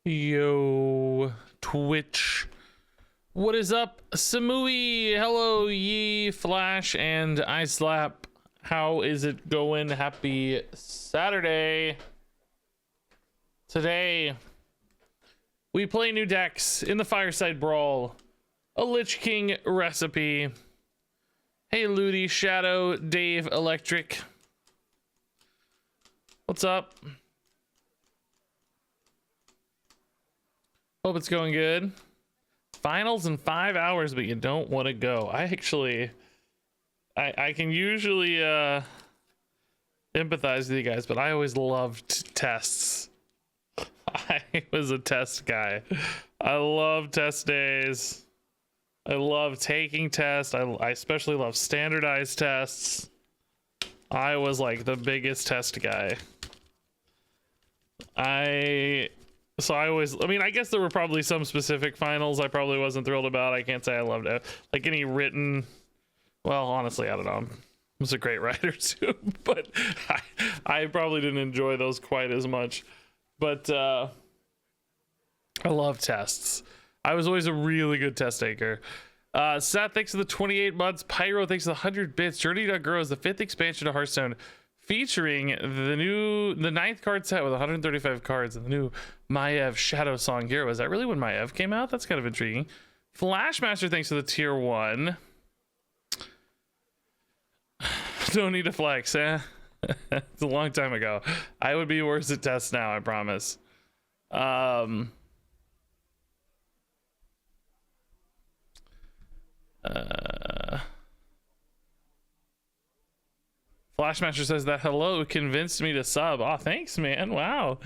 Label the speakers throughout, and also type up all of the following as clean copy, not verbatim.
Speaker 1: Yo, Twitch. What is up, Samui? Hello, Ye, Flash, and iSlap. How is it going? Happy Saturday. Today, we play new decks in the Fireside Brawl. A Lich King recipe. Hey, Ludi, Shadow, Dave, Electric. What's up? Hope it's going good. Finals in 5 hours, but you don't want to go. I can usually empathize with you guys, but I always loved tests. I was a test guy. I love test days. I love taking tests. I especially love standardized tests. I was like the biggest test guy. I mean, I guess there were probably some specific finals I probably wasn't thrilled about. I can't say I loved it. Like any written, well, honestly, I don't know. I was a great writer too, but I probably didn't enjoy those quite as much. But I love tests. I was always a really good test taker. Seth, thanks for the 28 months. Pyro, thanks for the 100 bits. Journey.Grow is the 5th expansion to Hearthstone, featuring the 9th card set with 135 cards and the new Maiev Shadow Song Hero. Is that really when Maiev came out? That's kind of intriguing. Flashmaster, thanks for the tier 1. Don't need to flex, eh? It's a long time ago. I would be worse at tests now, I promise. Flashmaster says that hello convinced me to sub. Oh, thanks, man. Wow.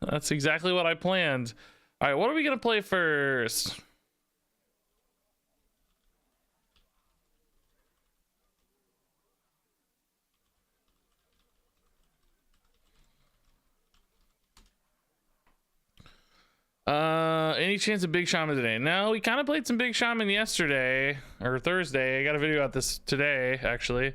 Speaker 1: That's exactly what I planned. All right, what are we going to play first? Any chance of Big Shaman today? No, we kind of played some Big Shaman yesterday or Thursday. I got a video about this today, actually.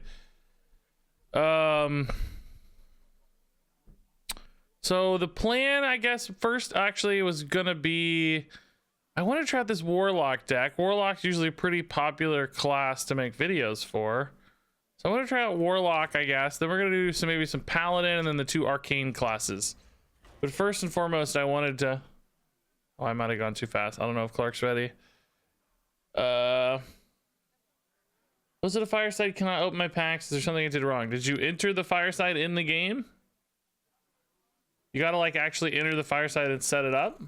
Speaker 1: So the plan, I guess, first actually was gonna be, I want to try out this Warlock deck. Warlock's usually a pretty popular class to make videos for. So I want to try out Warlock, I guess. Then we're gonna do maybe some Paladin and then the 2 Arcane classes. But first and foremost, I wanted to, oh, I might have gone too fast. I don't know if Clark's ready. Was it a Fireside? Can I open my packs? Is there something I did wrong? Did you enter the Fireside in the game? You gotta like actually enter the Fireside and set it up.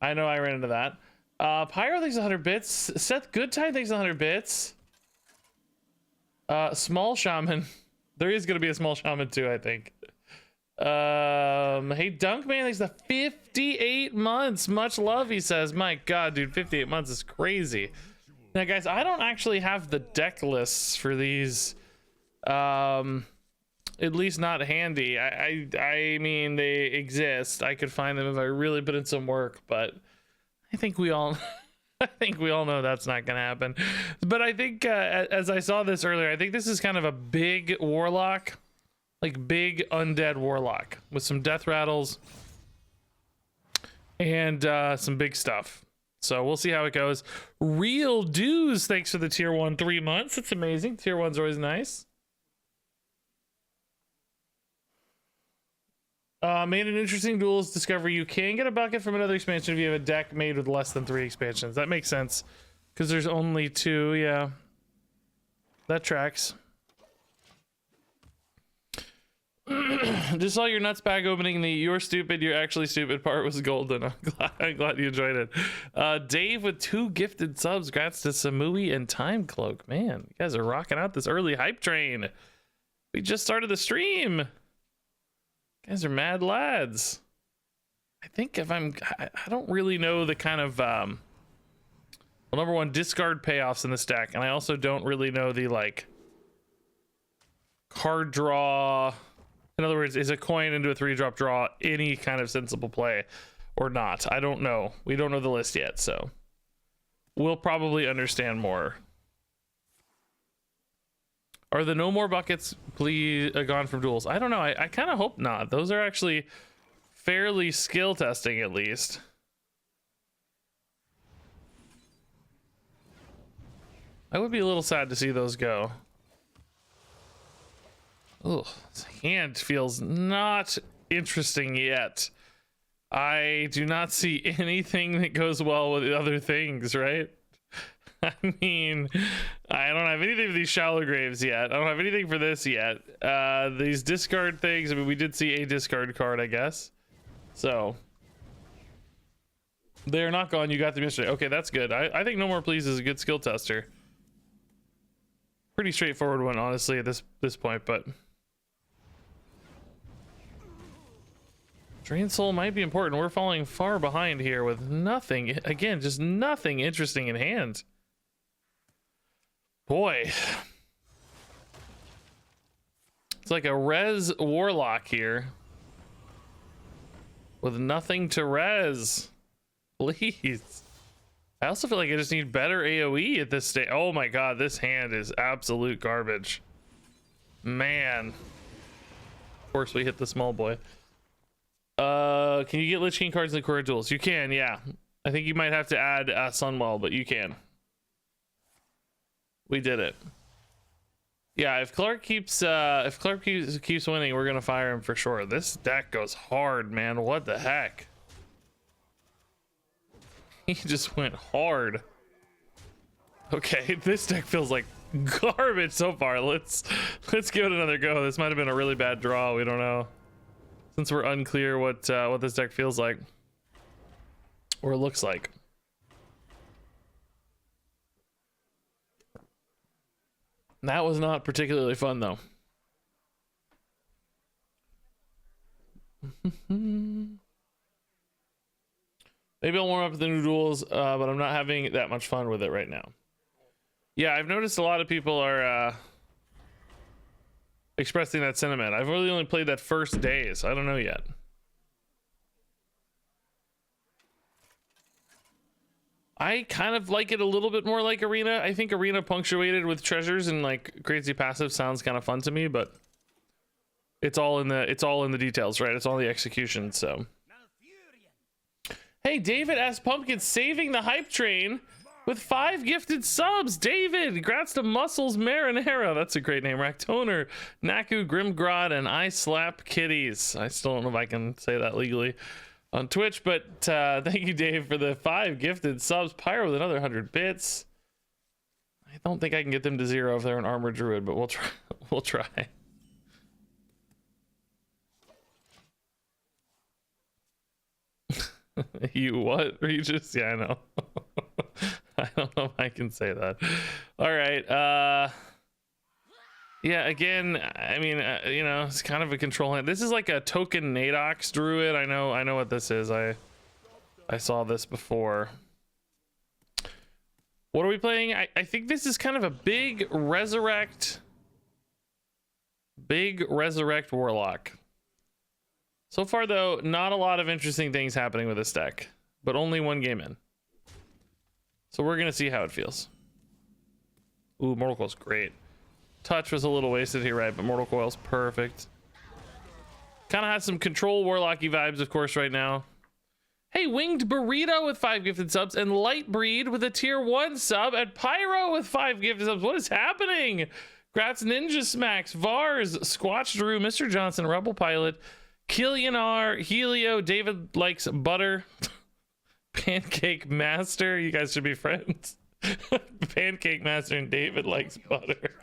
Speaker 1: I know I ran into that. Pyro thanks 100 bits. Seth Goodtime thanks 100 bits. Small Shaman. There is gonna be a Small Shaman too, I think. Hey Dunkman thanks the 58 months. Much love, he says. My god, dude, 58 months is crazy. Now guys, I don't actually have the deck lists for these, at least not handy. I mean, they exist. I could find them if I really put in some work, but I think we all know that's not gonna happen. But I think as I saw this earlier, I think this is kind of a big Warlock, like big undead Warlock with some death rattles and some big stuff. So we'll see how it goes. Real Dues, thanks for the tier 1 3 months. It's amazing. Tier 1's always nice. Made an interesting duels discovery. You can get a bucket from another expansion if you have a deck made with less than 3 expansions. That makes sense because there's only 2. Yeah, that tracks. Just saw your nuts bag opening. The "you're stupid, you're actually stupid" part was golden. I'm glad you enjoyed it. Dave with 2 gifted subs. Congrats to Samui and Time Cloak. Man, you guys are rocking out this early hype train. We just started the stream. You guys are mad lads. I think I don't really know the kind of well, number one, discard payoffs in this deck, and I also don't really know the like card draw. In other words, is a coin into a 3-drop draw any kind of sensible play or not? I don't know. We don't know the list yet, so we'll probably understand more. Are the no more buckets please gone from duels? I don't know. I kind of hope not. Those are actually fairly skill testing at least. I would be a little sad to see those go. Oh, his hand feels not interesting yet. I do not see anything that goes well with other things, right? I mean, I don't have anything for these shallow graves yet. I don't have anything for this yet. These discard things, I mean, we did see a discard card, I guess. So they're not gone. You got them yesterday. Okay, that's good. I think No More Please is a good skill tester. Pretty straightforward one, honestly, at this point, but Drain Soul might be important. We're falling far behind here with nothing. Again, just nothing interesting in hand. Boy. It's like a res warlock here. With nothing to res. Please. I also feel like I just need better AoE at this stage. Oh my god, this hand is absolute garbage. Man. Of course we hit the small boy. Can you get Lich King cards in the core duels? You can, yeah. I think you might have to add Sunwell, but you can. We did it. Yeah, if Clark keeps winning, we're gonna fire him for sure. This deck goes hard, man. What the heck? He just went hard. Okay, this deck feels like garbage so far. Let's give it another go. This might have been a really bad draw. We don't know, since we're unclear what this deck feels like or looks like. That was not particularly fun though. Maybe I'll warm up the new duels, but I'm not having that much fun with it right now. Yeah, I've noticed a lot of people are expressing that sentiment. I've really only played that first day, so I don't know yet. I kind of like it a little bit more like Arena. I think Arena punctuated with treasures and like crazy passive sounds kind of fun to me, but it's all in the details, right? It's all the execution. So, hey, David S. Pumpkin saving the hype train with 5 gifted subs. David, congrats to Muscles Marinara. That's a great name. Raktoner, Naku, Grimgrod, and I Slap Kitties. I still don't know if I can say that legally on Twitch, but thank you, Dave, for the 5 gifted subs. Pyro with another 100 bits. I don't think I can get them to 0 if they're an armored druid, but we'll try. We'll try. You what? Regis? Yeah, I know. I don't know if I can say that. All right. Yeah, again, I mean, you know, it's kind of a control hand. This is like a token Nadox druid. I know what this is. I saw this before. What are we playing? I think this is kind of a big resurrect warlock. So far though, not a lot of interesting things happening with this deck, but only 1 game in. So we're gonna see how it feels. Ooh, Mortal Coil's great. Touch was a little wasted here, right? But Mortal Coil's perfect. Kind of has some control warlocky vibes, of course, right now. Hey, Winged Burrito with 5 gifted subs, and Lightbreed with a tier 1 sub, and Pyro with 5 gifted subs. What is happening? Grats Ninja Smacks, Vars, Squatch Drew, Mr. Johnson, Rebel Pilot, Killian R, Helio, David Likes Butter, Pancake Master. You guys should be friends. Pancake Master and David Likes Butter.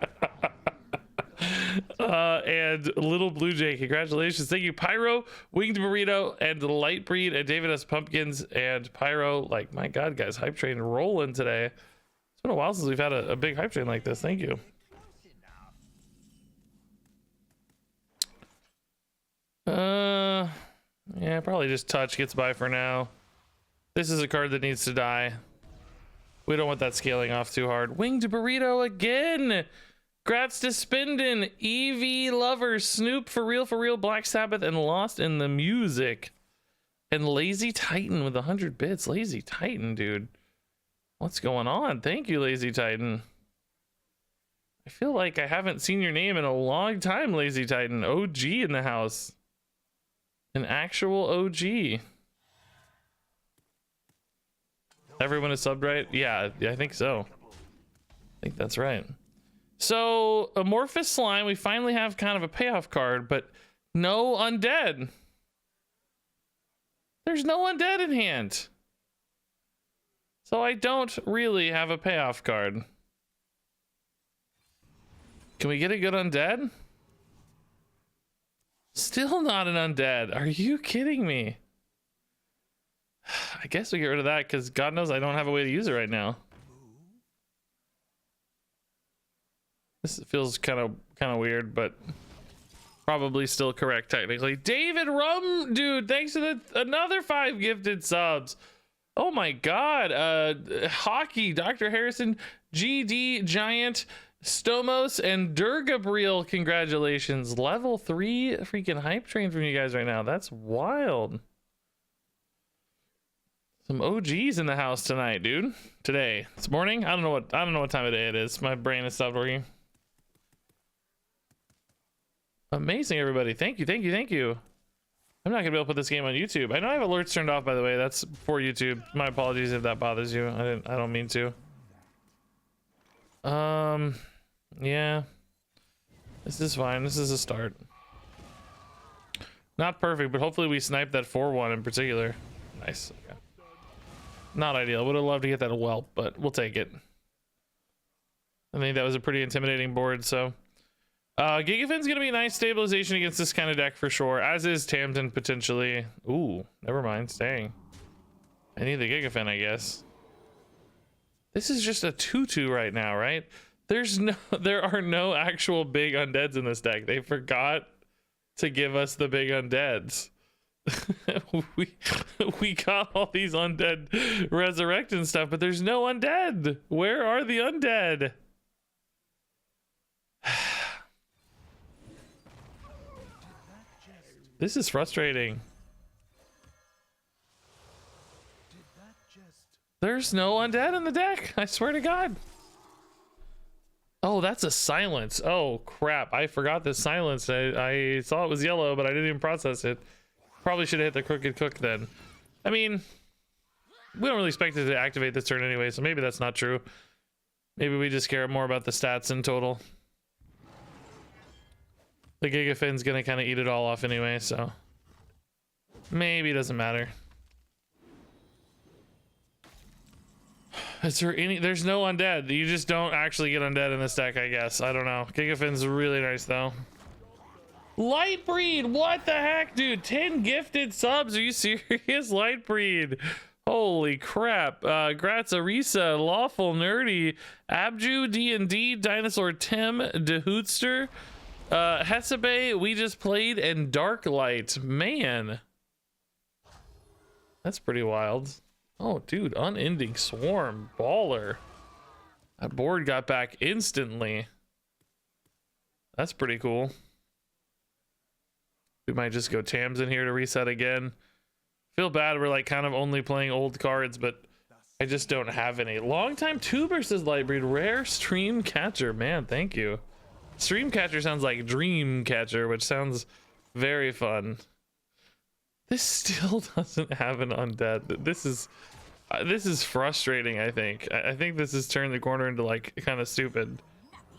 Speaker 1: And Little Blue Jay, congratulations. Thank you, Pyro, Winged Burrito, and Lightbreed, and David S. Pumpkins, and Pyro. Like, my god, guys, hype train rolling today. It's been a while since we've had a big hype train like this. Thank you. Yeah, probably just touch gets by for now. This is a card that needs to die. We don't want that scaling off too hard. Winged Burrito again. Grats to Spindin, EV Lover, Snoop, For Real, Black Sabbath, and Lost in the Music. And Lazy Titan with 100 bits. Lazy Titan, dude. What's going on? Thank you, Lazy Titan. I feel like I haven't seen your name in a long time, Lazy Titan. OG in the house. An actual OG. Everyone is subbed, right? Yeah, I think so. I think that's right. So, Amorphous Slime, we finally have kind of a payoff card, but no Undead. There's no Undead in hand. So I don't really have a payoff card. Can we get a good Undead? Still not an Undead. Are you kidding me? I guess we get rid of that because God knows I don't have a way to use it right now. This feels kind of weird, but probably still correct technically. David Rum, dude, thanks to another 5 gifted subs. Oh my God. Hockey, Dr. Harrison, GD Giant, Stomos, and Durgabriel, congratulations. Level 3 freaking hype train from you guys right now. That's wild. Some OGs in the house tonight, dude. Today. This morning? I don't know what time of day it is. My brain has stopped working. Amazing, everybody. Thank you, thank you, thank you. I'm not gonna be able to put this game on YouTube. I know I have alerts turned off, by the way. That's for YouTube. My apologies if that bothers you. I don't mean to. Yeah. This is fine. This is a start. Not perfect, but hopefully we snipe that 4-1 in particular. Nice. Okay. Not ideal. Would have loved to get that whelp, but we'll take it. I think that was a pretty intimidating board, so. Gigafin's gonna be a nice stabilization against this kind of deck for sure, as is Tamsin potentially. Ooh, never mind, staying. I need the Gigafin, I guess. This is just a 2/2 right now, right? There are no actual big undeads in this deck. They forgot to give us the big undeads. we got all these undead resurrect and stuff, but there's no undead. Where are the undead? This is frustrating. There's no undead in the deck. I swear to God. Oh, that's a silence. Oh, crap. I forgot the silence. I saw it was yellow, but I didn't even process it. Probably should have hit the Crooked Cook then. I mean, we don't really expect it to activate this turn anyway, so maybe that's not true. Maybe we just care more about the stats in total. The Gigafin's gonna kind of eat it all off anyway, so maybe it doesn't matter. Is there any? There's no undead. You just don't actually get undead in this deck, I guess. I don't know. Gigafin's really nice though. Lightbreed, what the heck, dude? 10 gifted subs. Are you serious? Lightbreed. Holy crap. Grats Arisa, Lawful Nerdy, Abju, D&D, Dinosaur Tim, DeHootster, Hesebe, We Just Played, and Darklight. Man. That's pretty wild. Oh, dude, Unending Swarm. Baller. That board got back instantly. That's pretty cool. We might just go Tams in here to reset again. Feel bad we're like kind of only playing old cards, but I just don't have any. Longtime tuber, says Lightbreed. Rare stream catcher. Man, thank you. Stream catcher sounds like dream catcher, which sounds very fun. This still doesn't have an undead. This is frustrating, I think. I think this has turned the corner into like kind of stupid.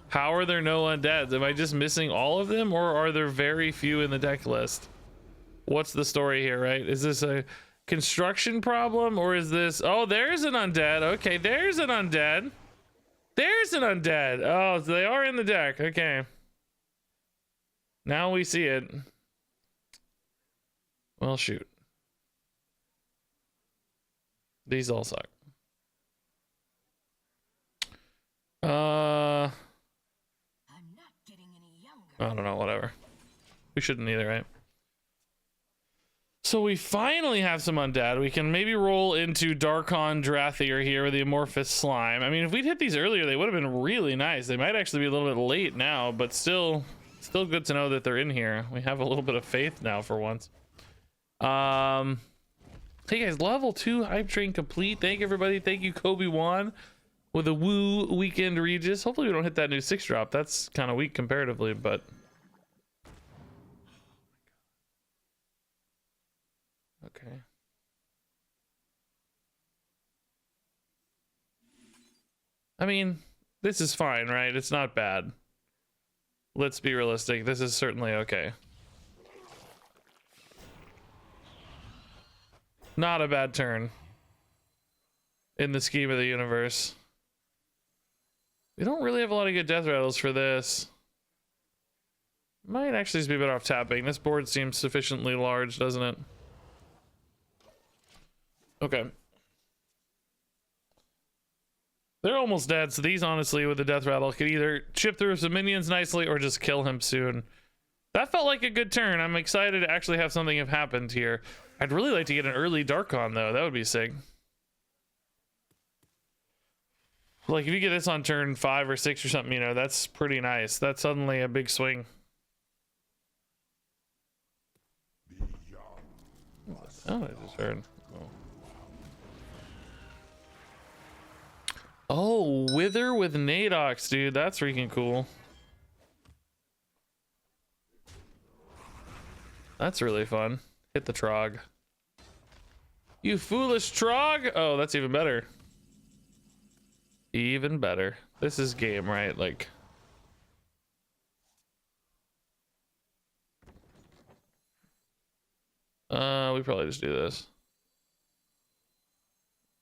Speaker 1: How are there no undeads? Am I just missing all of them, or are there very few in the deck list? What's the story here, right? Is this a construction problem, or is this... Oh, there's an undead. Okay, there's an undead. There's an undead. Oh, so they are in the deck. Okay. Now we see it. Well, shoot. These all suck. I don't know, whatever. We shouldn't either, right? So we finally have some undead. We can maybe roll into Darkon Drathier here with the Amorphous Slime. I mean, if we'd hit these earlier, they would have been really nice. They might actually be a little bit late now, but still good to know that they're in here. We have a little bit of faith now for once. Hey guys, level 2 hype train complete. Thank you, everybody. Thank you, Kobe Wan, with a woo weekend Regis. Hopefully we don't hit that new 6 drop. That's kind of weak comparatively, but Okay. I mean, this is fine, right? It's not bad. Let's be realistic. This is certainly okay. Not a bad turn in the scheme of the universe. We don't really have a lot of good death rattles for this. Might actually just be better off tapping. This board seems sufficiently large, doesn't it? Okay. They're almost dead, so these, honestly, with the death rattle, could either chip through some minions nicely or just kill him soon. That felt like a good turn. I'm excited to actually have something have happened here. I'd really like to get an early Darkon, though. That would be sick. Like, if you get this on turn 5 or 6 or something, you know, that's pretty nice. That's suddenly a big swing. Oh, I just heard. Oh, Wither with Nadox, dude. That's freaking cool. That's really fun. Hit the Trog. You foolish Trog! Oh, that's even better. Even better. This is game, right? Like... we probably just do this.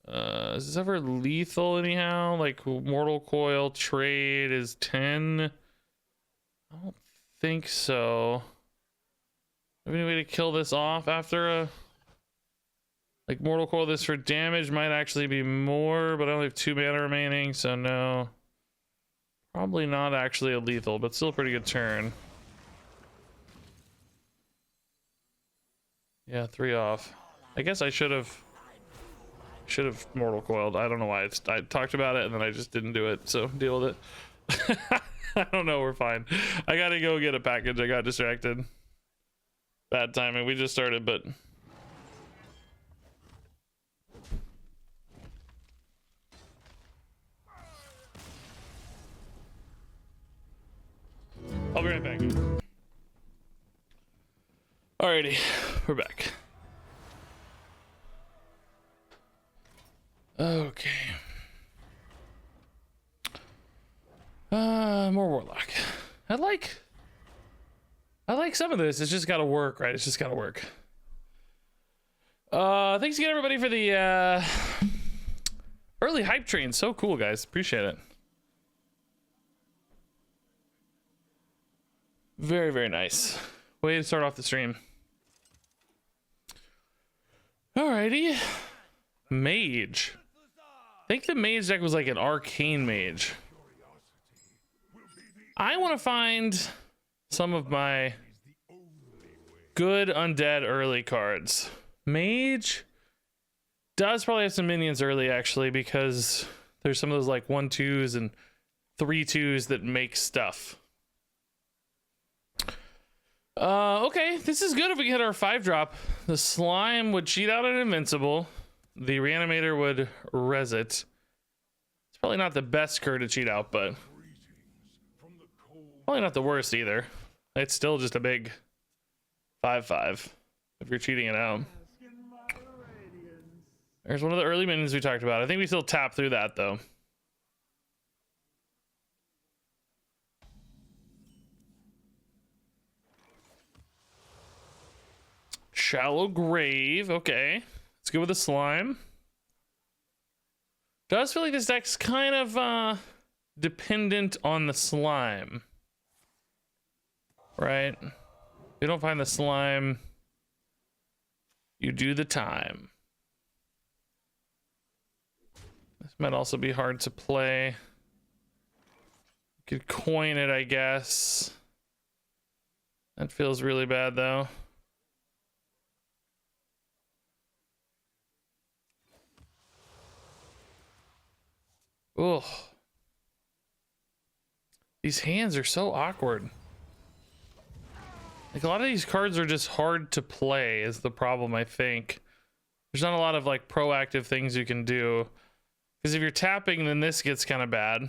Speaker 1: Is this ever lethal anyhow? Like, Mortal Coil trade is 10? I don't think so. Have any way to kill this off after a... Like, Mortal Coil this for damage might actually be more, but I only have 2 mana remaining, so no. Probably not actually a lethal, but still a pretty good turn. Yeah, 3 off. I guess I should have Mortal Coiled. I don't know why. I talked about it and then I just didn't do it, so deal with it. I don't know, we're fine. I gotta go get a package. I got distracted. Bad timing. We just started, but... I'll be right back. Alrighty, we're back. Okay. More Warlock. I like some of this. It's just gotta work, right? It's just gotta work. Thanks again, everybody, for the early hype train. So cool, guys. Appreciate it. Very, very nice. Way to start off the stream. Alrighty. Mage. I think the Mage deck was like an Arcane Mage. I want to find some of my good Undead early cards. Mage does probably have some minions early, actually, because there's some of those like 1/2s and 3/2s that make stuff. Okay, this is good if we get our 5-drop. The Slime would cheat out an Invincible. The Reanimator would res it. It's probably not the best card to cheat out, but probably not the worst either. It's still just a big 5/5 if you're cheating it out. There's one of the early minions we talked about. I think we still tap through that, though. Shallow Grave. Okay. Let's go with the Slime. Does feel like this deck's kind of dependent on the Slime. Right? If you don't find the Slime, you do the time. This might also be hard to play. You could coin it, I guess. That feels really bad, though. Ugh. These hands are so awkward. Like, a lot of these cards are just hard to play is the problem, I think. There's not a lot of like proactive things you can do. Because if you're tapping, then this gets kind of bad.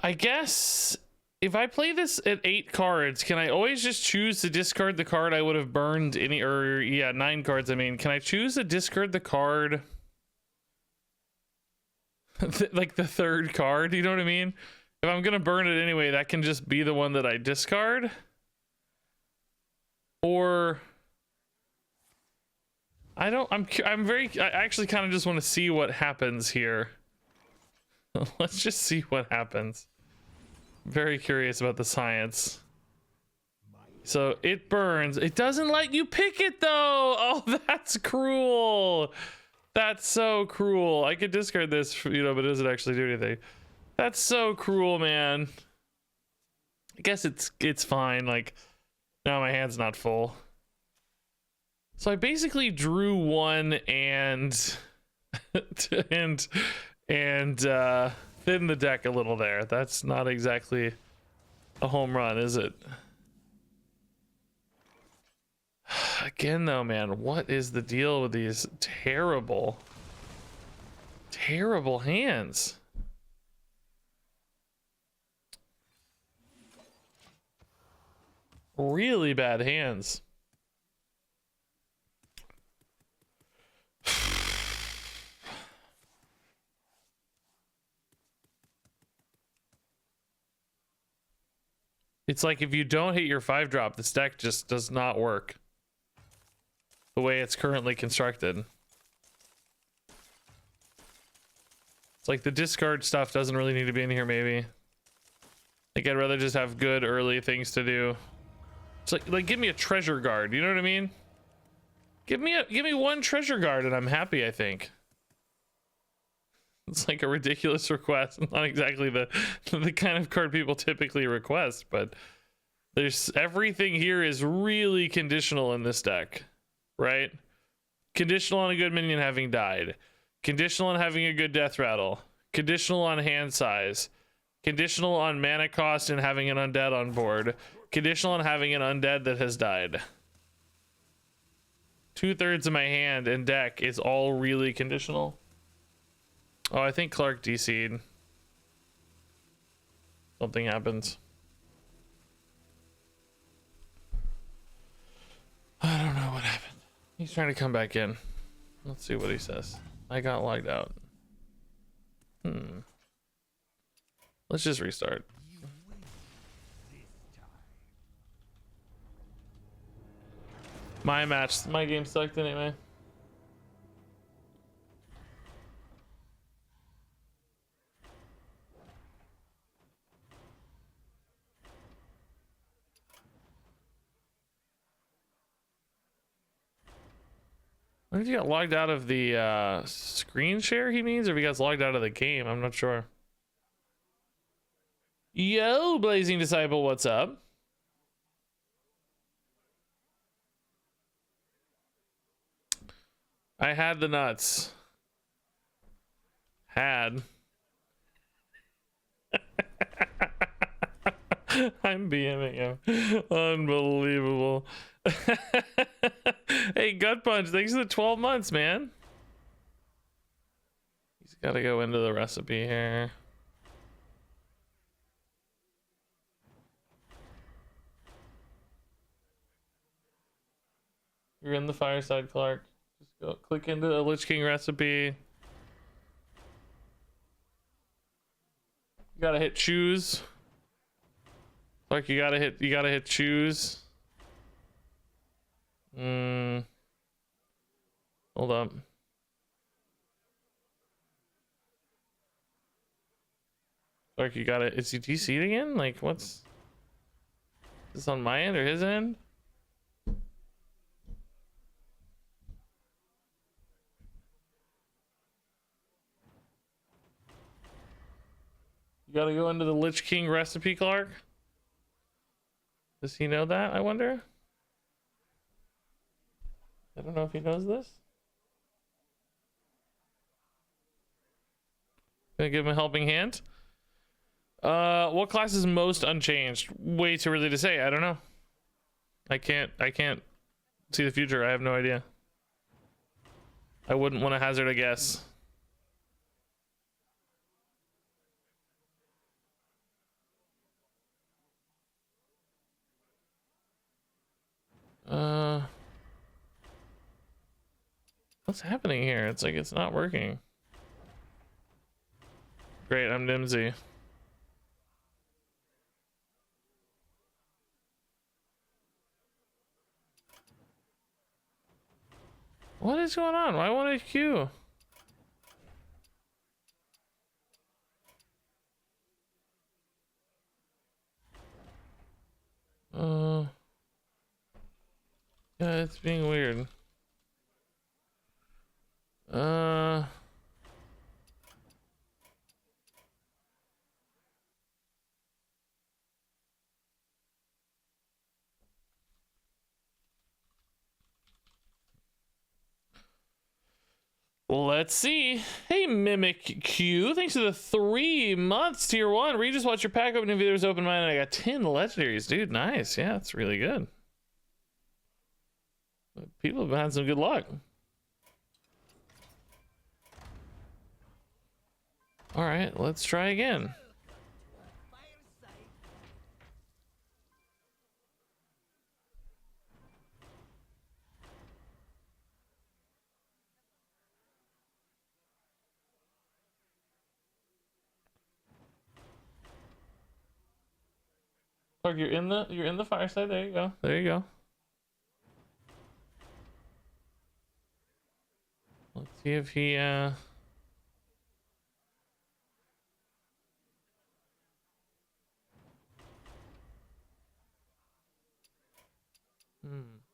Speaker 1: I guess if I play this at 8 cards, can I always just choose to discard the card I would have burned any, or yeah, 9 cards, I mean. Can I choose to discard the card, like the third card, you know what I mean? If I'm gonna burn it anyway, that can just be the one that I discard? Or... I actually kind of just want to see what happens here. Let's just see what happens. Very curious about the science. So it burns. It doesn't let you pick it though. Oh, that's cruel. That's so cruel. I could discard this, you know, but it doesn't actually do anything. That's so cruel, man. I guess it's fine. Like, now my hand's not full. So I basically drew one and thin the deck a little there. That's not exactly a home run, is it? Again though, man, what is the deal with these terrible hands? Really bad hands. It's like if you don't hit your 5-drop, this deck just does not work the way it's currently constructed. It's like the discard stuff doesn't really need to be in here, maybe. Like, I'd rather just have good early things to do. It's like give me a treasure guard, you know what I mean? Give me one treasure guard and I'm happy, I think. It's like a ridiculous request. Not exactly the kind of card people typically request, but there's everything here is really conditional in this deck, right? Conditional on a good minion having died, conditional on having a good death rattle, conditional on hand size, conditional on mana cost and having an undead on board, conditional on having an undead that has died. 2/3 of my hand and deck is all really conditional. Oh, I think Clark DC'd. Something happens. I don't know what happened. He's trying to come back in. Let's see what he says. I got logged out. Let's just restart. My game sucked anyway. I wonder if you got logged out of the screen share, he means, or if you guys logged out of the game. I'm not sure. Yo, Blazing Disciple, what's up? I had the nuts. Had. I'm BMing him. Unbelievable. Hey, Gut Punch, thanks for the 12 months, man. He's got to go into the recipe here. You're in the Fireside, Clark. Just go click into the Lich King recipe. You gotta hit choose. Like you gotta hit choose. Hold up. Like you gotta, is he DC'd again? Like what's is this on my end or his end? You gotta go into the Lich King recipe, Clark. Does he know that, I wonder? I don't know if he knows this. Gonna give him a helping hand. What class is most unchanged? Way too early to say. I don't know. I can't see the future. I have no idea. I wouldn't want to hazard a guess. What's happening here? It's like it's not working. Great, I'm Nimsy. What is going on? Why won't I queue? Yeah, it's being weird. Let's see. Hey, Mimic Q. Thanks for the 3 months, tier 1. Regis, watch your pack opening videos open mine. I got 10 legendaries, dude. Nice. Yeah, that's really good. People have had some good luck. All right, let's try again. Oh, you're in the Fireside. There you go. There you go. Let's see if he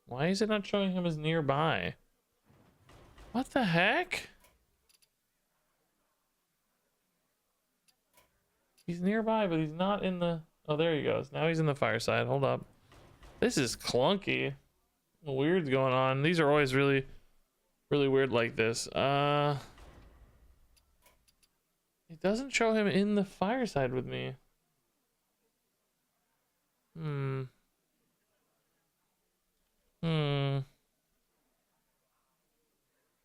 Speaker 1: Why is it not showing him as nearby? What the heck? He's nearby, but he's not in the... Oh, there he goes. Now he's in the Fireside. Hold up. This is clunky. Weird's going on. These are always really weird like this. It doesn't show him in the Fireside with me.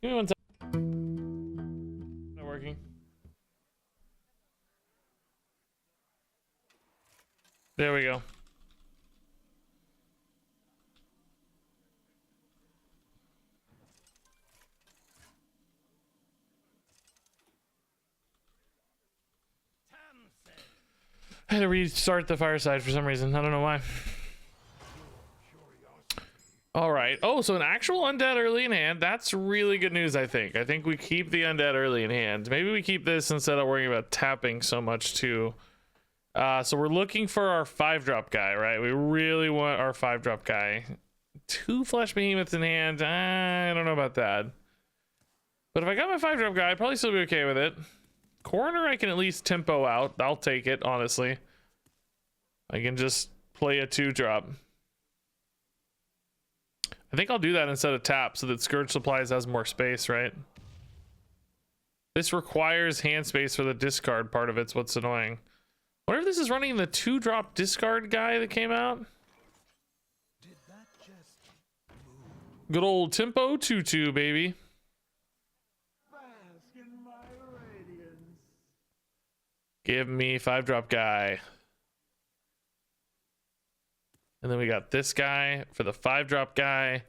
Speaker 1: Give me one second. Not working. There we go. I had to restart the Fireside for some reason. I don't know why. All right. Oh, so an actual undead early in hand. That's really good news, I think. I think we keep the undead early in hand. Maybe we keep this instead of worrying about tapping so much too. So we're looking for our 5-drop guy, right? We really want our 5-drop guy. 2 flesh behemoths in hand. I don't know about that. But if I got my 5-drop guy, I'd probably still be okay with it. Coroner, I can at least tempo out. I'll take it, honestly. I can just play a 2-drop. I think I'll do that instead of tap so that Scourge Supplies has more space, right? This requires hand space for the discard part of it's what's annoying. Wonder if this is running the 2-drop discard guy that came out. Good old tempo 2-2, baby. Give me 5-drop guy. And then we got this guy for the 5-drop guy.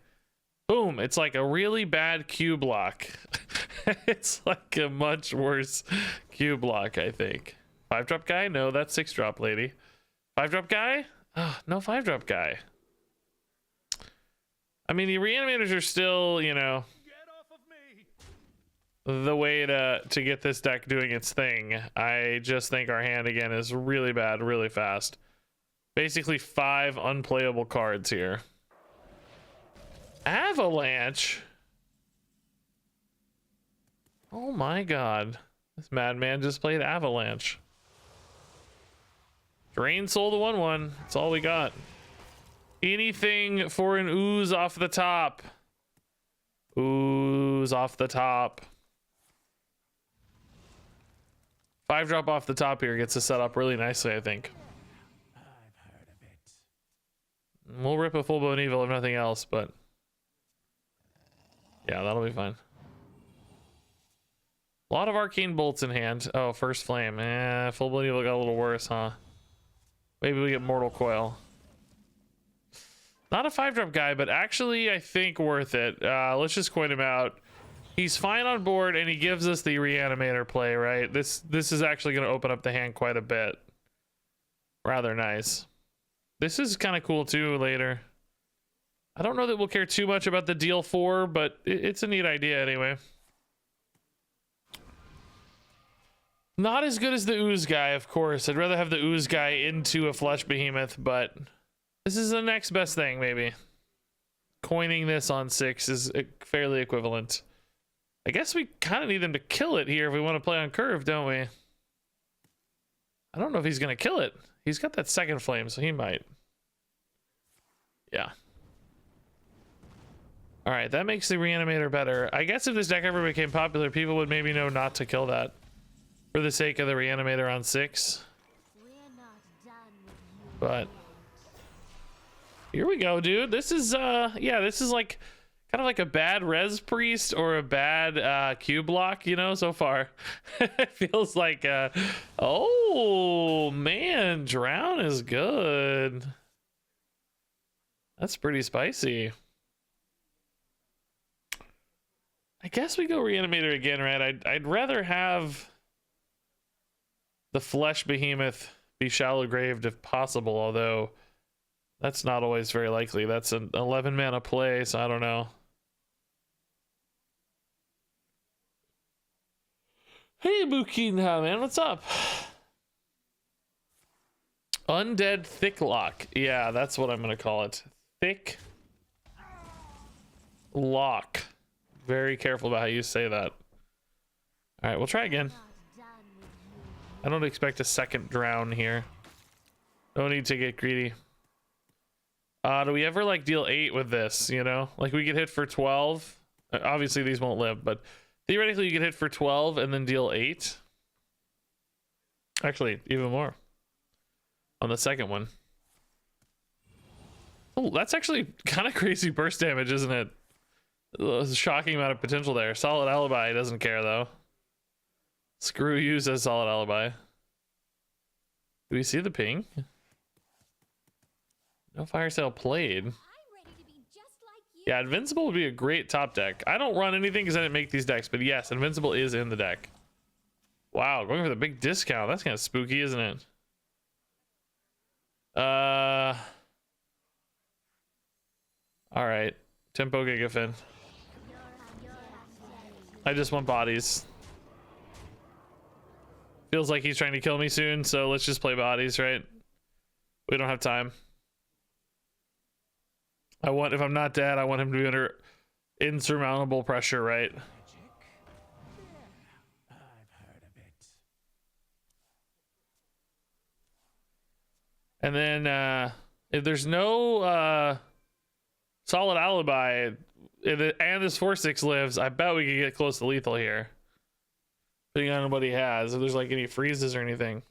Speaker 1: Boom. It's like a really bad Q block. It's like a much worse Q block, I think. 5-drop guy? No, that's 6-drop lady. 5-drop guy? Oh, no 5-drop guy. I mean, the reanimators are still, you know, the way to get this deck doing its thing. I just think our hand again is really bad, really fast. Basically 5 unplayable cards here. Avalanche? Oh my god. This madman just played Avalanche. Drain Soul to 1/1. That's all we got. Anything for an ooze off the top. Ooze off the top. 5-drop off the top here gets us set up really nicely, I think. I've heard of it. We'll rip a full-blown evil if nothing else, but yeah, that'll be fine. A lot of arcane bolts in hand. Oh, first flame. Full-blown evil got a little worse, huh? Maybe we get Mortal Coil. Not a 5-drop guy, but actually I think worth it. Let's just coin him out. He's fine on board, and he gives us the reanimator play, right? This is actually going to open up the hand quite a bit. Rather nice. This is kind of cool too later. I don't know that we'll care too much about the deal 4, but it's a neat idea anyway. Not as good as the ooze guy, of course. I'd rather have the ooze guy into a flesh behemoth, but this is the next best thing, maybe. Coining this on 6 is fairly equivalent. I guess we kind of need them to kill it here if we want to play on curve, don't we? I don't know if he's going to kill it. He's got that second flame, so he might. Yeah. All right, that makes the reanimator better. I guess if this deck ever became popular, people would maybe know not to kill that for the sake of the reanimator on 6. But here we go, dude. This is yeah, this is like kind of like a bad res priest or a bad Q block, you know, so far. It feels like oh man, drown is good. That's pretty spicy. I guess we go reanimator again, right? I'd rather have the flesh behemoth be shallow graved if possible, although that's not always very likely. That's an 11 mana play, so I don't know. Hey, Bukina, man, what's up? Undead Thick Lock. Yeah, that's what I'm gonna call it. Thick Lock. Very careful about how you say that. All right, we'll try again. I don't expect a second drown here. No need to get greedy. Do we ever like deal 8 with this, you know? Like we get hit for 12. Obviously these won't live, but theoretically you get hit for 12 and then deal 8. Actually, even more. On the second one. Oh, that's actually kind of crazy burst damage, isn't it? There's a shocking amount of potential there. Solid Alibi doesn't care though. Screw you, says Solid Alibi. Do we see the ping? No fire sale played. Yeah, Invincible would be a great top deck. I don't run anything because I didn't make these decks, but yes, Invincible is in the deck. Wow, going for the big discount. That's kind of spooky, isn't it? All right. Tempo Gigafin. I just want bodies. Feels like he's trying to kill me soon, so let's just play bodies, right? We don't have time. If I'm not dead, I want him to be under insurmountable pressure, right? And then if there's no Solid Alibi and this 4/6 lives, I bet we could get close to lethal here. Depending on what he has, if there's like any freezes or anything.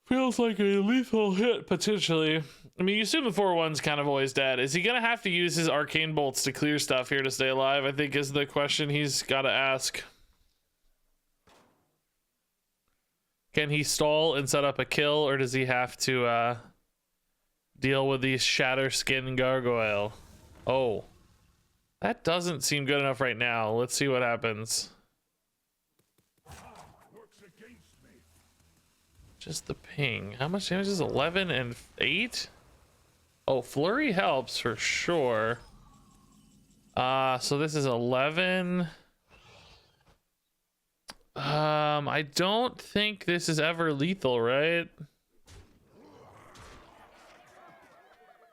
Speaker 1: Feels like a lethal hit, potentially. I mean, you assume the 4/1's kind of always dead. Is he going to have to use his arcane bolts to clear stuff here to stay alive? I think is the question he's got to ask. Can he stall and set up a kill, or does he have to deal with the Shatter Skin Gargoyle? Oh. That doesn't seem good enough right now. Let's see what happens. Just the ping. How much damage is 11 and 8? Oh, flurry helps for sure. So this is 11. I don't think this is ever lethal, right?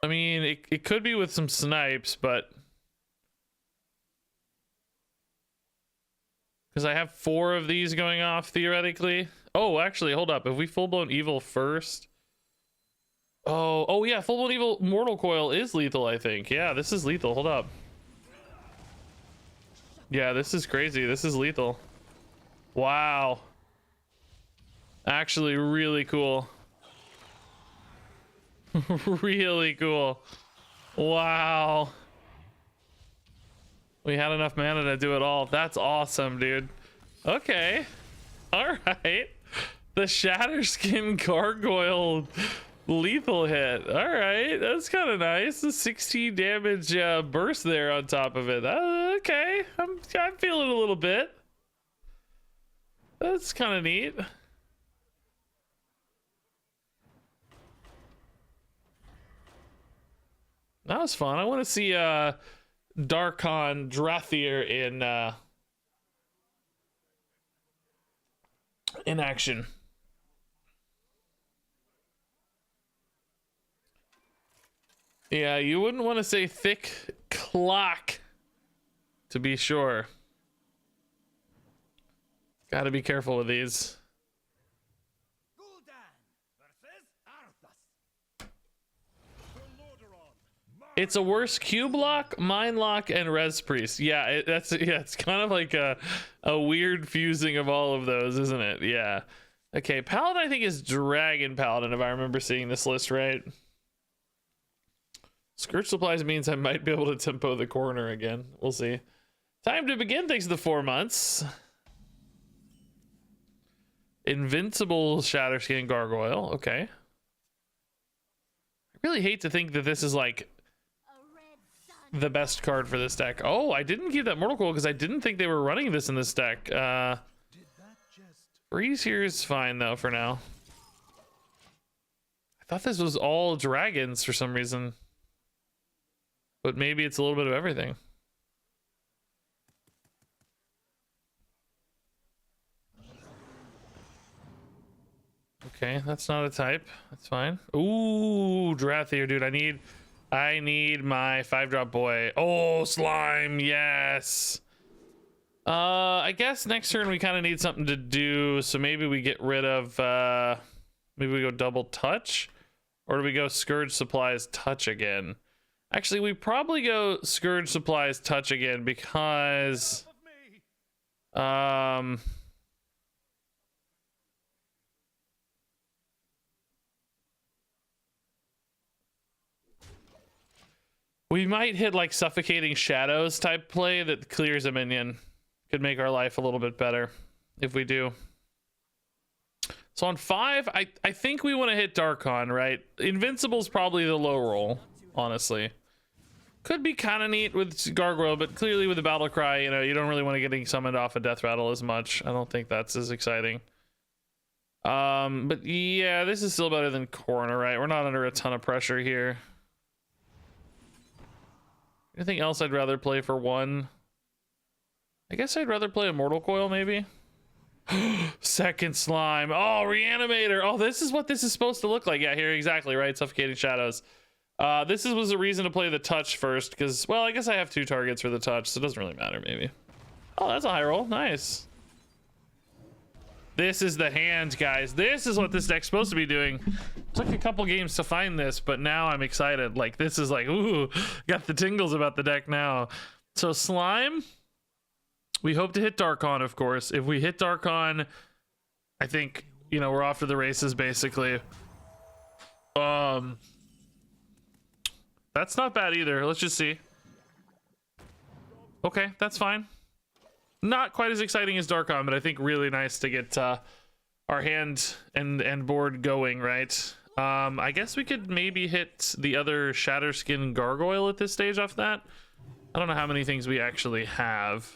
Speaker 1: I mean, it could be with some snipes, but because I have 4 of these going off theoretically. Oh, actually, hold up. If we full-blown evil first. Oh yeah, full-blown evil mortal coil is lethal, I think. Yeah, this is lethal. Hold up. Yeah, this is crazy. This is lethal. Wow. Actually, really cool. Really cool. Wow. We had enough mana to do it all. That's awesome, dude. Okay. All right. The Shatter Skin Gargoyle Lethal hit. All right, that's kind of nice. The 16 damage burst there on top of it. Okay, I'm feeling a little bit. That's kind of neat. That was fun. I want to see Darkon Drathier in action. Yeah, you wouldn't want to say thick clock, to be sure. Gotta be careful with these. It's a worse cube lock, mind lock, and res priest. Yeah, it's kind of like a weird fusing of all of those, isn't it? Yeah. Okay, paladin I think is dragon paladin if I remember seeing this list right. Scourge supplies means I might be able to tempo the corner again. We'll see. Time to begin takes the 4 months. Invincible Shatterskin Gargoyle. Okay. I really hate to think that this is like the best card for this deck. Oh, I didn't keep that Mortal Coil because I didn't think they were running this in this deck. Freeze here is fine though for now. I thought this was all dragons for some reason. But maybe it's a little bit of everything. Okay, that's not a type. That's fine. Ooh, Drathier, dude. I need my 5-drop boy. Oh, slime, yes. I guess next turn we kind of need something to do, so maybe we get rid of maybe we go double touch, or do we go Scourge Supplies touch again? Actually, we probably go Scourge Supplies touch again because we might hit like Suffocating Shadows type play that clears a minion. Could make our life a little bit better if we do. So on 5, I think we want to hit Darkon, right? Invincible's probably the low roll, honestly. Could be kind of neat with Gargoyle, but clearly with the Battle Cry, you know, you don't really want to get summoned off a Death Rattle as much. I don't think that's as exciting. But yeah, this is still better than Corner, right? We're not under a ton of pressure here. Anything else I'd rather play for 1? I guess I'd rather play a Mortal Coil, maybe. Second slime. Oh, Reanimator. Oh, this is what this is supposed to look like. Yeah, here, exactly, right? Suffocating Shadows. This was a reason to play the touch first, because, well, I guess I have 2 targets for the touch, so it doesn't really matter, maybe. Oh, that's a high roll. Nice. This is the hand, guys. This is what this deck's supposed to be doing. Took a couple games to find this, but now I'm excited. Like, this is like, ooh, got the tingles about the deck now. So, Slime, we hope to hit Darkon, of course. If we hit Darkon, I think, you know, we're off to the races, basically. That's not bad either. Let's just see. Okay, that's fine. Not quite as exciting as Darkon, but I think really nice to get our hand and board going, right? I guess we could maybe hit the other Shatterskin Gargoyle at this stage off that. I don't know how many things we actually have.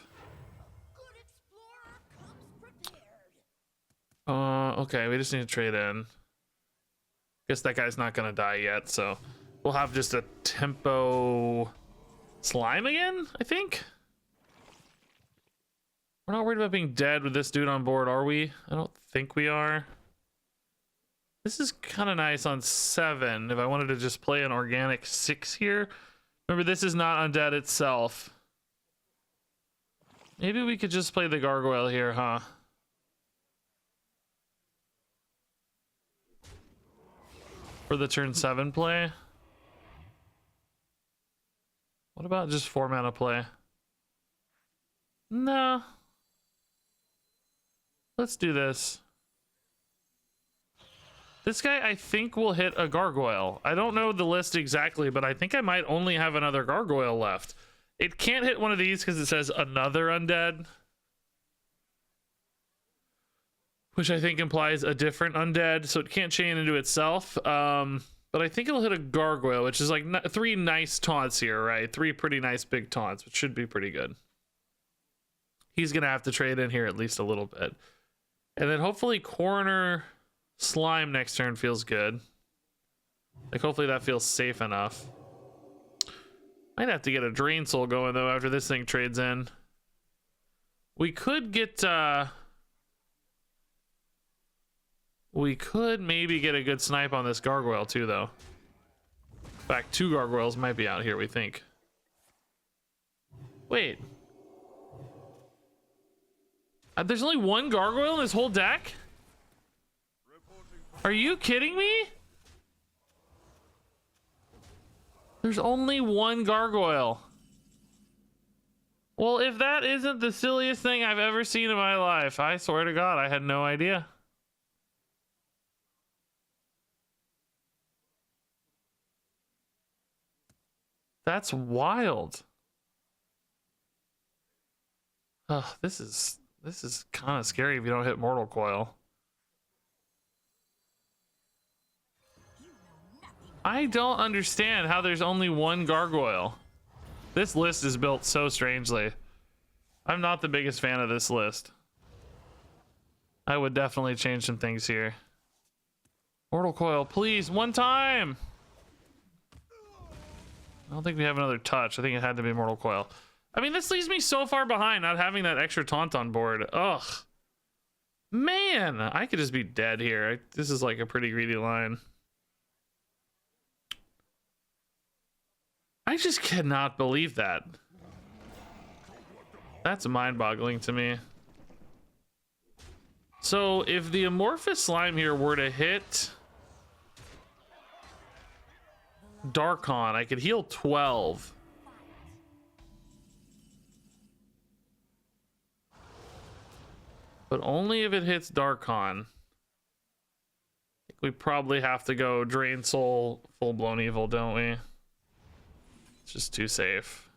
Speaker 1: Okay, we just need to trade in. Guess that guy's not gonna die yet, so we'll have just a tempo slime again, I think. We're not worried about being dead with this dude on board, are we? I don't think we are. This is kind of nice on 7 if I wanted to just play an organic 6 here. Remember, this is not Undead itself. Maybe we could just play the Gargoyle here, huh? For the turn 7 play. What about just 4 mana play? No. Let's do this. This guy, I think, will hit a Gargoyle. I don't know the list exactly, but I think I might only have another Gargoyle left. It can't hit one of these because it says another Undead. which I think implies a different undead, so it can't chain into itself. But I think it'll hit a gargoyle, which is like 3 nice taunts here, right? 3 pretty nice big taunts, which should be pretty good. He's gonna have to trade in here at least a little bit. And then hopefully Coroner Slime next turn feels good. Like hopefully that feels safe enough. Might have to get a Drain Soul going though after this thing trades in. We could get we could maybe get a good snipe on this gargoyle too though. In fact, 2 gargoyles might be out here, we think. Wait. There's only 1 gargoyle in this whole deck? Are you kidding me? There's only 1 gargoyle. Well, if that isn't the silliest thing I've ever seen in my life, I swear to God, I had no idea. That's wild. Oh, this is kind of scary if you don't hit Mortal Coil. I don't understand how there's only 1 gargoyle. This list is built so strangely. I'm not the biggest fan of this list. I would definitely change some things here. Mortal Coil, please, 1 time! I don't think we have another touch. I think it had to be Mortal Coil. I mean, this leaves me so far behind not having that extra taunt on board. Ugh. Man, I could just be dead here. This is like a pretty greedy line. I just cannot believe that. That's mind-boggling to me. So if the amorphous slime here were to hit Darkon, I could heal 12. But only if it hits Darkon. I think we probably have to go Drain Soul, full-blown evil, don't we? It's just too safe.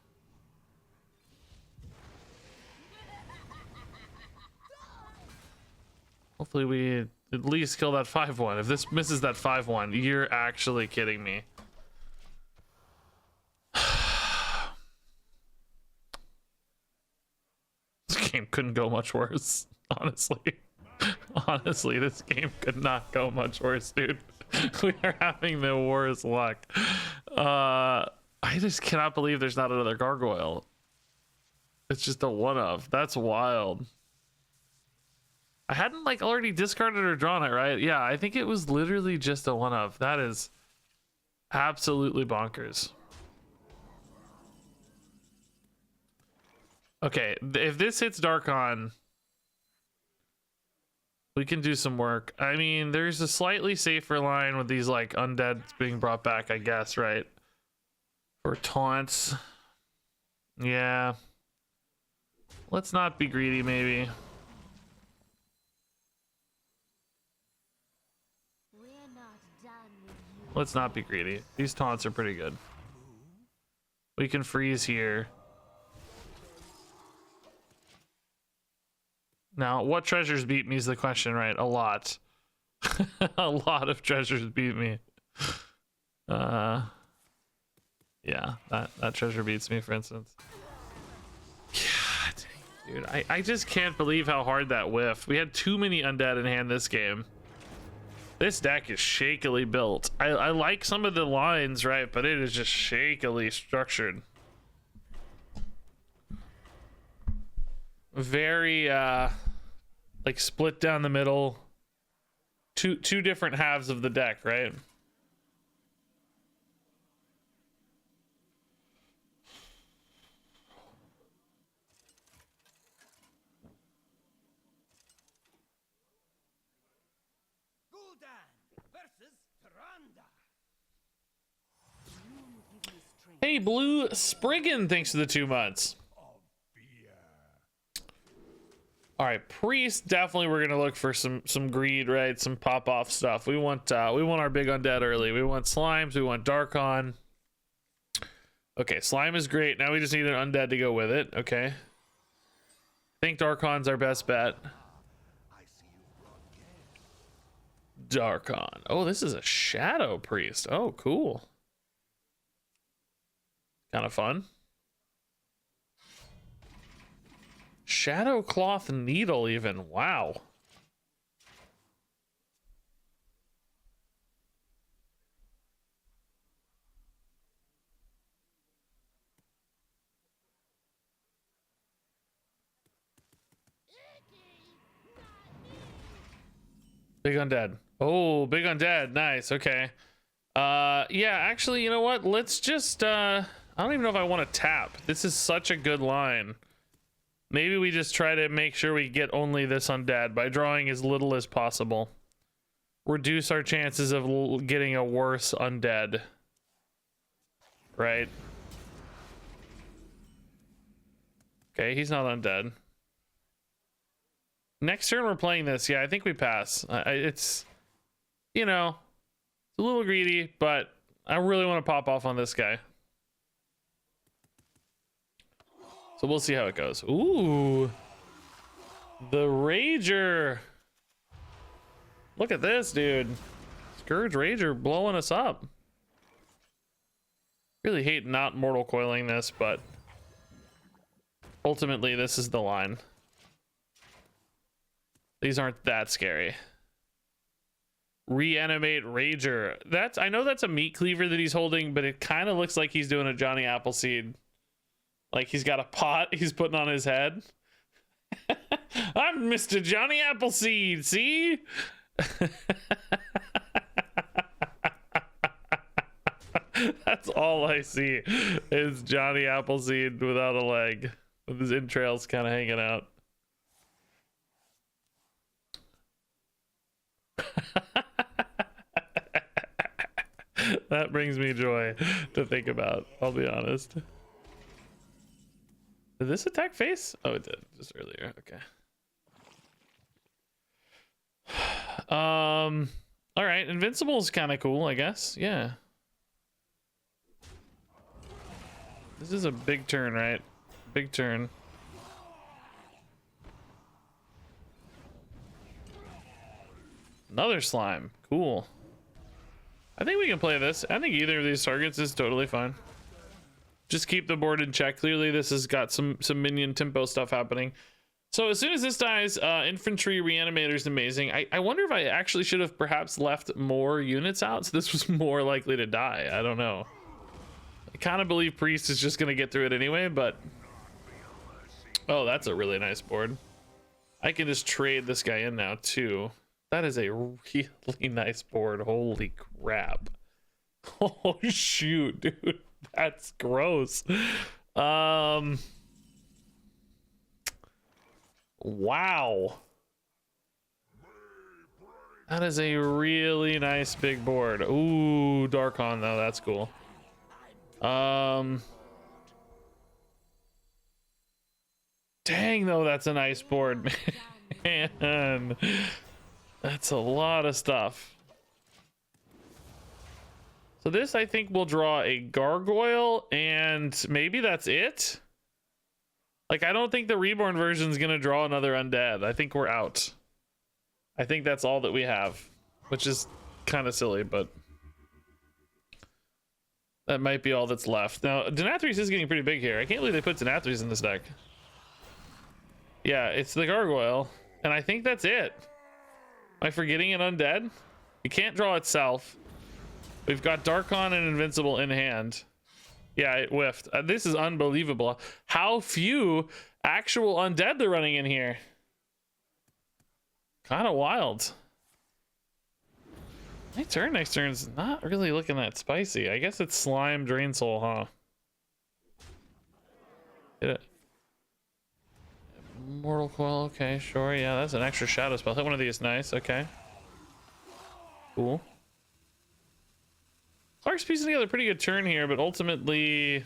Speaker 1: Hopefully we at least kill that 5-1. If this misses that 5-1, you're actually kidding me. This game couldn't go much worse, honestly. Honestly, this game could not go much worse, dude. We are having the worst luck. I just cannot believe there's not another gargoyle. It's just a one-of. That's wild. I hadn't like already discarded or drawn it, right? Yeah, I think it was literally just a one-of. That is absolutely bonkers. Okay, if this hits Darkon, we can do some work. I mean, there's a slightly safer line with these like undead being brought back, I guess, right? For taunts. Yeah. Let's not be greedy, maybe. Let's not be greedy. These taunts are pretty good. We can freeze here. Now, what treasures beat me is the question, right? A lot. A lot of treasures beat me. Yeah, that treasure beats me, for instance. God, dude, I just can't believe how hard that whiffed. We had too many undead in hand this game. This deck is shakily built. I like some of the lines, right? But it is just shakily structured. Very, like split down the middle. Two different halves of the deck, right? Hey, Blue Spriggan, thanks for the 2 months. All right, Priest, definitely we're gonna look for some greed, right? Some pop off stuff. We want our big undead early. We want slimes. We want Darkon. Okay, slime is great. Now we just need an undead to go with it. Okay. I think Darkon's our best bet. Darkon. Oh, this is a Shadow Priest. Oh, cool. Kind of fun. Shadow Cloth Needle even. Wow. Big Undead. Oh, Big Undead. Nice. Okay. Yeah, actually, you know what? Let's just, I don't even know if I want to tap. This is such a good line. Maybe we just try to make sure we get only this Undead by drawing as little as possible. Reduce our chances of getting a worse Undead. Right? Okay, he's not Undead. Next turn we're playing this. Yeah, I think we pass. It's, you know, it's a little greedy, but I really want to pop off on this guy. So we'll see how it goes. Ooh, the Rager. Look at this, dude. Scourge Rager blowing us up. Really hate not mortal coiling this, but ultimately this is the line. These aren't that scary. Reanimate Rager. That's, I know that's a meat cleaver that he's holding, but it kind of looks like he's doing a Johnny Appleseed. Like he's got a pot he's putting on his head. I'm Mr. Johnny Appleseed, see? That's all I see is Johnny Appleseed without a leg, with his entrails kind of hanging out. That brings me joy to think about, I'll be honest. Did this attack face? Oh, it did, just earlier. Okay. All right, Invincible is kind of cool, I guess. Yeah. This is a big turn, right? Big turn. Another slime. Cool. I think we can play this. I think either of these targets is totally fine. Just keep the board in check. Clearly this has got some minion tempo stuff happening. So as soon as this dies, infantry reanimator is amazing. I wonder if I actually should have perhaps left more units out so this was more likely to die. I don't know. I kind of believe priest is just going to get through it anyway, but oh, that's a really nice board. I can just trade this guy in now too. That is a really nice board. Holy crap. Oh shoot, dude. That's gross. Wow. That is a really nice big board. Ooh, Darkon though, that's cool. Dang though, that's a nice board, man. That's a lot of stuff. So this, I think, will draw a gargoyle, and maybe that's it. Like, I don't think the reborn version is gonna draw another undead. I think we're out. I think that's all that we have, which is kind of silly, but that might be all that's left. Now, Denathrius is getting pretty big here. I can't believe they put Denathrius in this deck. Yeah, it's the gargoyle, and I think that's it. Am I forgetting an undead? You can't draw itself. We've got Darkon and Invincible in hand. Yeah, it whiffed. This is unbelievable. How few actual undead they're running in here. Kind of wild. Next turn's not really looking that spicy. I guess it's Slime Drain Soul, huh? Hit it. Mortal Coil, okay, sure. Yeah, that's an extra shadow spell. Hit one of these, nice, okay. Cool. Clark's piecing together a pretty good turn here, but ultimately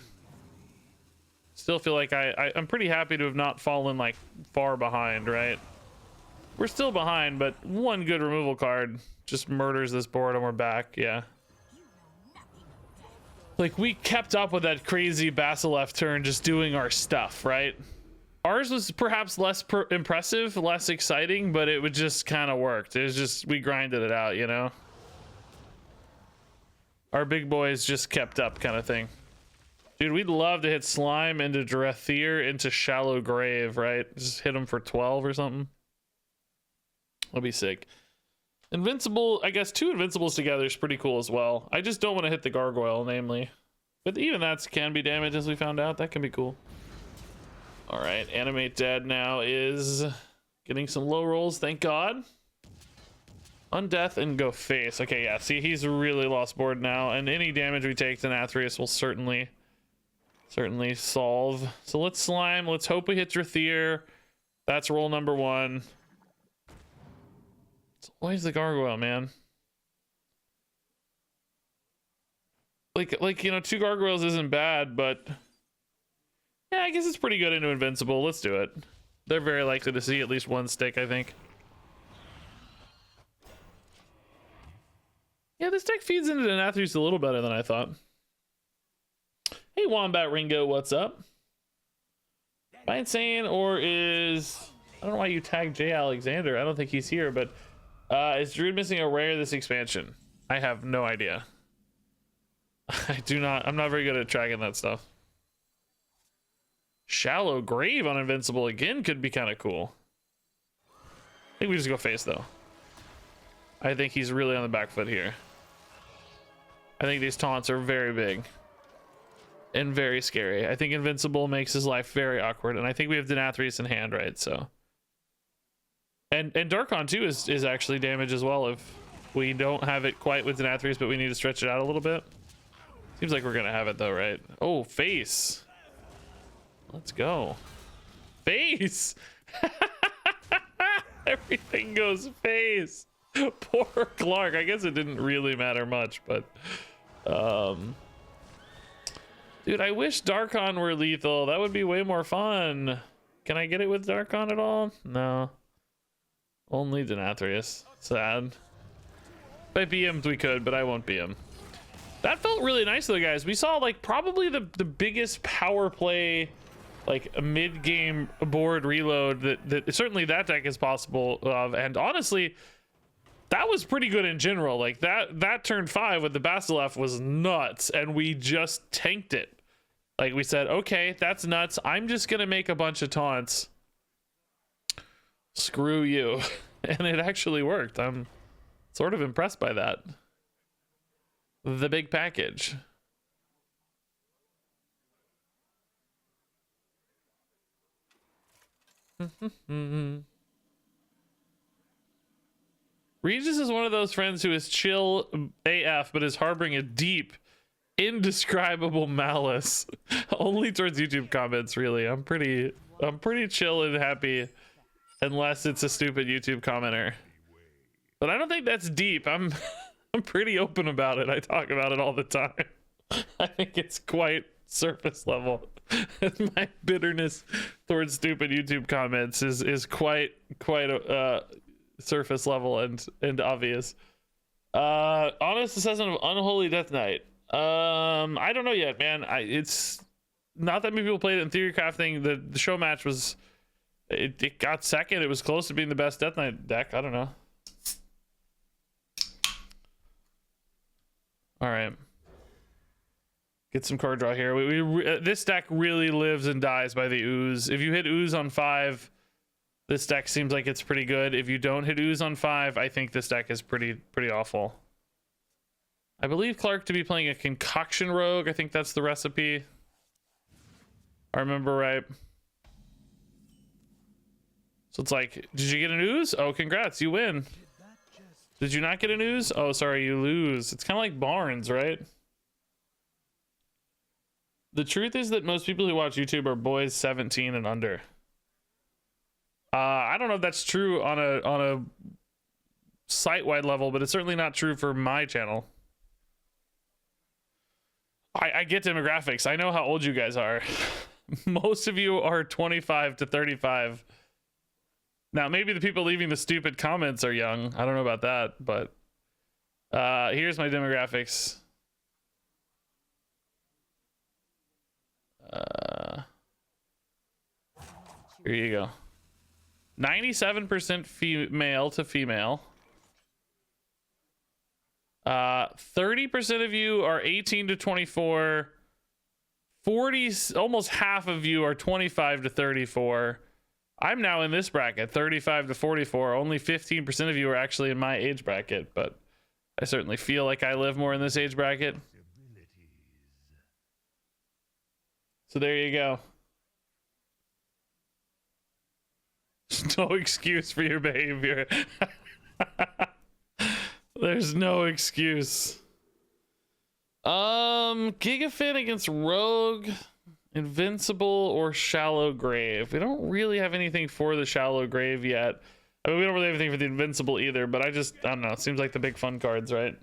Speaker 1: still feel like I'm pretty happy to have not fallen like far behind, right? We're still behind, but one good removal card just murders this board and we're back. Yeah, like we kept up with that crazy Basilev turn, just doing our stuff, right? Ours was perhaps less impressive, less exciting, but it would just kind of worked. It was just, we grinded it out, you know? Our big boys just kept up kind of thing. Dude, we'd love to hit Slime into Drathier into Shallow Grave, right? Just hit him for 12 or something. That'd be sick. Invincible, I guess 2 Invincibles together is pretty cool as well. I just don't want to hit the Gargoyle, namely. But even that can be damage, as we found out. That can be cool. All right, Animate Dead now is getting some low rolls, thank God. Undeath and go face. Okay, yeah, see, he's really lost board now, and any damage we take to Nathrius will certainly solve. So let's Slime. Let's hope we hit Drathier. That's roll number 1. It's always the Gargoyle, man. Like you know, 2 Gargoyles isn't bad, but yeah, I guess it's pretty good into Invincible. Let's do it. They're very likely to see at least 1 stick, I think. Yeah, this deck feeds into the Nathrius a little better than I thought. Hey, Wombat Ringo, what's up? Am I insane, or is... I don't know why you tagged Jay Alexander. I don't think he's here, but is Druid missing a rare this expansion? I have no idea. I'm not very good at tracking that stuff. Shallow Grave on Invincible again could be kind of cool. I think we just go face, though. I think he's really on the back foot here. I think these taunts are very big and very scary. I think Invincible makes his life very awkward, and I think we have Denathrius in hand, right? So, and Darkon too is actually damage as well if we don't have it quite with Denathrius, but we need to stretch it out a little bit. Seems like we're gonna have it though, right? Oh, face. Let's go. Face. Everything goes face. Poor Clark. I guess it didn't really matter much, but dude, I wish Darkon were lethal. That would be way more fun. Can I get it with Darkon at all? No. Only Denathrius. Sad. If I BM'd we could, but I won't BM. That felt really nice though, guys. We saw like probably the biggest power play, like a mid-game board reload that certainly that deck is possible of, and honestly that was pretty good in general. Like that turn 5 with the Basileff was nuts, and we just tanked it. Like we said, okay, that's nuts. I'm just gonna make a bunch of taunts. Screw you. And it actually worked. I'm sort of impressed by that. The big package. Regis is one of those friends who is chill AF but is harboring a deep, indescribable malice. Only towards YouTube comments, really. I'm pretty chill and happy unless it's a stupid YouTube commenter. But I don't think that's deep. I'm pretty open about it. I talk about it all the time. I think it's quite surface level. My bitterness towards stupid YouTube comments is quite surface level and obvious. Honest assessment of Unholy Death Knight. I don't know yet, man. It's not that many people played it in theory crafting. The show match was it got second. It was close to being the best Death Knight deck. I don't know. All right. Get some card draw here. This deck really lives and dies by the ooze. If you hit ooze on 5, this deck seems like it's pretty good. If you don't hit ooze on 5, I think this deck is pretty awful. I believe Clark to be playing a Concoction Rogue. I think that's the recipe. I remember right. So it's like, did you get an ooze? Oh, congrats, you win. Did you not get an ooze? Oh, sorry, you lose. It's kind of like Barnes, right? The truth is that most people who watch YouTube are boys 17 and under. I don't know if that's true on a site-wide level, but it's certainly not true for my channel. I get demographics. I know how old you guys are. Most of you are 25 to 35. Now, maybe the people leaving the stupid comments are young. I don't know about that, but here's my demographics. Here you go. 97% male to female. 30% of you are 18 to 24. 40, almost half of you are 25 to 34. I'm now in this bracket, 35 to 44. Only 15% of you are actually in my age bracket, but I certainly feel like I live more in this age bracket. So there you go. No excuse for your behavior. There's no excuse. Gigafin against Rogue, Invincible, or Shallow Grave. We don't really have anything for the Shallow Grave yet. I mean, we don't really have anything for the Invincible either, but I don't know. It seems like the big fun cards, right?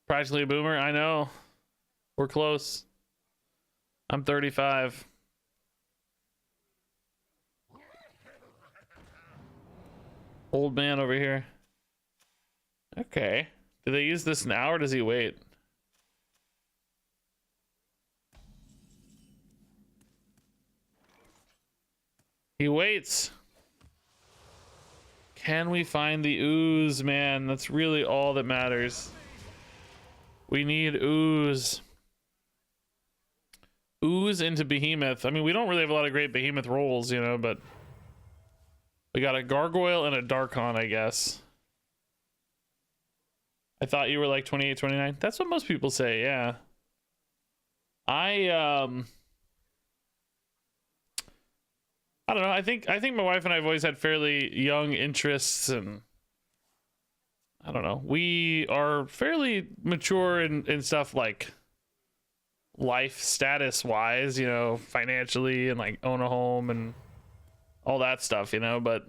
Speaker 1: Practically a boomer. I know. We're close. I'm 35. Old man over here. Okay. Do they use this now or does he wait? He waits. Can we find the ooze, man? That's really all that matters. We need ooze. Ooze into Behemoth. I mean, we don't really have a lot of great Behemoth rolls, you know, but we got a Gargoyle and a Darkon, I guess. I thought you were like 28, 29. That's what most people say, yeah. I don't know. I think my wife and I have always had fairly young interests, and I don't know. We are fairly mature in stuff like life status wise, you know, financially, and like own a home and all that stuff, you know, but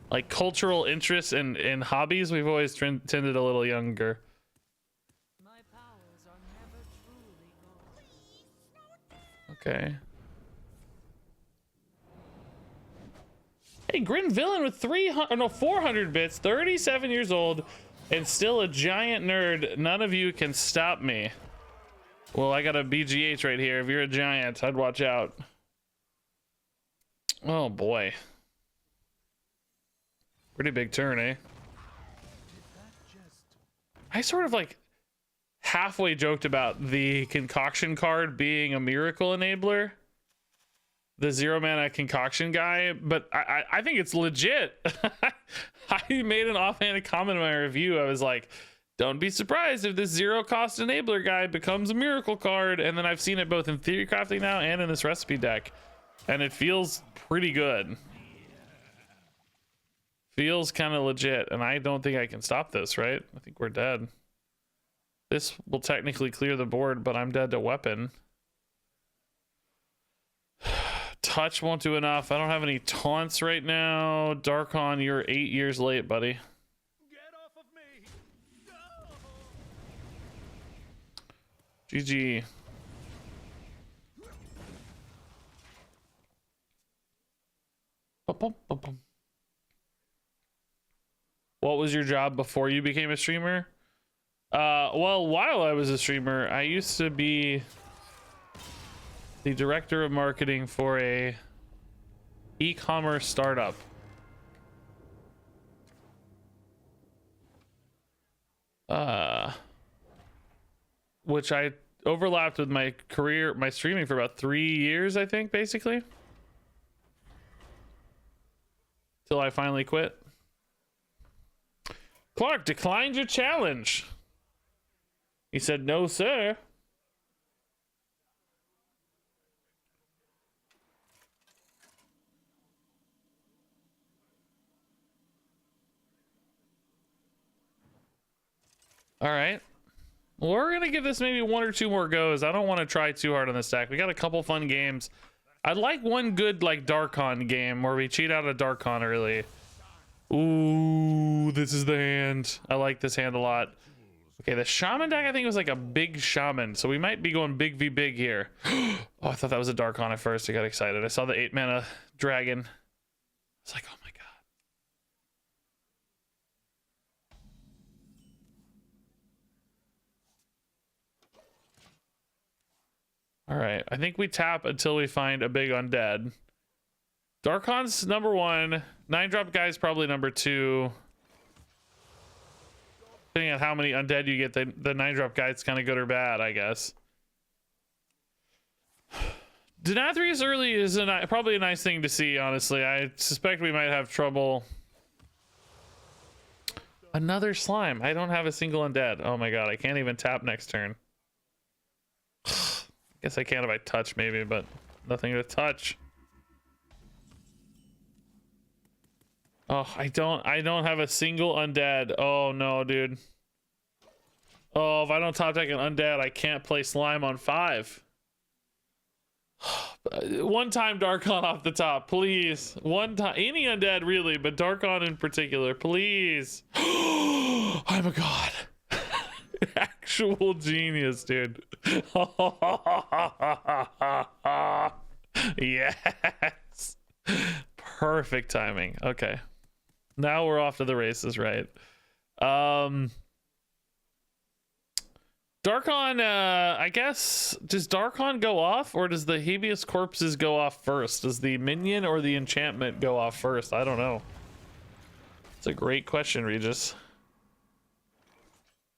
Speaker 1: like cultural interests and hobbies, we've always tended a little younger.
Speaker 2: My powers are never truly gone.
Speaker 1: Okay. Hey, Grin Villain with 400 bits, 37 years old, and still a giant nerd. None of you can stop me. Well, I got a BGH right here. If you're a giant, I'd watch out. Oh boy. Pretty big turn, eh? I sort of like halfway joked about the concoction card being a miracle enabler. The 0 mana concoction guy, but I think it's legit. I made an offhand comment in my review. I was like, don't be surprised if this 0 cost enabler guy becomes a miracle card. And then I've seen it both in theory crafting now and in this recipe deck. And it feels pretty good. Feels kind of legit. And I don't think I can stop this, right? I think we're dead. This will technically clear the board, but I'm dead to weapon. Touch won't do enough. I don't have any taunts right now. Darkon, you're 8 years late, buddy.
Speaker 3: Get off of me.
Speaker 1: GG. What was your job before you became a streamer? Well, while I was a streamer, I used to be the director of marketing for a e-commerce startup. Which I overlapped with my career, my streaming for about 3 years, I think, basically. Till I finally quit. Clark declined your challenge. He said, no, sir. All right. Well, we're going to give this maybe 1 or 2 more goes. I don't want to try too hard on this deck. We got a couple fun games. I'd like one good, like, Darkon game where we cheat out a Darkon early. Ooh, this is the hand. I like this hand a lot. Okay, the Shaman deck, I think, was like a big Shaman. So we might be going big v big here. Oh, I thought that was a Darkon at first. I got excited. I saw the 8 mana dragon. I was like, oh my god. All right, I think we tap until we find a big undead. Darkon's number 1. 9-drop guy's probably number 2. Depending on how many undead you get, the 9-drop guy's kind of good or bad, I guess. Denathrius early is probably a nice thing to see, honestly. I suspect we might have trouble. Another slime. I don't have a single undead. Oh my god, I can't even tap next turn. Guess I can if I touch maybe, but nothing to touch. Oh, I don't have a single undead. Oh no, dude. Oh, if I don't top deck an undead, I can't play slime on 5. One time Darkon off the top, please. One time, any undead really, but Darkon in particular, please. I'm a god. Actual genius, dude. Yes. Perfect timing. Okay. Now we're off to the races, right? Darkon, I guess, does Darkon go off, or does the Habeas Corpses go off first? Does the minion or the enchantment go off first? I don't know. It's a great question, Regis.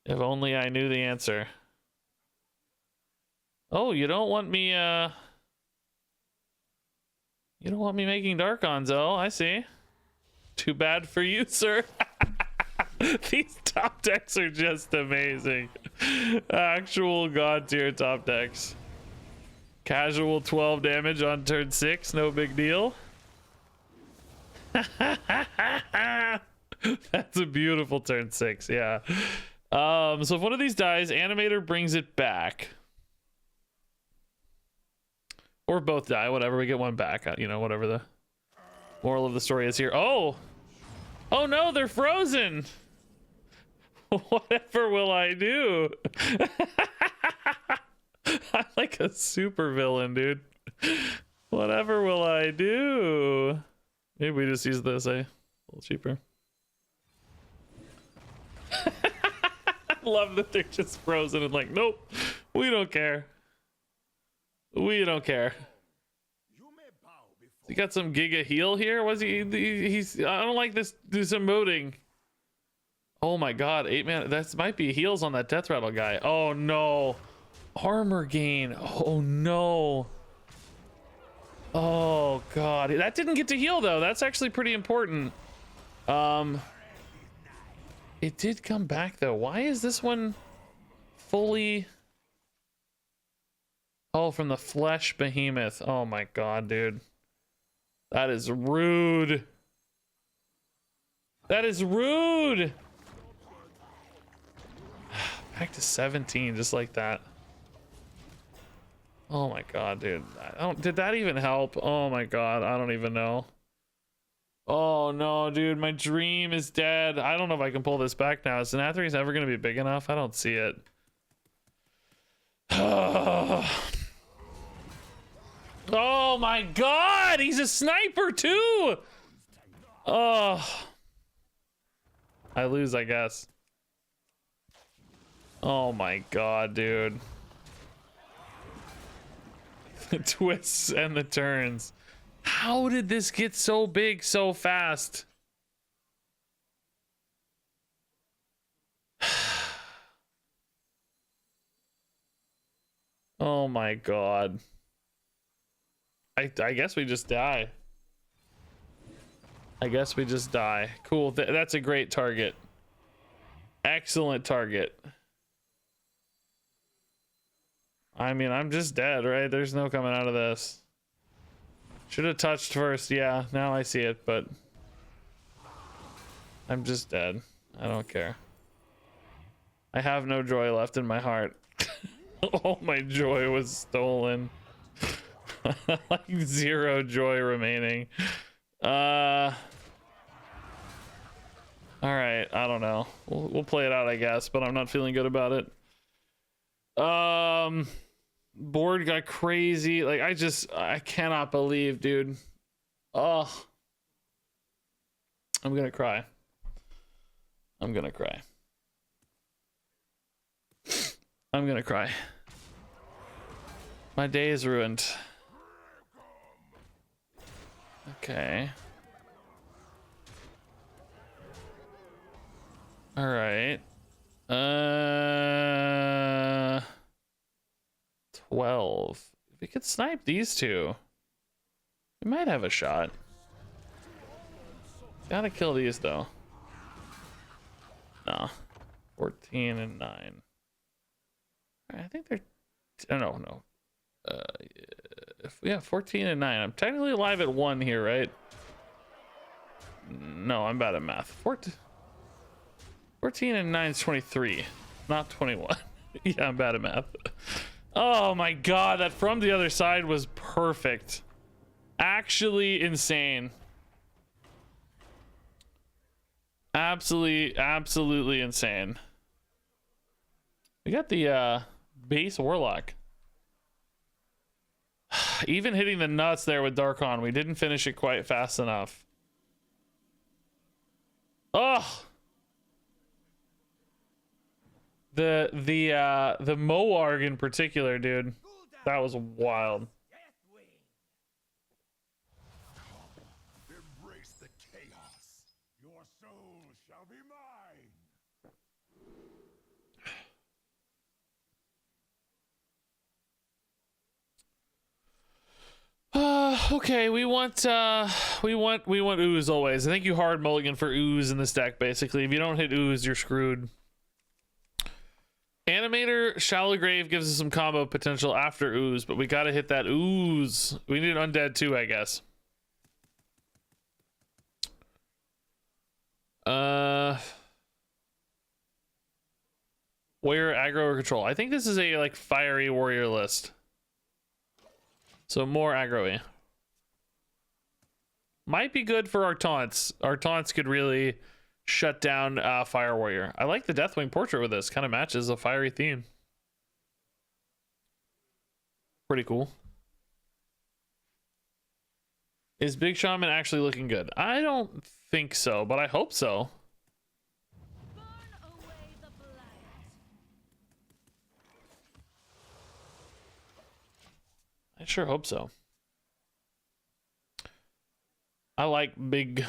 Speaker 1: If only I knew the answer. Oh, you don't want me, you don't want me making Darkons, oh, I see. Too bad for you, sir. These top decks are just amazing. Actual god tier top decks. Casual 12 damage on turn 6, no big deal. That's a beautiful turn 6, yeah. So if one of these dies, Animator brings it back. Or both die, whatever, we get one back, you know, whatever the moral of the story is here. Oh! Oh no, they're frozen! Whatever will I do? I'm like a super villain, dude. Whatever will I do? Maybe we just use this, a little cheaper. Love that they're just frozen and like, nope, we don't care. We don't care. He got some Giga heal here. Was he's I don't like this emoting. Oh my god, 8 mana. That might be heals on that death rattle guy. Oh no. Armor gain. Oh no. Oh god. That didn't get to heal though. That's actually pretty important. It did come back though. Why is this one fully... Oh, from the flesh behemoth. Oh my god, dude. That is rude. That is rude. Back to 17, just like that. Oh my god, dude. Did that even help? Oh my god, I don't even know. Oh no, dude, my dream is dead. I don't know if I can pull this back now. Is Denathrius ever gonna be big enough? I don't see it. Oh my god, he's a sniper too. Oh, I lose, I guess. Oh my god, dude. The twists and the turns. How did this get so big so fast? Oh my god. I guess we just die. I guess we just die. Cool. That's a great target. Excellent target. I mean, I'm just dead, right? There's no coming out of this. Should have touched first. Yeah, now I see it, but I'm just dead. I don't care. I have no joy left in my heart. All my joy was stolen. Like 0 joy remaining. All right, I don't know. We'll play it out, I guess, but I'm not feeling good about it. Board got crazy. Like I cannot believe, dude. Oh, I'm gonna cry. I'm gonna cry. My day is ruined. Okay. All right. 12. If we could snipe these two, we might have a shot. Gotta kill these though. No. 14 and 9. I think they're. Oh, no. If we have 14 and 9, I'm technically alive at 1 here, right? No, I'm bad at math. 14 and 9 is 23, not 21. Yeah, I'm bad at math. Oh my god, that from the other side was perfect. Actually insane. Absolutely insane. We got the base Warlock. Even hitting the nuts there with Darkon, we didn't finish it quite fast enough. Oh, the Moarg in particular, dude, that was wild.
Speaker 3: Embrace the chaos. Your soul shall be mine.
Speaker 1: Okay, we want ooze always. I think you hard mulligan for ooze in this deck. Basically, if you don't hit ooze, you're screwed. Animator Shallow Grave gives us some combo potential after ooze, but we gotta hit that ooze. We need undead too, I guess. Warrior aggro or control. I think this is a like fiery warrior list. So more aggro-y. Might be good for our taunts. Our taunts could really shut down Fire Warrior. I like the Deathwing portrait with this. Kind of matches a fiery theme. Pretty cool. Is Big Shaman actually looking good? I don't think so, but I hope so.
Speaker 2: Burn away the blight.
Speaker 1: I sure hope so. I like big,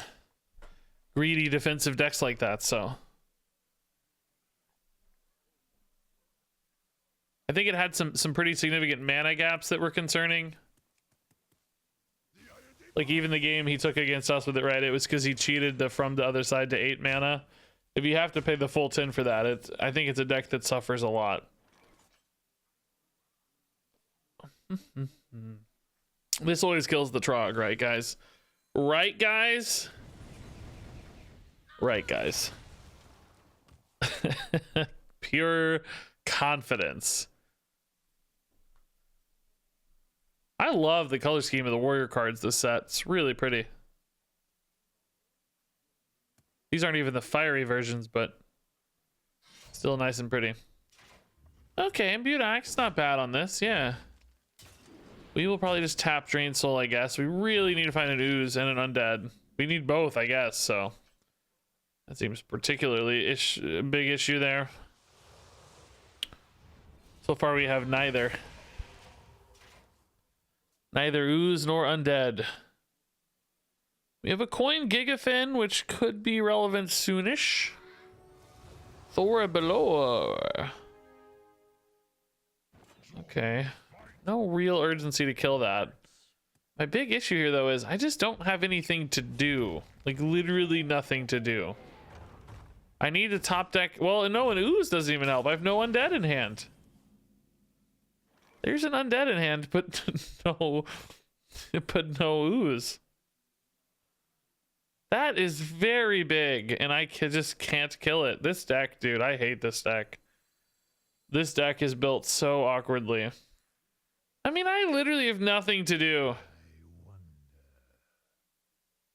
Speaker 1: greedy defensive decks like that, so. I think it had some pretty significant mana gaps that were concerning. Like even the game he took against us with it, right? It was because he cheated from the other side to 8 mana. If you have to pay the full 10 for that, I think it's a deck that suffers a lot. This always kills the Trog, right, guys? Right, guys? Right, guys. Pure confidence. I love the color scheme of the warrior cards this set. It's really pretty. These aren't even the fiery versions, but still nice and pretty. Okay, Imbued Axe, not bad on this, yeah. We will probably just tap Drain Soul, I guess. We really need to find an Ooze and an Undead. We need both, I guess, so. That seems particularly a big issue there. So far we have neither. Neither Ooze nor Undead. We have a coin Gigafin, which could be relevant soonish. Thora below. Okay. No real urgency to kill that. My big issue here, though, is I just don't have anything to do. Like, literally nothing to do. I need a top deck. Well, no, an Ooze doesn't even help. I have no Undead in hand. There's an Undead in hand, but no Ooze. That is very big, and I just can't kill it. This deck, dude, I hate this deck. This deck is built so awkwardly. I mean, I literally have nothing to do.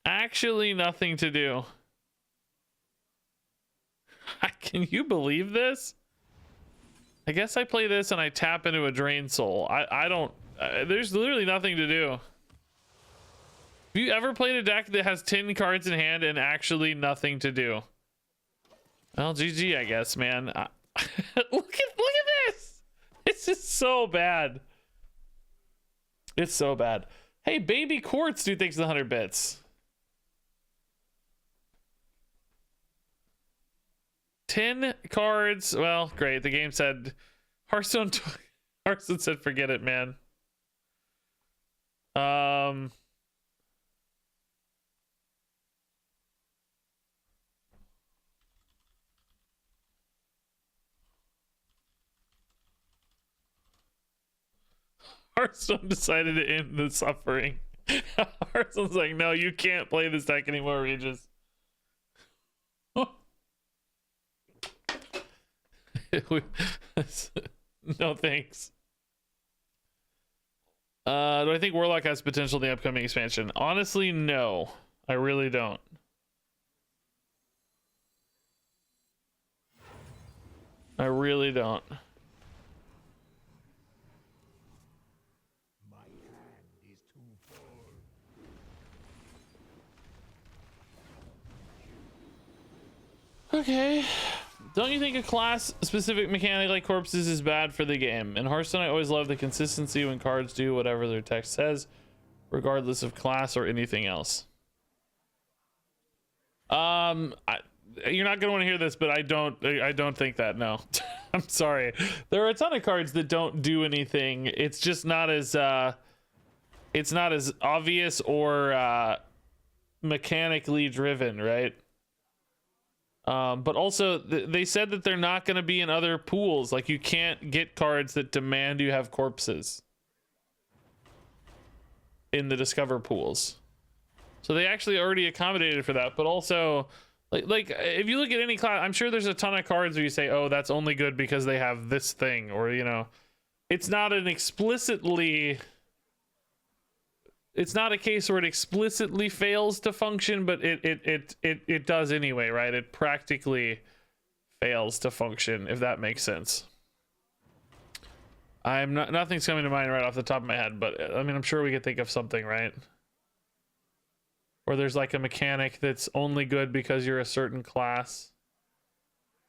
Speaker 1: Actually, nothing to do. Can you believe this? I guess I play this and I tap into a Drain Soul. I don't... there's literally nothing to do. Have you ever played a deck that has 10 cards in hand and actually nothing to do? Well, GG, I guess, man. Look at this! This is so bad. It's so bad. Hey, Baby Quartz, dude, thanks for the 100 bits. 10 cards. Well, great. The game said Hearthstone. Hearthstone said, forget it, man. Hearthstone decided to end the suffering. Hearthstone's like, no, you can't play this deck anymore, Regis. No thanks. Do I think Warlock has potential in the upcoming expansion? Honestly, no. I really don't. I really don't.
Speaker 3: My hand is too full.
Speaker 1: Okay. Don't you think a class-specific mechanic like corpses is bad for the game? In Hearthstone, I always love the consistency when cards do whatever their text says, regardless of class or anything else. You're not gonna want to hear this, but I don't think that. No, I'm sorry. There are a ton of cards that don't do anything. It's just not as it's not as obvious or mechanically driven, right? But also they said that they're not going to be in other pools. Like, you can't get cards that demand you have corpses in the discover pools. So they actually already accommodated for that. But also, like if you look at any class, I'm sure there's a ton of cards where you say, oh, that's only good because they have this thing, or, you know, it's not an explicitly, it's not a case where it explicitly fails to function, but it does anyway, right? It practically fails to function, if that makes sense. Nothing's coming to mind right off the top of my head, but I mean, I'm sure we could think of something, right? Or there's like a mechanic that's only good because you're a certain class,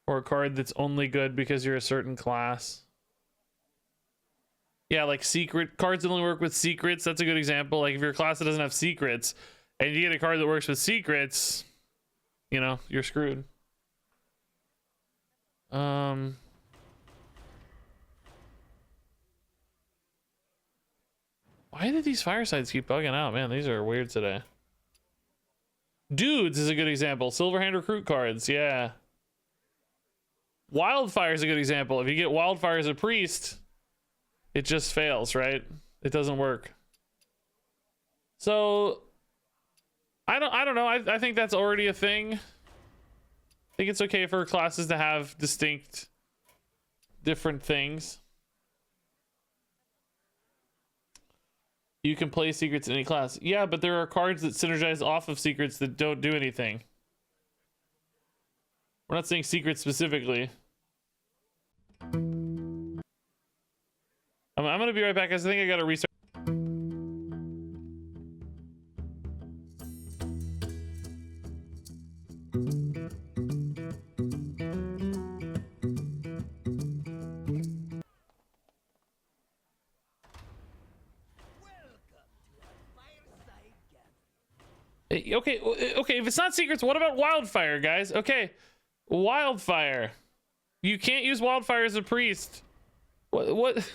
Speaker 1: or a card that's only good because you're a certain class. Yeah, like secret cards that only work with secrets. That's a good example. Like, if your class that doesn't have secrets and you get a card that works with secrets, you know, you're screwed. Why did these firesides keep bugging out? Man, these are weird today. Dudes is a good example. Silverhand recruit cards, yeah. Wildfire is a good example. If you get Wildfire as a priest, it just fails, right? It doesn't work. So I don't know. I think that's already a thing. I think it's okay for classes to have distinct different things. You can play secrets in any class. Yeah, but there are cards that synergize off of secrets that don't do anything. We're not saying secrets specifically. I'm gonna be right back, guys. I think I gotta restart. Okay, if it's not secrets, what about Wildfire, guys? Okay, Wildfire. You can't use Wildfire as a priest. What?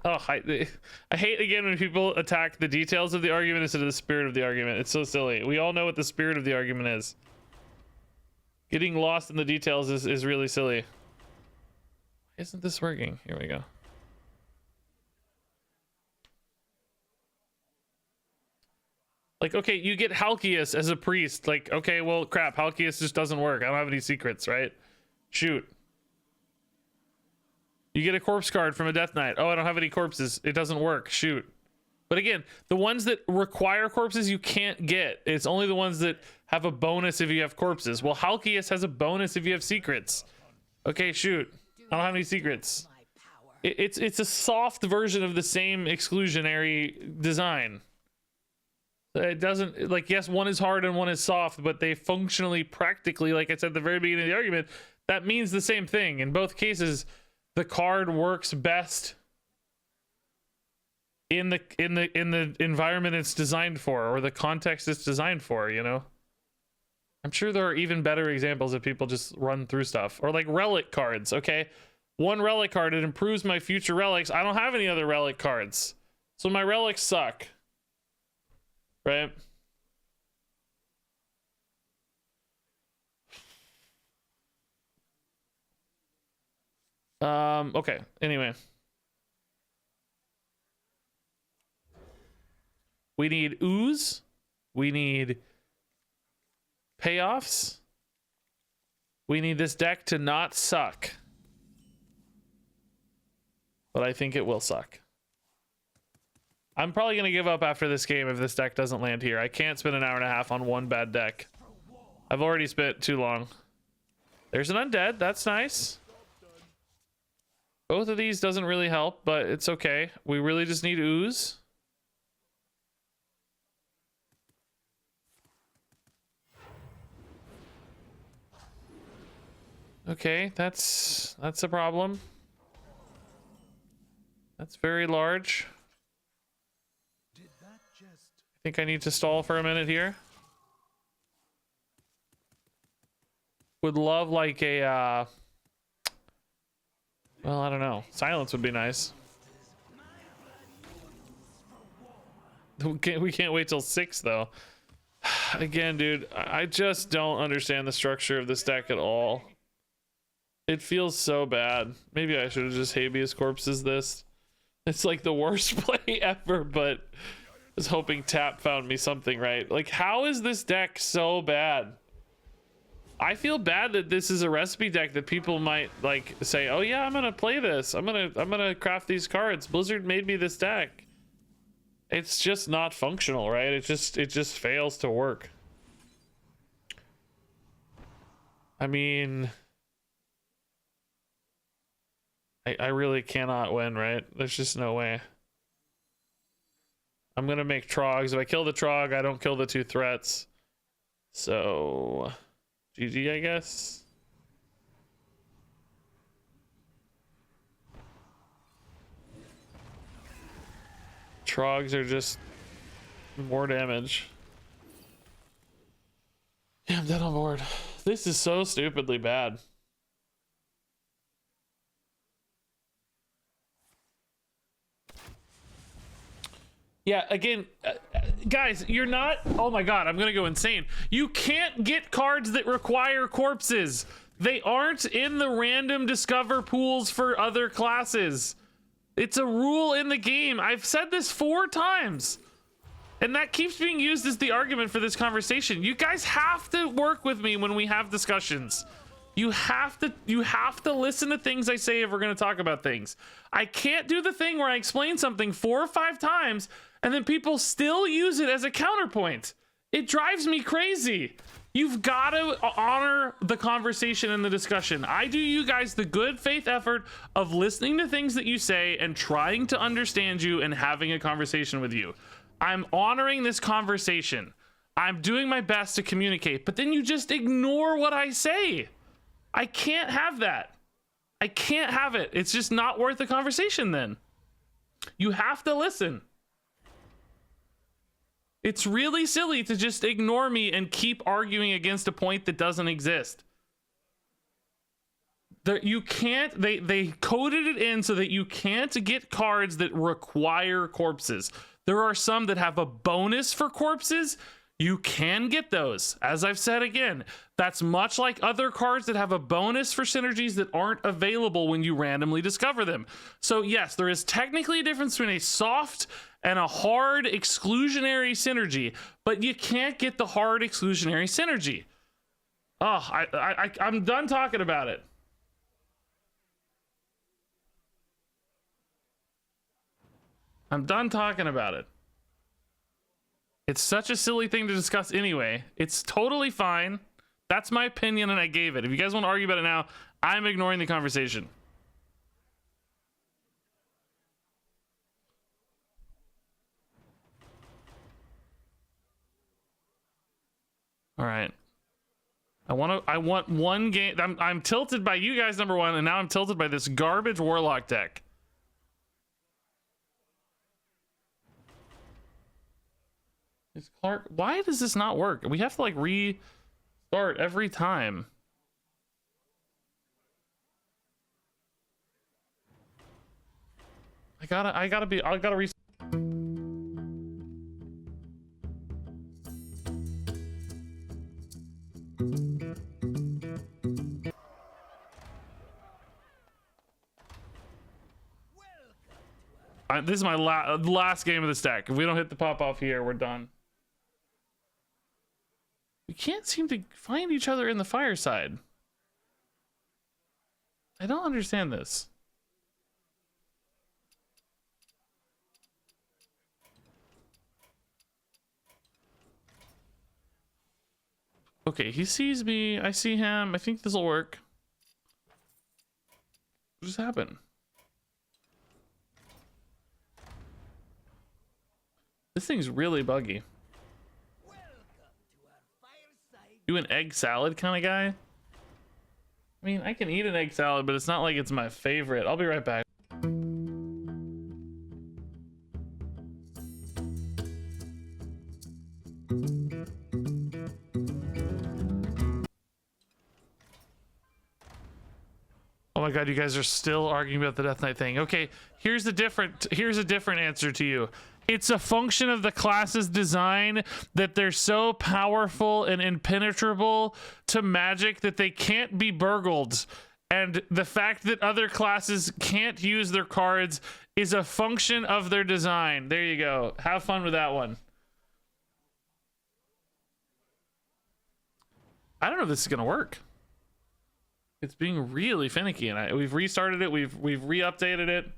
Speaker 1: Oh, I hate again when people attack the details of the argument instead of the spirit of the argument. It's so silly. We all know what the spirit of the argument is. Getting lost in the details is really silly. Why isn't this working? Here we go. Like, okay, you get Halkias as a priest. Like, okay, well, crap, Halkias just doesn't work. I don't have any secrets, right? Shoot. You get a corpse card from a Death Knight. Oh, I don't have any corpses. It doesn't work. Shoot. But again, the ones that require corpses you can't get. It's only the ones that have a bonus if you have corpses. Well, Halkias has a bonus if you have secrets. Okay, shoot. I don't have any secrets. It's a soft version of the same exclusionary design. It doesn't, like, yes, one is hard and one is soft, but they functionally, practically, like I said at the very beginning of the argument, that means the same thing. In both cases, the card works best in the environment it's designed for, or the context it's designed for, you know? I'm sure there are even better examples if people just run through stuff. Or like relic cards, okay? One relic card, it improves my future relics. I don't have any other relic cards, so my relics suck, right? Okay, anyway. We need ooze. We need payoffs. We need this deck to not suck. But I think it will suck. I'm probably going to give up after this game if this deck doesn't land here. I can't spend an hour and a half on one bad deck. I've already spent too long. There's an Undead. That's nice. Both of these doesn't really help, but it's okay. We really just need ooze. Okay, that's a problem. That's very large. I think I need to stall for a minute here. Would love like a well, I don't know. Silence would be nice. We can't wait till 6 though. Again, dude, I just don't understand the structure of this deck at all. It feels so bad. Maybe I should have just habeas corpses this. It's like the worst play ever, but I was hoping Tap found me something right. Like, how is this deck so bad? I feel bad that this is a recipe deck that people might like say, oh yeah, I'm gonna play this. I'm gonna craft these cards. Blizzard made me this deck. It's just not functional, right? It just fails to work. I mean, I really cannot win, right? There's just no way. I'm gonna make Trogs. If I kill the Trog, I don't kill the 2 threats. So GG, I guess. Trogs are just more damage. Yeah, I'm dead on board. This is so stupidly bad. Yeah, again, guys, you're not... Oh my god, I'm gonna go insane. You can't get cards that require corpses. They aren't in the random discover pools for other classes. It's a rule in the game. I've said this 4 times. And that keeps being used as the argument for this conversation. You guys have to work with me when we have discussions. You have to listen to things I say if we're going to talk about things. I can't do the thing where I explain something 4 or 5 times and then people still use it as a counterpoint. It drives me crazy. You've got to honor the conversation and the discussion. I do you guys the good faith effort of listening to things that you say and trying to understand you and having a conversation with you. I'm honoring this conversation. I'm doing my best to communicate, but then you just ignore what I say. I can't have that. I can't have it. It's just not worth the conversation then. You have to listen. It's really silly to just ignore me and keep arguing against a point that doesn't exist. You can't, they coded it in so that you can't get cards that require corpses. There are some that have a bonus for corpses. You can get those. As I've said again, that's much like other cards that have a bonus for synergies that aren't available when you randomly discover them. So yes, there is technically a difference between a soft and a hard exclusionary synergy, but you can't get the hard exclusionary synergy. Oh, I'm done talking about it. I'm done talking about it. It's such a silly thing to discuss anyway. It's totally fine. That's my opinion and I gave it. If you guys want to argue about it now, I'm ignoring the conversation. All right. I want one game. I'm tilted by you guys, number one, and now I'm tilted by this garbage Warlock deck. Is Clark, why does this not work? We have to like restart every time. I gotta restart. This is my last game of this deck. If we don't hit the pop off here, we're done. We can't seem to find each other in the Fireside. I don't understand this. Okay, he sees me. I see him. I think this will work. What just happened? This thing's really buggy. You an egg salad kind of guy? I mean, I can eat an egg salad, but it's not like it's my favorite. I'll be right back. Oh my god, you guys are still arguing about the Death Knight thing. Okay, here's a different answer to you. It's a function of the class's design that they're so powerful and impenetrable to magic that they can't be burgled. And the fact that other classes can't use their cards is a function of their design. There you go. Have fun with that one. I don't know if this is gonna work. It's being really finicky, and we've restarted it. We've re-updated it.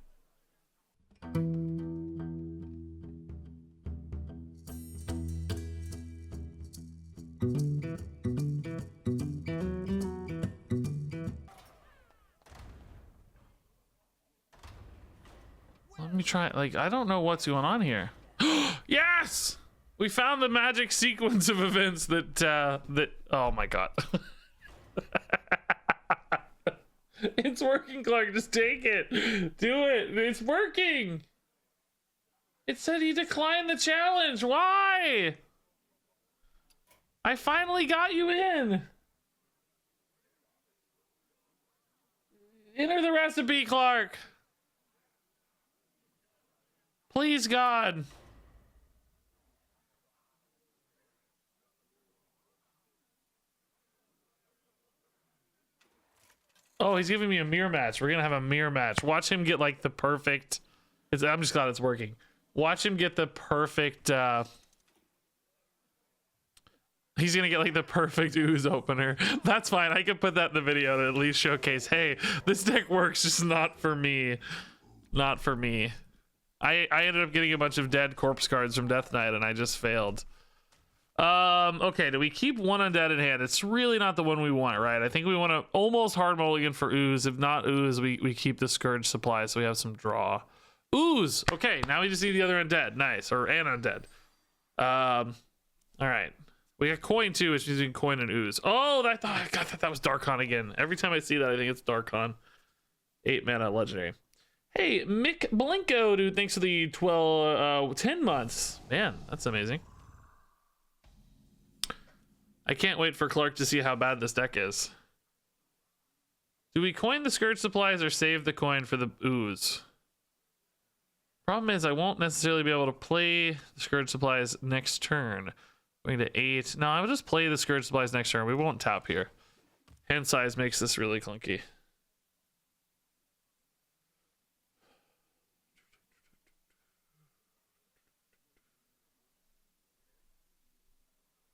Speaker 1: Let me try. Like, I don't know what's going on here. Yes, we found the magic sequence of events that. Oh my god. It's working, Clark. Just take it. Do it. It's working. It said he declined the challenge. Why? I finally got you in. Enter the recipe, Clark. Please, God. Oh, he's giving me a mirror match. We're gonna have a mirror match. Watch him get like the perfect. I'm just glad it's working. Watch him get the perfect. He's gonna get like the perfect ooze opener. That's fine. I can put that in the video to at least showcase. Hey, this deck works, just not for me. Not for me. I ended up getting a bunch of dead corpse cards from Death Knight, and I just failed. Okay, do we keep one undead in hand? It's really not the one we want, right? I think we want to almost hard mulligan for ooze. If not ooze, we keep the scourge supply so we have some draw. Ooze. Okay, now we just need the other undead. Nice. Or an undead. All right. We got coin too, which means we can coin and ooze. Oh, I thought that was Darkon again. Every time I see that, I think it's Darkon. 8 mana legendary. Hey, Mick Blinko, dude, thanks for the 10 months. Man, that's amazing. I can't wait for Clark to see how bad this deck is. Do we coin the scourge supplies or save the coin for the ooze? Problem is I won't necessarily be able to play the scourge supplies next turn. Going to 8. No, I will just play the scourge supplies next turn. We won't tap here. Hand size makes this really clunky.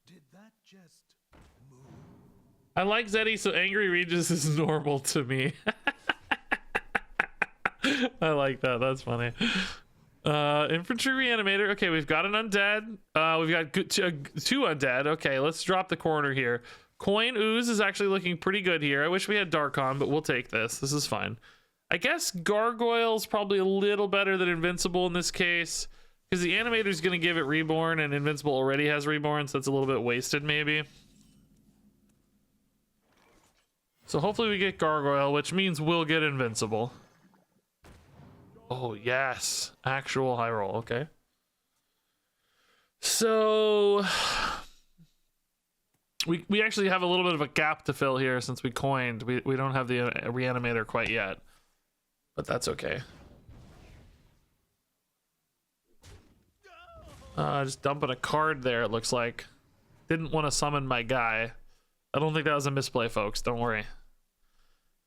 Speaker 3: Did that just move?
Speaker 1: I like Zeddy, so Angry Regis is normal to me. I like that. That's funny. Infantry reanimator. Okay, we've got an undead. We've got two undead. Okay, let's drop the corner here. Coin ooze is actually looking pretty good here. I wish we had Darkon, but we'll take this. This is fine. I guess Gargoyle's probably a little better than Invincible in this case, because the animator's going to give it Reborn, and Invincible already has Reborn, so that's a little bit wasted maybe. So hopefully we get Gargoyle, which means we'll get Invincible. Oh, yes. Actual high roll. Okay. So we actually have a little bit of a gap to fill here since we coined. We don't have the reanimator quite yet, but that's okay. Just dumping a card there, it looks like. Didn't want to summon my guy. I don't think that was a misplay, folks. Don't worry.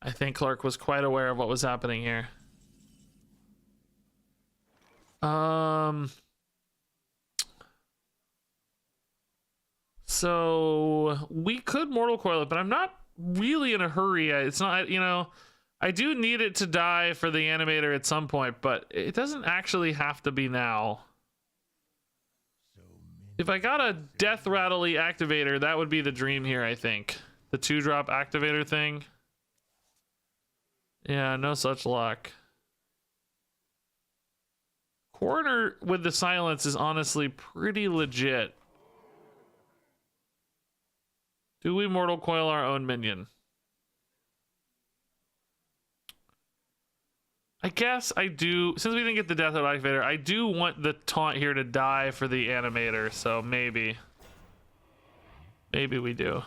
Speaker 1: I think Clark was quite aware of what was happening here. So we could Mortal Coil it, but I'm not really in a hurry. It's not, you know, I do need it to die for the animator at some point, but it doesn't actually have to be now. If I got a Death Rattle-y activator, that would be the dream here, I think. The 2-drop activator thing. Yeah, no such luck. Coroner with the silence is honestly pretty legit. Do we Mortal Coil our own minion? I guess I do. Since we didn't get the Death Rattle activator, I do want the taunt here to die for the animator, so maybe. Maybe we do.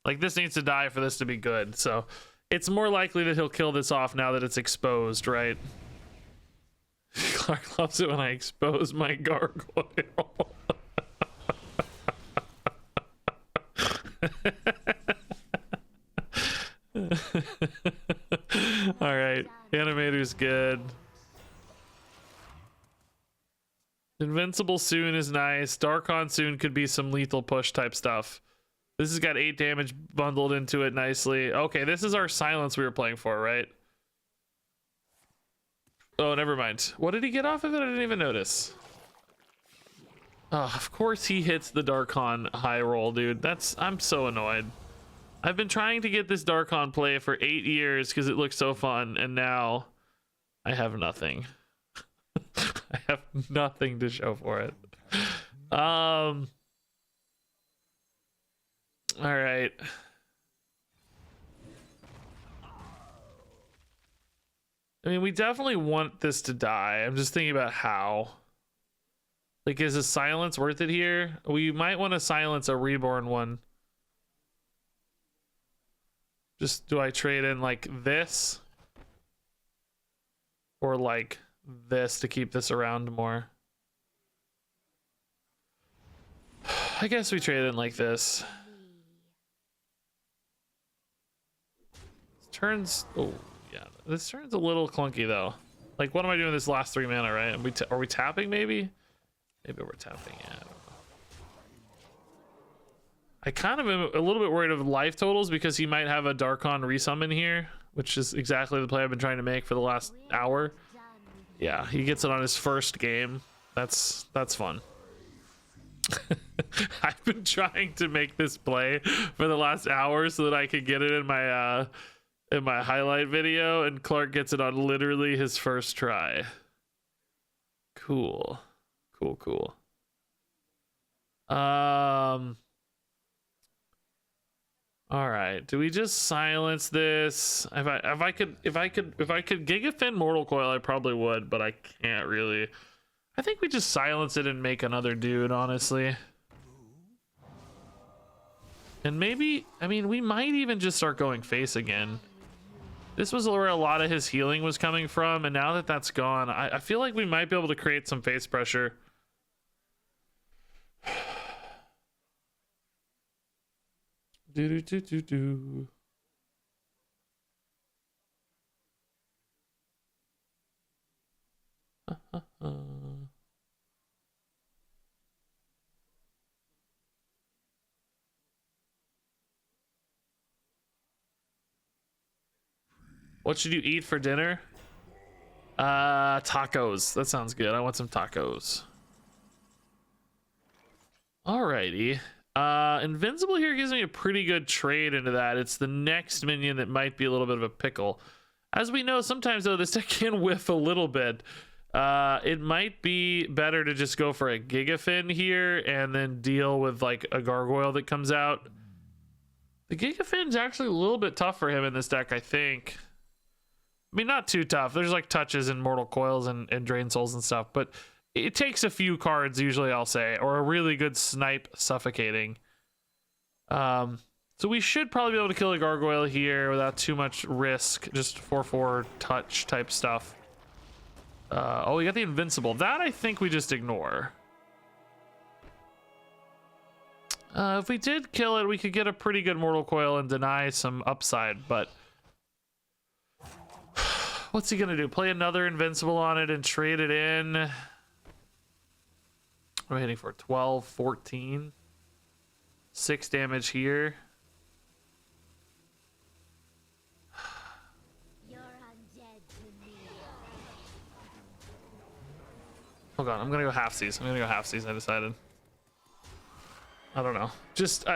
Speaker 1: Like, this needs to die for this to be good, so it's more likely that he'll kill this off now that it's exposed, right? Clark loves it when I expose my gargoyle. All right, animator's good. Invincible soon is nice. Darkon soon could be some lethal push type stuff. This has got 8 damage bundled into it nicely. Okay, this is our silence we were playing for, right? Oh, never mind. What did he get off of it? I didn't even notice. Oh, of course he hits the Darkon high roll, dude. I'm so annoyed. I've been trying to get this Darkon play for 8 years because it looks so fun, and now I have nothing. I have nothing to show for it. All right. I mean, we definitely want this to die. I'm just thinking about how. Like, is a silence worth it here? We might want to silence a reborn one. Just, do I trade in like this? Or like this to keep this around more? I guess we trade in like this. Turns, oh yeah, this turn's a little clunky though. Like, what am I doing this last 3 mana, right? Are we tapping maybe? Maybe we're tapping, yeah, I don't know. I kind of am a little bit worried of life totals because he might have a Darkon resummon here, which is exactly the play I've been trying to make for the last hour. Yeah, he gets it on his first game. That's fun. I've been trying to make this play for the last hour so that I could get it in my highlight video, and Clark gets it on literally his first try. Cool. Cool. All right, do we just silence this? If I could Gigafin Mortal Coil, I probably would, but I can't really. I think we just silence it and make another dude, honestly. And maybe, I mean, we might even just start going face again. This was where a lot of his healing was coming from, and now that that's gone, I feel like we might be able to create some face pressure. Do. What should you eat for dinner? Tacos. That sounds good. I want some tacos. Alrighty. Invincible here gives me a pretty good trade into that. It's the next minion that might be a little bit of a pickle. As we know, sometimes though, this deck can whiff a little bit. It might be better to just go for a Gigafin here and then deal with like a gargoyle that comes out. The Gigafin's actually a little bit tough for him in this deck, I think. I mean, not too tough. There's like touches and Mortal Coils and Drain Souls and stuff, but it takes a few cards usually, I'll say, or a really good snipe suffocating. So we should probably be able to kill a gargoyle here without too much risk. Just 4/4 touch type stuff. Oh, we got the invincible. That I think we just ignore. If we did kill it, we could get a pretty good mortal coil and deny some upside, but what's he gonna do? Play another invincible on it and trade it in? What am I hitting for? 12, 14, 6 damage here.
Speaker 2: You're undead to me.
Speaker 1: Hold on, I'm gonna go halfsies. I decided. I don't know. Just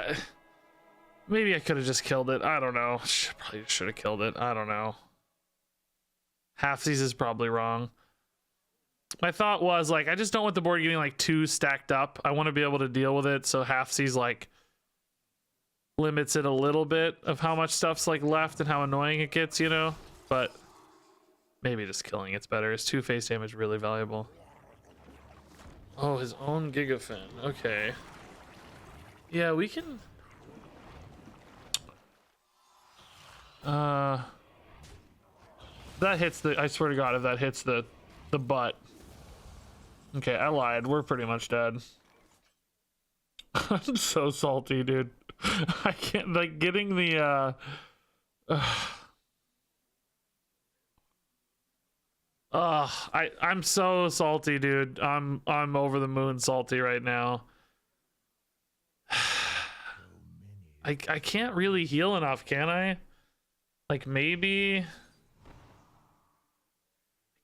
Speaker 1: maybe I could have just killed it. I don't know. Probably should have killed it. I don't know. Halfsies is probably wrong. My thought was like I just don't want the board getting like too stacked up. I want to be able to deal with it. So halfsies like limits it a little bit of how much stuff's like left and how annoying it gets, you know. But maybe just killing it's better. Is 2 face damage really valuable? Oh, his own Gigafin. Okay. Yeah, we can. That hits the. I swear to God, if that hits the butt. Okay, I lied. We're pretty much dead. I'm so salty, dude. I can't like getting the. I'm so salty, dude. I'm over the moon salty right now. I can't really heal enough, can I? Like maybe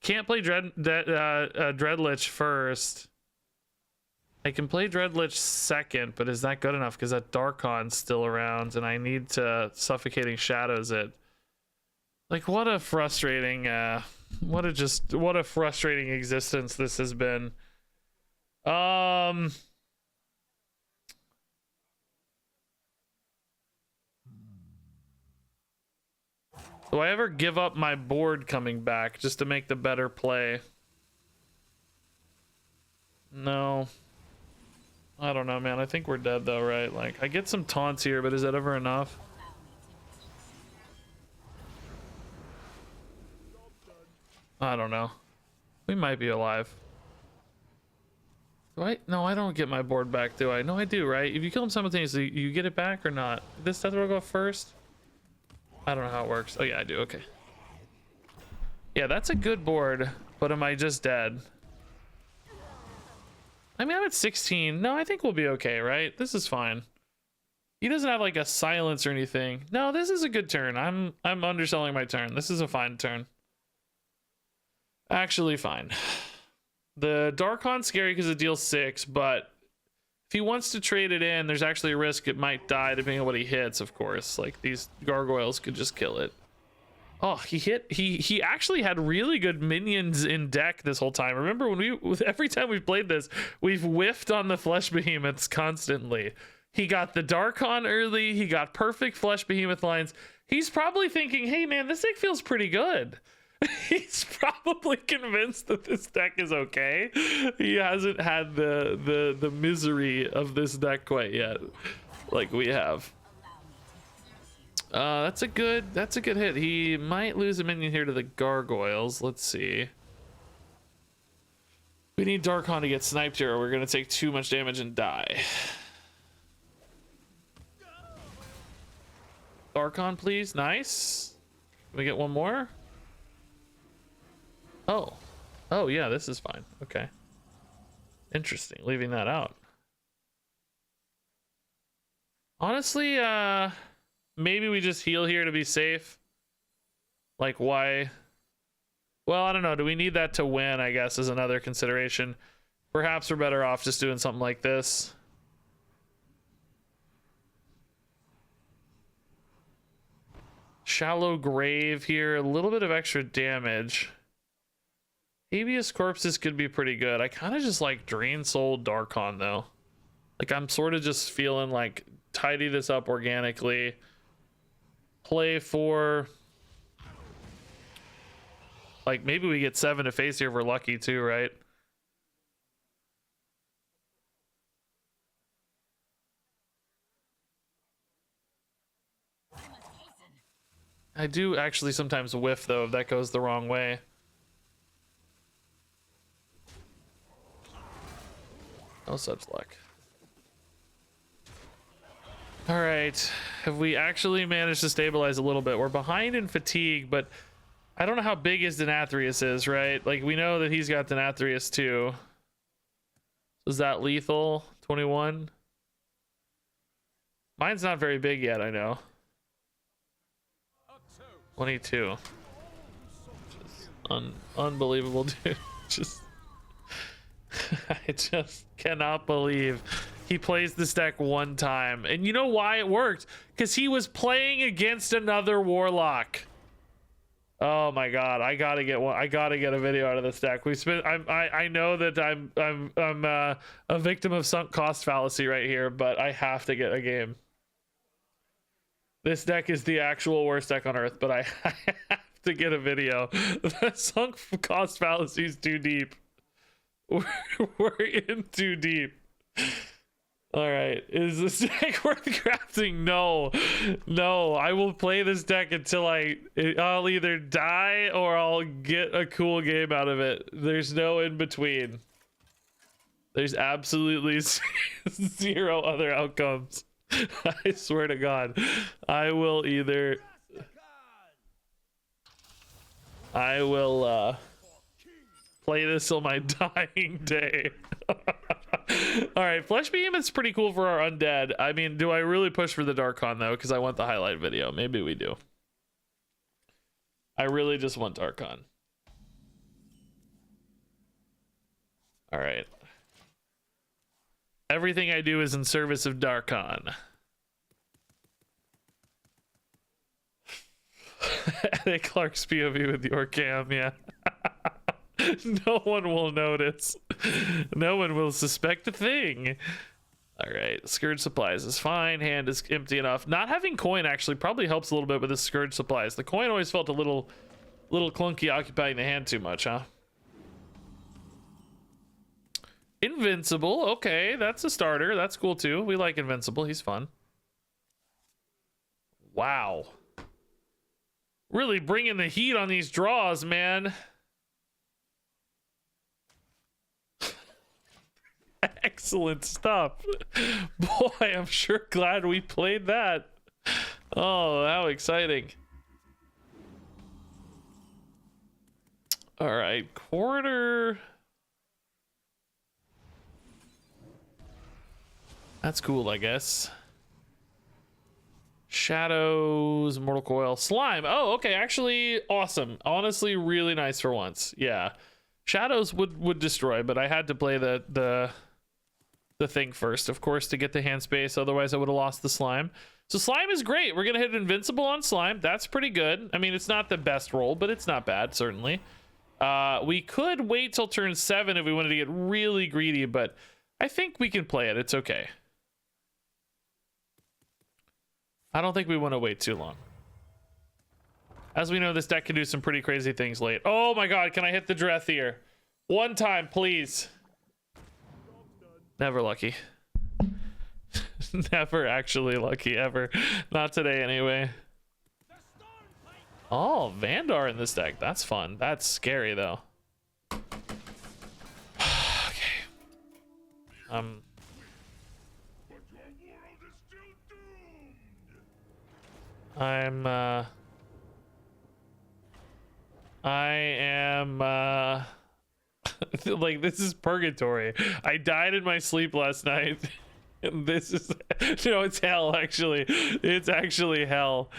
Speaker 1: can't play Dreadlich first. I can play Dreadlich second, but is that good enough? Because that Darkon's still around, and I need to Suffocating Shadows it. Like what a frustrating, what a frustrating existence this has been. Do I ever give up my board coming back just to make the better play? No. I don't know, man. I think we're dead though, right? Like, I get some taunts here, but is that ever enough? I don't know. We might be alive. Do I? No, I don't get my board back, do I? No, I do, right? If you kill him simultaneously, you get it back or not? Did this Death Row go first? I don't know how it works. Oh yeah, I do. Okay. Yeah, that's a good board, but am I just dead? I mean, I'm at 16. No, I think we'll be okay, right? This is fine. He doesn't have like a silence or anything. No, this is a good turn. I'm underselling my turn. This is a fine turn. Actually fine. The Darkon's scary because it deals 6, but if he wants to trade it in, there's actually a risk it might die depending on what he hits, of course. Like these gargoyles could just kill it. Oh, he actually had really good minions in deck this whole time. Remember when every time we've played this, we've whiffed on the flesh behemoths constantly. He got the Darkon early, he got perfect flesh behemoth lines. He's probably thinking, hey man, this deck feels pretty good. He's probably convinced that this deck is okay. He hasn't had the misery of this deck quite yet, like we have. That's a good hit. He might lose a minion here to the gargoyles. Let's see. We need Darkon to get sniped here, or we're gonna take too much damage and die. Darkon, please. Nice. Can we get one more? Oh yeah, this is fine. Okay. Interesting, leaving that out. Honestly, maybe we just heal here to be safe. Like, why? Well, I don't know. Do we need that to win, I guess, is another consideration. Perhaps we're better off just doing something like this. Shallow grave here, a little bit of extra damage. Habeas Corpses could be pretty good. I kind of just like Drain Soul Darkon though. Like I'm sort of just feeling like tidy this up organically. Play for like maybe we get 7 to face here if we're lucky too, right? I do actually sometimes whiff though if that goes the wrong way. No such luck. All right, have we actually managed to stabilize a little bit? We're behind in fatigue, but I don't know how big his Denathrius is, right? Like, we know that he's got Denathrius too. Is that lethal? 21? Mine's not very big yet, I know. 22. Just unbelievable, dude. Just I just cannot believe he plays this deck one time. And you know why it worked? Because he was playing against another Warlock. Oh my god, I gotta get one. I gotta get a video out of this deck. I know that I'm a victim of sunk cost fallacy right here, but I have to get a game. This deck is the actual worst deck on earth, but I have to get a video. The sunk cost fallacy is too deep. We're in too deep. All right, is this deck worth crafting? No, I will play this deck until I'll either die or I'll get a cool game out of it. There's no in between. There's absolutely zero other outcomes. I swear to God, I will play this till my dying day. All right, Flesh Behemoth's pretty cool for our undead. I mean, do I really push for the Darkon though? Because I want the highlight video. Maybe we do. I really just want Darkon. All right. Everything I do is in service of Darkon. Edit Clark's POV with your cam, yeah. No one will notice. No one will suspect a thing. All right, Scourge Supplies is fine. Hand is empty enough. Not having coin actually probably helps a little bit with the Scourge Supplies. The coin always felt a little clunky occupying the hand too much, huh? Invincible, okay, that's a starter. That's cool too. We like Invincible, he's fun. Wow. Really bringing the heat on these draws, man. Excellent stuff. Boy, I'm sure glad we played that. Oh, how exciting. All right, quarter. That's cool, I guess. Shadows, Mortal Coil, Slime. Oh, okay, actually awesome. Honestly, really nice for once. Yeah. Shadows would destroy, but I had to play the thing first, of course, to get the hand space. Otherwise, I would have lost the Slime. So Slime is great. We're gonna hit Invincible on Slime. That's pretty good. I mean, it's not the best roll, but it's not bad, certainly. We could wait till turn 7 if we wanted to get really greedy, but I think we can play it. It's okay. I don't think we want to wait too long. As we know, this deck can do some pretty crazy things late. Oh my god, can I hit the Dreth here? One time, please. Never lucky. Never actually lucky, ever. Not today, anyway. Oh, Vandar in this deck. That's fun. That's scary, though. Okay. I am like, this is purgatory. I died in my sleep last night. This is no, it's hell. Actually, it's actually hell.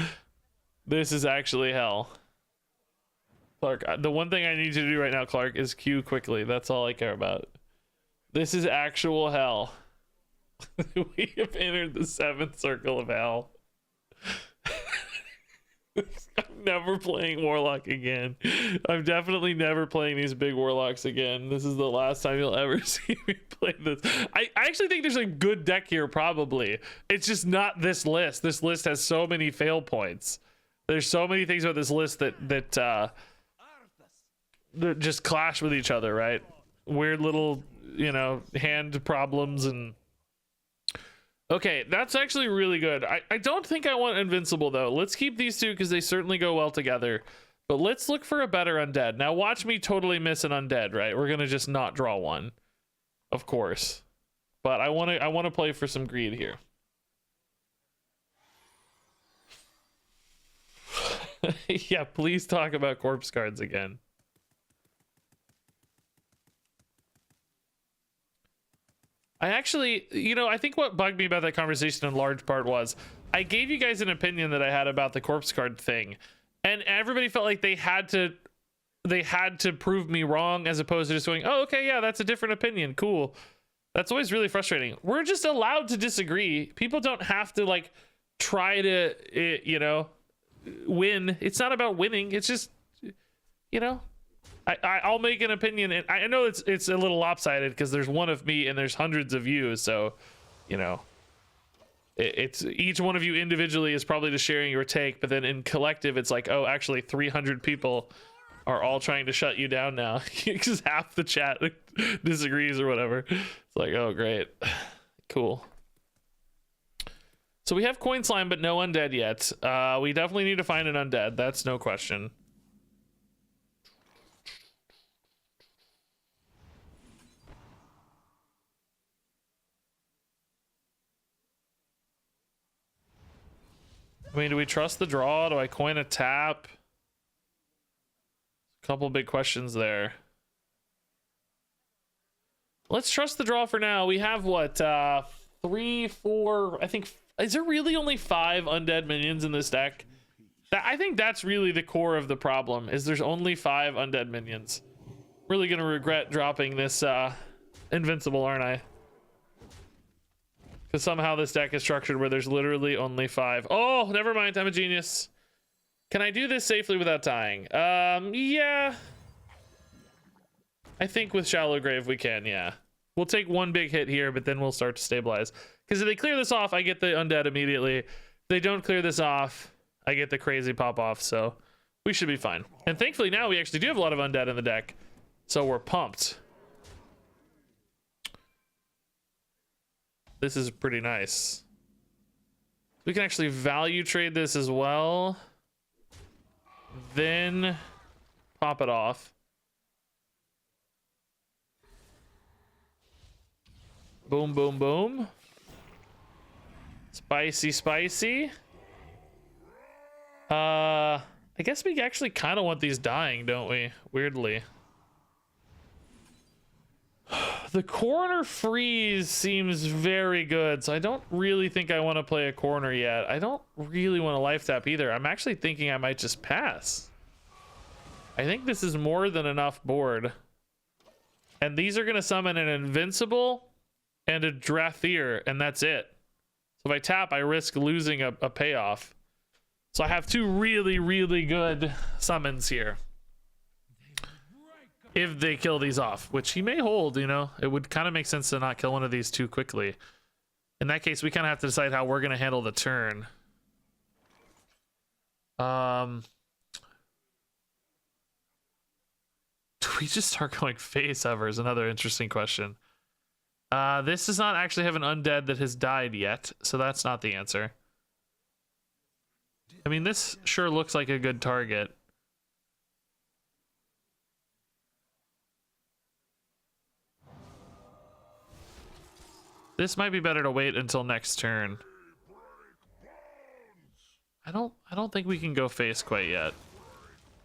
Speaker 1: This is actually hell. Clark, the one thing I need you to do right now, Clark, is queue quickly. That's all I care about. This is actual hell. We have entered the 7th circle of hell. I'm never playing Warlock again. I'm definitely never playing these big Warlocks again. This is the last time you'll ever see me play this. I actually think there's a good deck here, probably. It's just not this list. This list has so many fail points. There's so many things about this list that just clash with each other, right? Weird little, you know, hand problems and Okay, that's actually really good. I don't think I want invincible though. Let's keep these two because they certainly go well together. But let's look for a better undead. Now watch me totally miss an undead, right? We're gonna just not draw one, of course. But I wanna play for some greed here. Yeah, please talk about corpse cards again. I actually, you know, I think what bugged me about that conversation in large part was I gave you guys an opinion that I had about the corpse card thing, and everybody felt like they had to prove me wrong, as opposed to just going, oh, okay, yeah, that's a different opinion, cool. That's always really frustrating. We're just allowed to disagree. People don't have to like try to, you know, win. It's not about winning. It's just, you know, I'll make an opinion, and I know it's a little lopsided because there's one of me and there's hundreds of you, so you know it's each one of you individually is probably just sharing your take, but then in collective it's like, oh, actually 300 people are all trying to shut you down now because half the chat disagrees or whatever. It's like, oh great, cool. So we have coin slime but no undead yet. We definitely need to find an undead, that's no question. I mean, do we trust the draw? Do I coin a tap? A couple big questions there. Let's trust the draw for now. We have what, 3, 4, I think, is there really only 5 undead minions in this deck? I think that's really the core of the problem, is there's only 5 undead minions. Really gonna regret dropping this invincible, aren't I? Because somehow this deck is structured where there's literally only 5. Oh, never mind. I'm a genius. Can I do this safely without dying? Yeah. I think with Shallow Grave we can, yeah. We'll take one big hit here, but then we'll start to stabilize. Because if they clear this off, I get the undead immediately. If they don't clear this off, I get the crazy pop off, so we should be fine. And thankfully now we actually do have a lot of undead in the deck, so we're pumped. This is pretty nice. We can actually value trade this as well. Then pop it off. Boom, boom, boom. Spicy, spicy. I guess we actually kind of want these dying, don't we? Weirdly. The corner freeze seems very good, so I don't really think I want to play a corner yet. I don't really want to life tap either. I'm actually thinking I might just pass. I think this is more than enough board. And these are going to summon an Invincible and a Drathier, and that's it. So if I tap, I risk losing a payoff. So I have 2 really, really good summons here. If they kill these off, which he may hold, you know, it would kind of make sense to not kill one of these too quickly. In that case, we kind of have to decide how we're going to handle the turn. Do we just start going face ever is another interesting question. This does not actually have an undead that has died yet, so that's not the answer. I mean, this sure looks like a good target. This might be better to wait until next turn. I don't think we can go face quite yet.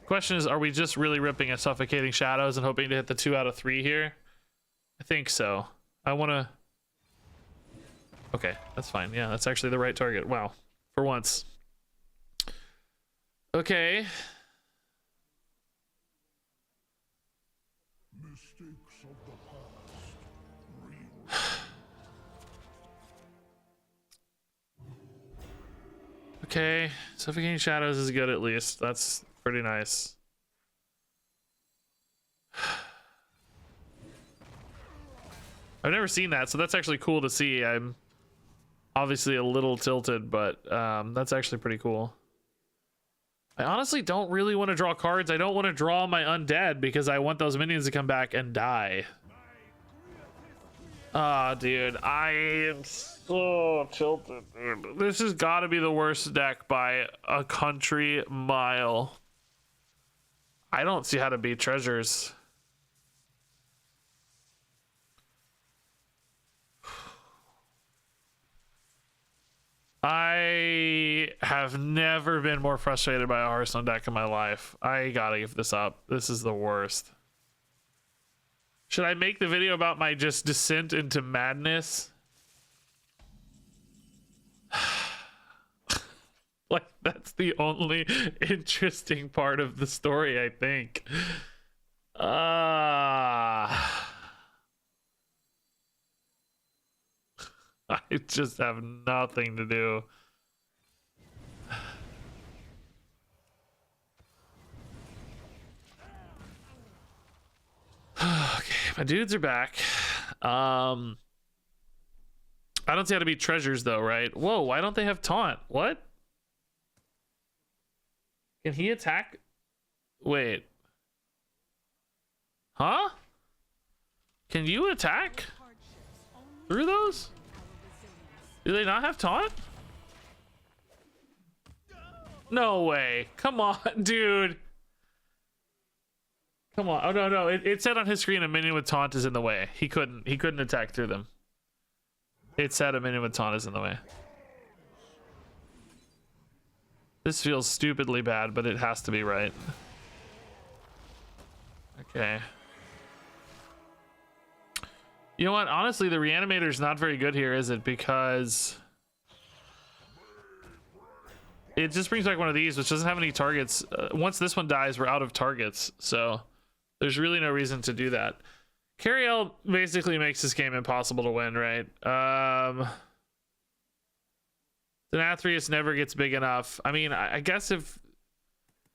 Speaker 1: Question is, are we just really ripping a Suffocating Shadows and hoping to hit the 2 out of 3 here? I think so. I want to... Okay, that's fine. Yeah, that's actually the right target. Wow. For once. Okay. Okay, Suffocating Shadows is good at least. That's pretty nice. I've never seen that, so that's actually cool to see. I'm obviously a little tilted, but that's actually pretty cool. I honestly don't really want to draw cards. I don't want to draw my undead because I want those minions to come back and die. Ah, dude, I am so tilted, dude. This has got to be the worst deck by a country mile. I don't see how to beat treasures. I have never been more frustrated by a Hearthstone deck in my life. I gotta give this up. This is the worst. Should I make the video about my just descent into madness? Like, that's the only interesting part of the story, I think. I just have nothing to do. Okay, my dudes are back. I don't see how to beat treasures though, right? Whoa, why don't they have taunt? What? Can he attack? Wait. Huh? Can you attack through those? Do they not have taunt? No way. Come on, dude. Come on. Oh no, it said on his screen a minion with taunt is in the way. He couldn't attack through them. It said a minion with taunt is in the way. This feels stupidly bad, but it has to be right. Okay. You know what? Honestly, the reanimator's not very good here, is it? Because it just brings back one of these, which doesn't have any targets. Once this one dies, we're out of targets. So there's really no reason to do that. Carriel basically makes this game impossible to win, right? Denathrius never gets big enough. I mean, I guess if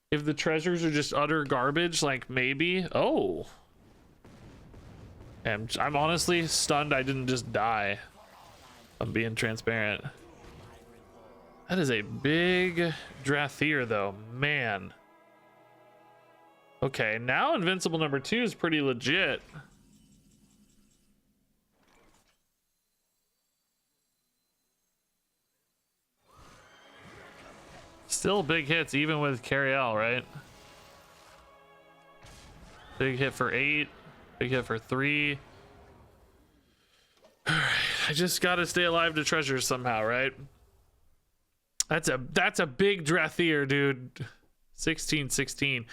Speaker 1: the treasures are just utter garbage, like maybe. Oh. And I'm honestly stunned I didn't just die. I'm being transparent. That is a big Drathier though, man. Okay, now Invincible number 2 is pretty legit. Still big hits even with Carriel, right? Big hit for 8, big hit for 3. All right, I just gotta stay alive to treasures somehow, right? That's a big Drathier, dude. 16.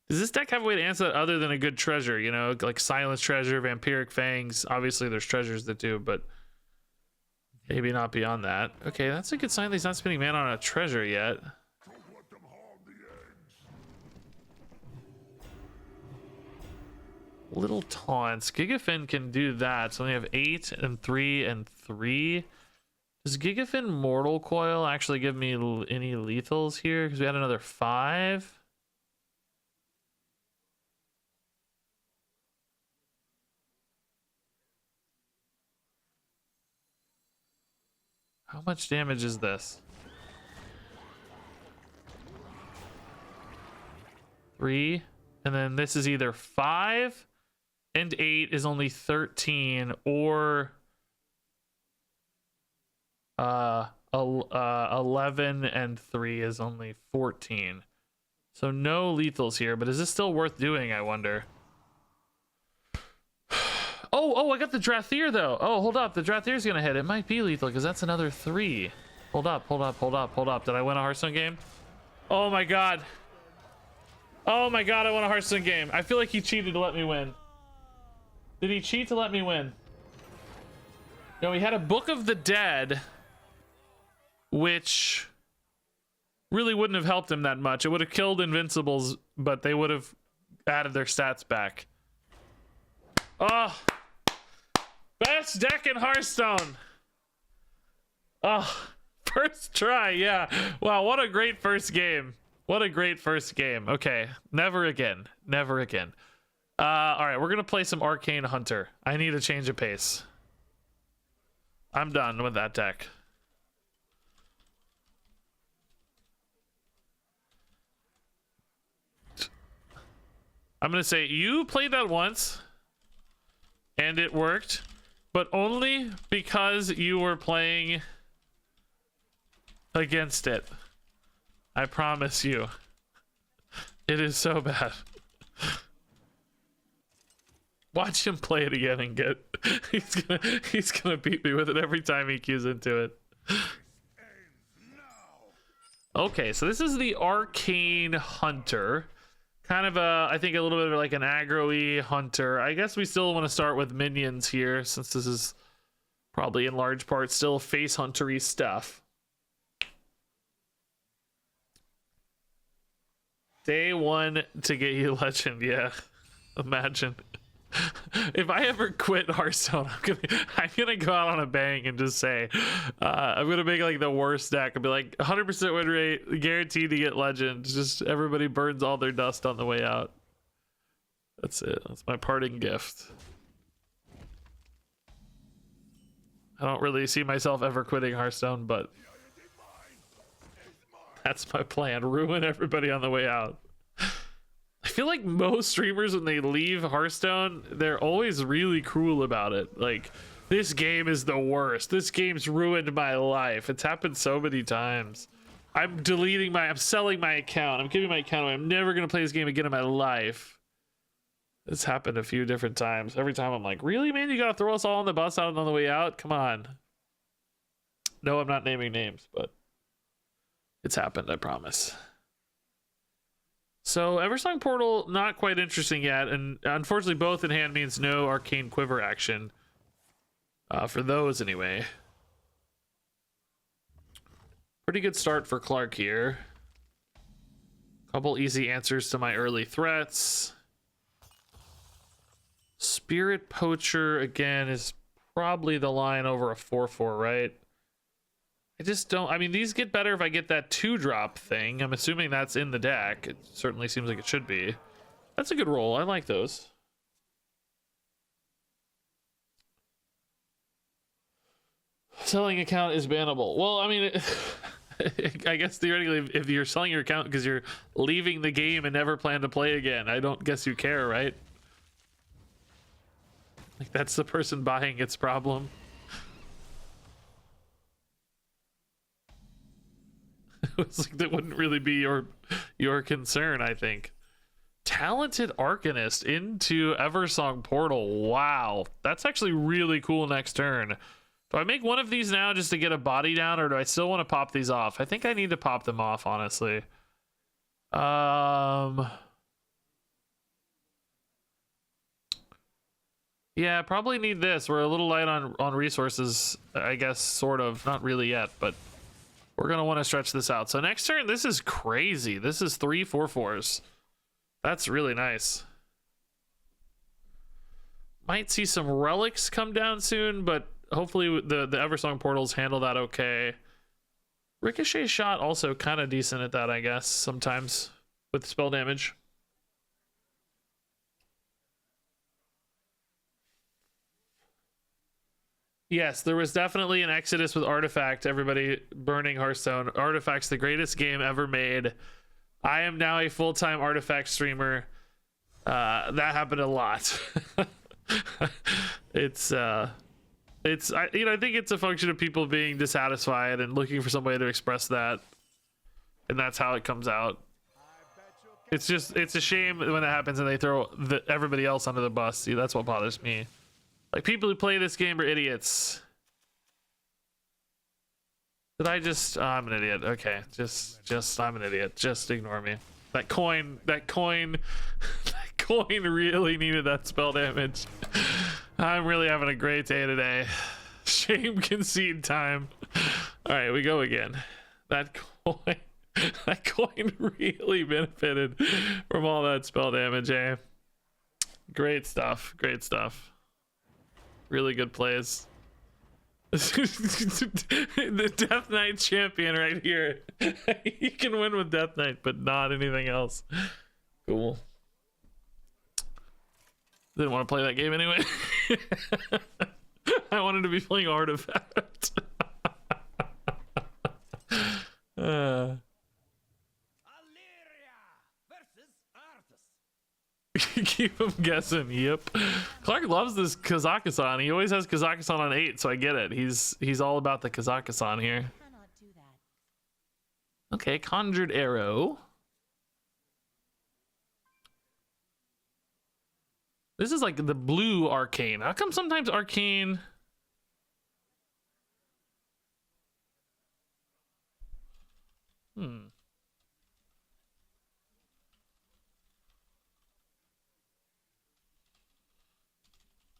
Speaker 1: Does this deck have a way to answer that other than a good treasure? You know, like Silence Treasure, Vampiric Fangs. Obviously, there's treasures that do, but maybe not beyond that. Okay, that's a good sign that he's not spending mana on a treasure yet. Little taunts. Gigafin can do that. So we have 8 and 3 and 3. Does Gigafin Mortal Coil actually give me any lethals here? Because we had another 5. How much damage is this? 3. And then this is either 5 and 8 is only 13, or 11 and 3 is only 14. So no lethals here, but is this still worth doing, I wonder? Oh, I got the Drathier though. Oh, hold up, the Drathier's gonna hit. It might be lethal because that's another 3. Hold up. Did I win a Hearthstone game? Oh my god. Oh my god, I won a Hearthstone game. I feel like he cheated to let me win. Did he cheat to let me win? No, he had a Book of the Dead, which really wouldn't have helped him that much. It would have killed Invincibles, but they would have added their stats back. Oh, best deck in Hearthstone. Oh, first try, yeah. Wow, what a great first game. What a great first game. Okay, never again. All right, we're gonna play some Arcane Hunter. I need a change of pace. I'm done with that deck. I'm gonna say you played that once and it worked. but only because you were playing against it. I promise you. It is so bad. Watch him play it again and get he's gonna beat me with it every time he cues into it. Okay, so this is the Arcane Hunter. Kind of a, I think a little bit of like an aggro-y hunter. I guess we still want to start with minions here, since this is probably in large part still face hunter-y stuff. Day one to get you legend, yeah. Imagine. If I ever quit Hearthstone, I'm gonna go out on a bang and just say, I'm gonna make like the worst deck. I'll be like 100% win rate, guaranteed to get legend. Just everybody burns all their dust on the way out. That's it. That's my parting gift. I don't really see myself ever quitting Hearthstone, but that's my plan. Ruin everybody on the way out. I feel like most streamers, when they leave Hearthstone, they're always really cruel about it. Like, this game is the worst. This game's ruined my life. It's happened so many times. I'm selling my account. I'm giving my account away. I'm never going to play this game again in my life. It's happened a few different times. Every time I'm like, really, man? You got to throw us all on the bus out on the way out? Come on. No, I'm not naming names, but it's happened, I promise. So Eversong Portal, not quite interesting yet, and unfortunately both in hand means no Arcane Quiver action. For those anyway. Pretty good start for Clark here. Couple easy answers to my early threats. Spirit Poacher, again, is probably the line over a 4/4, right? I just don't, I mean, these get better if I get that 2-drop thing. I'm assuming that's in the deck. It certainly seems like it should be. That's a good roll. I like those. Selling account is bannable. Well, I mean, I guess theoretically, if you're selling your account because you're leaving the game and never plan to play again, I don't guess you care, right? Like, that's the person buying its problem. It's like that wouldn't really be your concern, I think. Talented Arcanist into Eversong Portal. Wow, that's actually really cool next turn. Do I make one of these now just to get a body down, or do I still want to pop these off? I think I need to pop them off, honestly. Yeah, probably need this. We're a little light on resources, I guess, sort of. Not really yet, but we're going to want to stretch this out. So next turn, this is crazy. This is 3 4/4s. That's really nice. Might see some relics come down soon, but hopefully the Eversong portals handle that okay. Ricochet shot also kind of decent at that, I guess, sometimes with spell damage. Yes, there was definitely an exodus with Artifact. Everybody burning Hearthstone. Artifact's the greatest game ever made. I am now a full-time Artifact streamer. That happened a lot. I think it's a function of people being dissatisfied and looking for some way to express that, and that's how it comes out. It's a shame when that happens and they throw everybody else under the bus. See, that's what bothers me. Like, people who play this game are idiots. Did I just... Oh, I'm an idiot. Okay, just I'm an idiot. Just ignore me. That coin really needed that spell damage. I'm really having a great day today. Shame concede time. All right, we go again. That coin really benefited from all that spell damage, eh? Great stuff. Great stuff. Really good plays. The Death Knight champion right here. You can win with Death Knight, but not anything else. Cool. Didn't want to play that game anyway. I wanted to be playing Artifact. Keep him guessing. Yep. Clark loves this Kazakhstan. He always has Kazakhstan on 8, so I get it. He's all about the Kazakhstan here.
Speaker 2: Cannot do that.
Speaker 1: Okay, Conjured Arrow. This is like the blue Arcane. How come sometimes Arcane...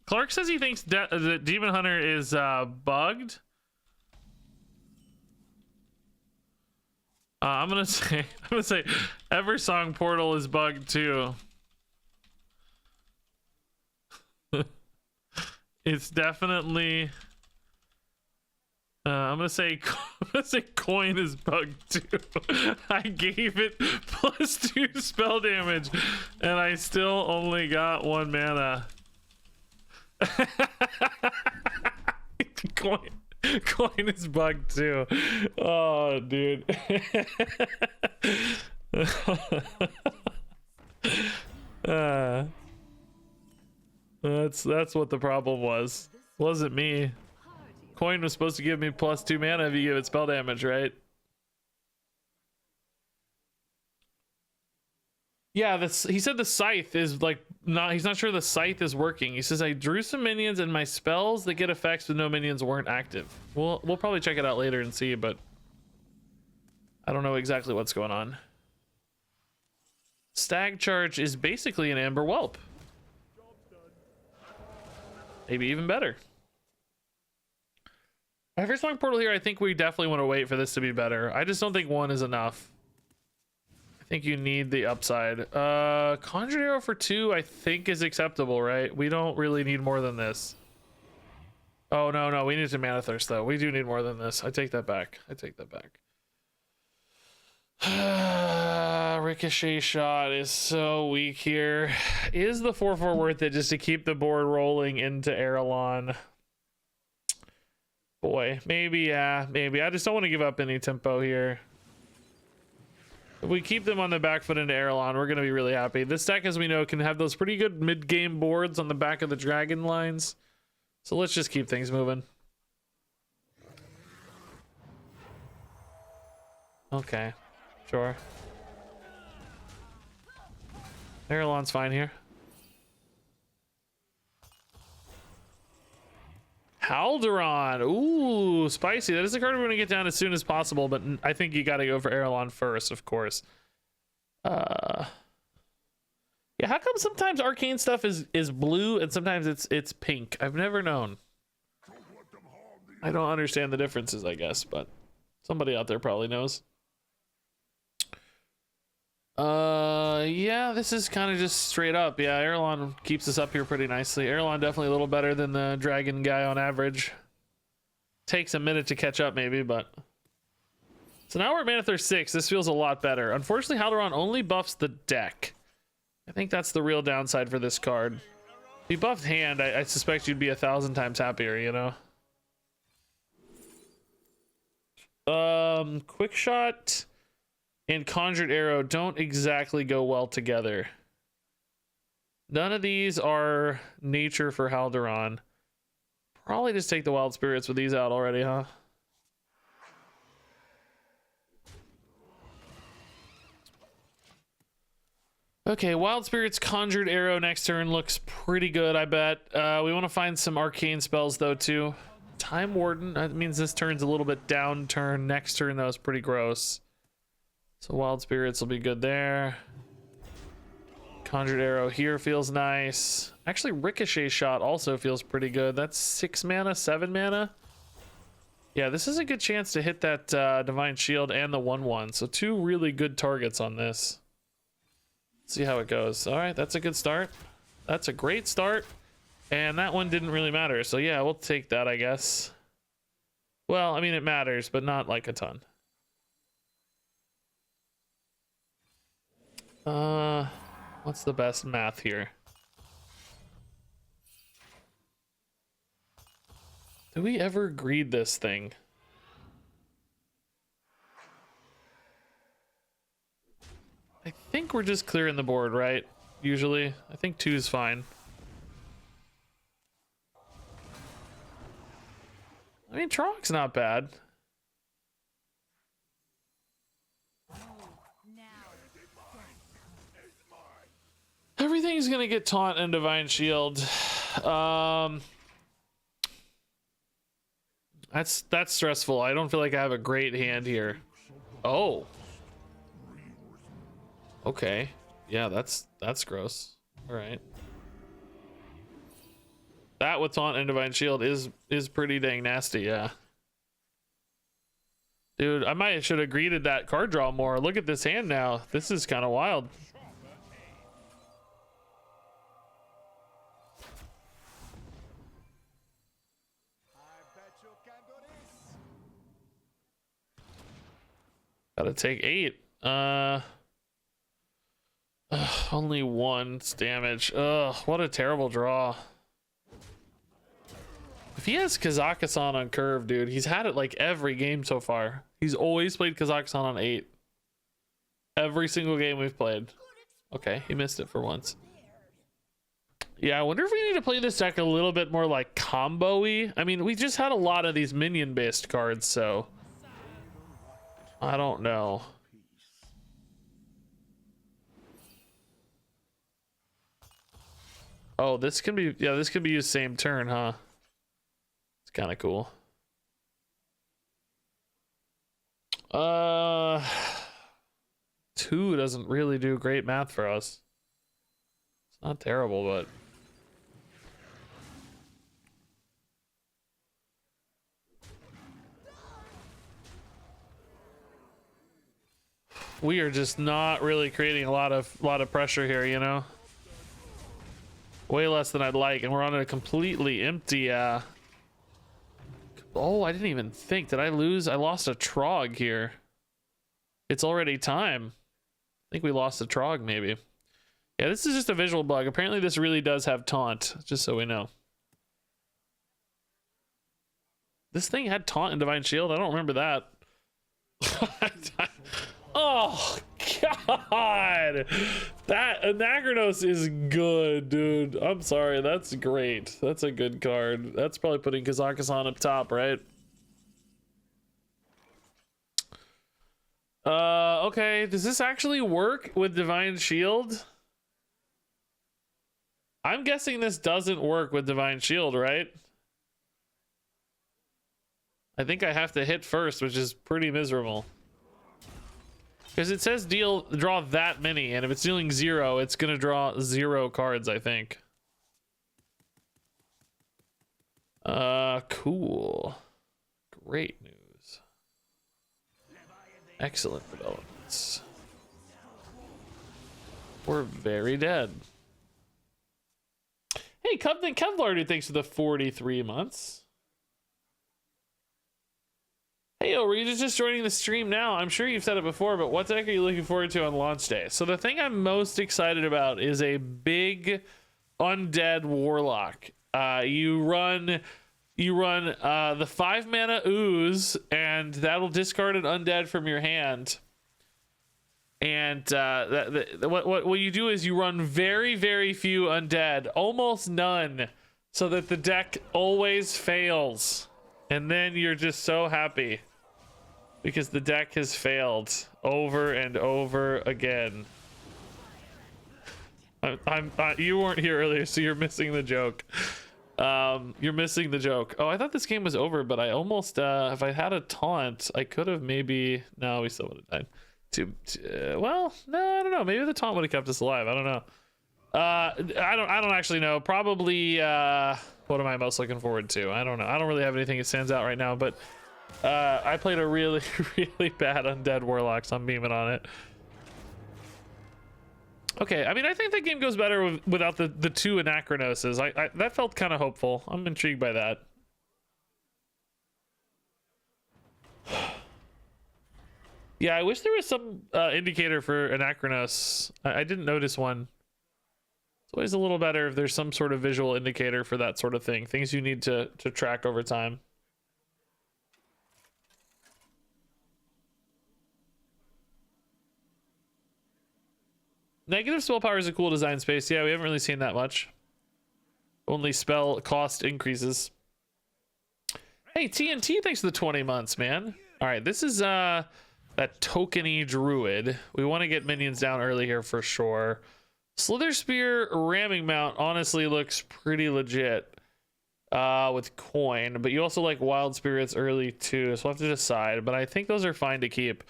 Speaker 1: Clark says he thinks that Demon Hunter is bugged. I'm gonna say Eversong Portal is bugged too. It's definitely. I'm gonna say Coin is bugged too. I gave it +2 spell damage, and I still only got 1 mana. Coin is bugged too. Oh, dude. That's what the problem was. Wasn't me. Coin was supposed to give me +2 mana if you give it spell damage, right? Yeah, he said the scythe is like he's not sure the scythe is working. He says I drew some minions and my spells that get effects with no minions weren't active. We'll probably check it out later and see, but I don't know exactly what's going on. Stag Charge is basically an Amber Whelp. Maybe even better. Eversong Portal here, I think we definitely want to wait for this to be better. I just don't think 1 is enough. I think you need the upside. Conjured Arrow for 2 I think is acceptable, right? We don't really need more than this. Oh, no, we need to Mana Thirst though. We do need more than this. I take that back. Ricochet Shot is so weak here. Is the 4/4 worth it just to keep the board rolling into Erelon? Boy, maybe, yeah, maybe. I just don't want to give up any tempo here. If we keep them on the back foot into Erelon, we're going to be really happy. This deck, as we know, can have those pretty good mid-game boards on the back of the dragon lines. So let's just keep things moving. Okay, sure. Erelon's fine here. Halderon. Ooh, spicy. That is a card we want to get down as soon as possible, but I think you got to go for Erelon first, of course. Yeah, how come sometimes arcane stuff is blue and sometimes it's pink? I've never known. I don't understand the differences, I guess, but somebody out there probably knows. Yeah, this is kind of just straight up. Yeah, Erelon keeps us up here pretty nicely. Erelon definitely a little better than the dragon guy on average. Takes a minute to catch up maybe, but... So now we're at Mana Thirst 6. This feels a lot better. Unfortunately, Halderon only buffs the deck. I think that's the real downside for this card. If you buffed hand, I suspect you'd be 1,000 times happier, you know? Quick Shot and Conjured Arrow don't exactly go well together. None of these are nature for Halderon. Probably just take the Wild Spirits with these out already, huh? Okay, Wild Spirits, Conjured Arrow next turn looks pretty good, I bet. We want to find some arcane spells, though, too. Time Warden, that means this turn's a little bit down turn. Next turn, that was pretty gross. So Wild Spirits will be good there. Conjured Arrow here feels nice. Actually, Ricochet Shot also feels pretty good. That's 6 mana, 7 mana. Yeah, this is a good chance to hit that Divine Shield and the 1/1. So 2 really good targets on this. See how it goes. All right, that's a good start. That's a great start. And that one didn't really matter. So yeah, we'll take that, I guess. Well, I mean, it matters, but not like a ton. What's the best math here? Do we ever greed this thing? I think we're just clearing the board, right? usually. I think 2 is fine. I mean, Trog's not bad. Everything's gonna get taunt and divine shield. That's stressful. I don't feel like I have a great hand here. Oh. Okay. Yeah, that's gross. All right. That with taunt and divine shield is pretty dang nasty. Yeah. Dude, I might should have greeted that card draw more. Look at this hand now. This is kind of wild. Gotta take 8. Only 1 damage. Ugh, what a terrible draw. If he has Kazakhstan on curve, dude, he's had it like every game so far. He's always played Kazakhstan on 8. Every single game we've played. Okay, he missed it for once. Yeah, I wonder if we need to play this deck a little bit more like combo-y. I mean, we just had a lot of these minion-based cards, so I don't know. Oh, this can be, yeah, this can be used same turn, huh? It's kind of cool. 2 doesn't really do great math for us. It's not terrible, but we are just not really creating a lot of pressure here, you know? Way less than I'd like, and we're on a completely empty oh, I didn't even think. Did I lose? I lost a Trog here. It's already time. I think we lost a Trog, maybe. Yeah, this is just a visual bug. Apparently this really does have taunt, just so we know. This thing had taunt and divine shield? I don't remember that. Oh god, that Anachronos is good, dude. I'm sorry, that's great. That's a good card. That's probably putting Kazakhstan up top, right? Okay, does this actually work with divine shield? I'm guessing this doesn't work with divine shield, right? I think I have to hit first, which is pretty miserable. Because it says draw that many, and if it's dealing 0, it's gonna draw 0 cards, I think. Cool. Great news. Excellent developments. We're very dead. Hey, Kevlar, dude, thanks for the 43 months. Hey, were you just joining the stream now? I'm sure you've said it before, but what deck are you looking forward to on launch day? So the thing I'm most excited about is a big Undead Warlock. You run the 5 mana ooze, and that'll discard an Undead from your hand. And what you do is you run very, very few Undead, almost none, so that the deck always fails. And then you're just so happy because the deck has failed over and over again. You weren't here earlier, so you're missing the joke. You're missing the joke. Oh, I thought this game was over, but I almost, if I had a taunt, I could have maybe, no, we still would have died. Well, no, I don't know. Maybe the taunt would have kept us alive. I don't know. I don't actually know. Probably, what am I most looking forward to? I don't know. I don't really have anything that stands out right now, but I played a really, really bad Undead Warlock, so I'm beaming on it. Okay, I mean, I think the game goes better without the 2 Anachronoses. That felt kind of hopeful. I'm intrigued by that. Yeah, I wish there was some indicator for Anachronos. I didn't notice one. It's always a little better if there's some sort of visual indicator for that sort of thing. Things you need to track over time. Negative spell power is a cool design space. Yeah, we haven't really seen that much. Only spell cost increases. Hey, TNT, thanks for the 20 months, man. All right, this is that tokeny druid. We want to get minions down early here for sure. Slither Spear ramming mount honestly looks pretty legit with coin, but you also like wild spirits early too, so we'll have to decide. But I think those are fine to keep.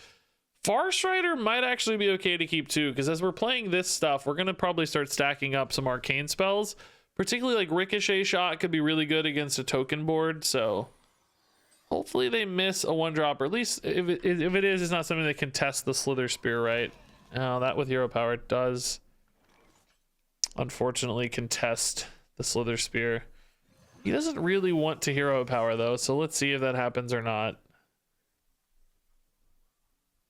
Speaker 1: Farstrider might actually be okay to keep too, because as we're playing this stuff, we're gonna probably start stacking up some arcane spells. Particularly like Ricochet Shot could be really good against a token board, so hopefully they miss a one drop, or at least if it is, it's not something that can test the Slither Spear, right? Oh, that with hero power does unfortunately contest the Slither Spear. He doesn't really want to hero power though, so let's see if that happens or not.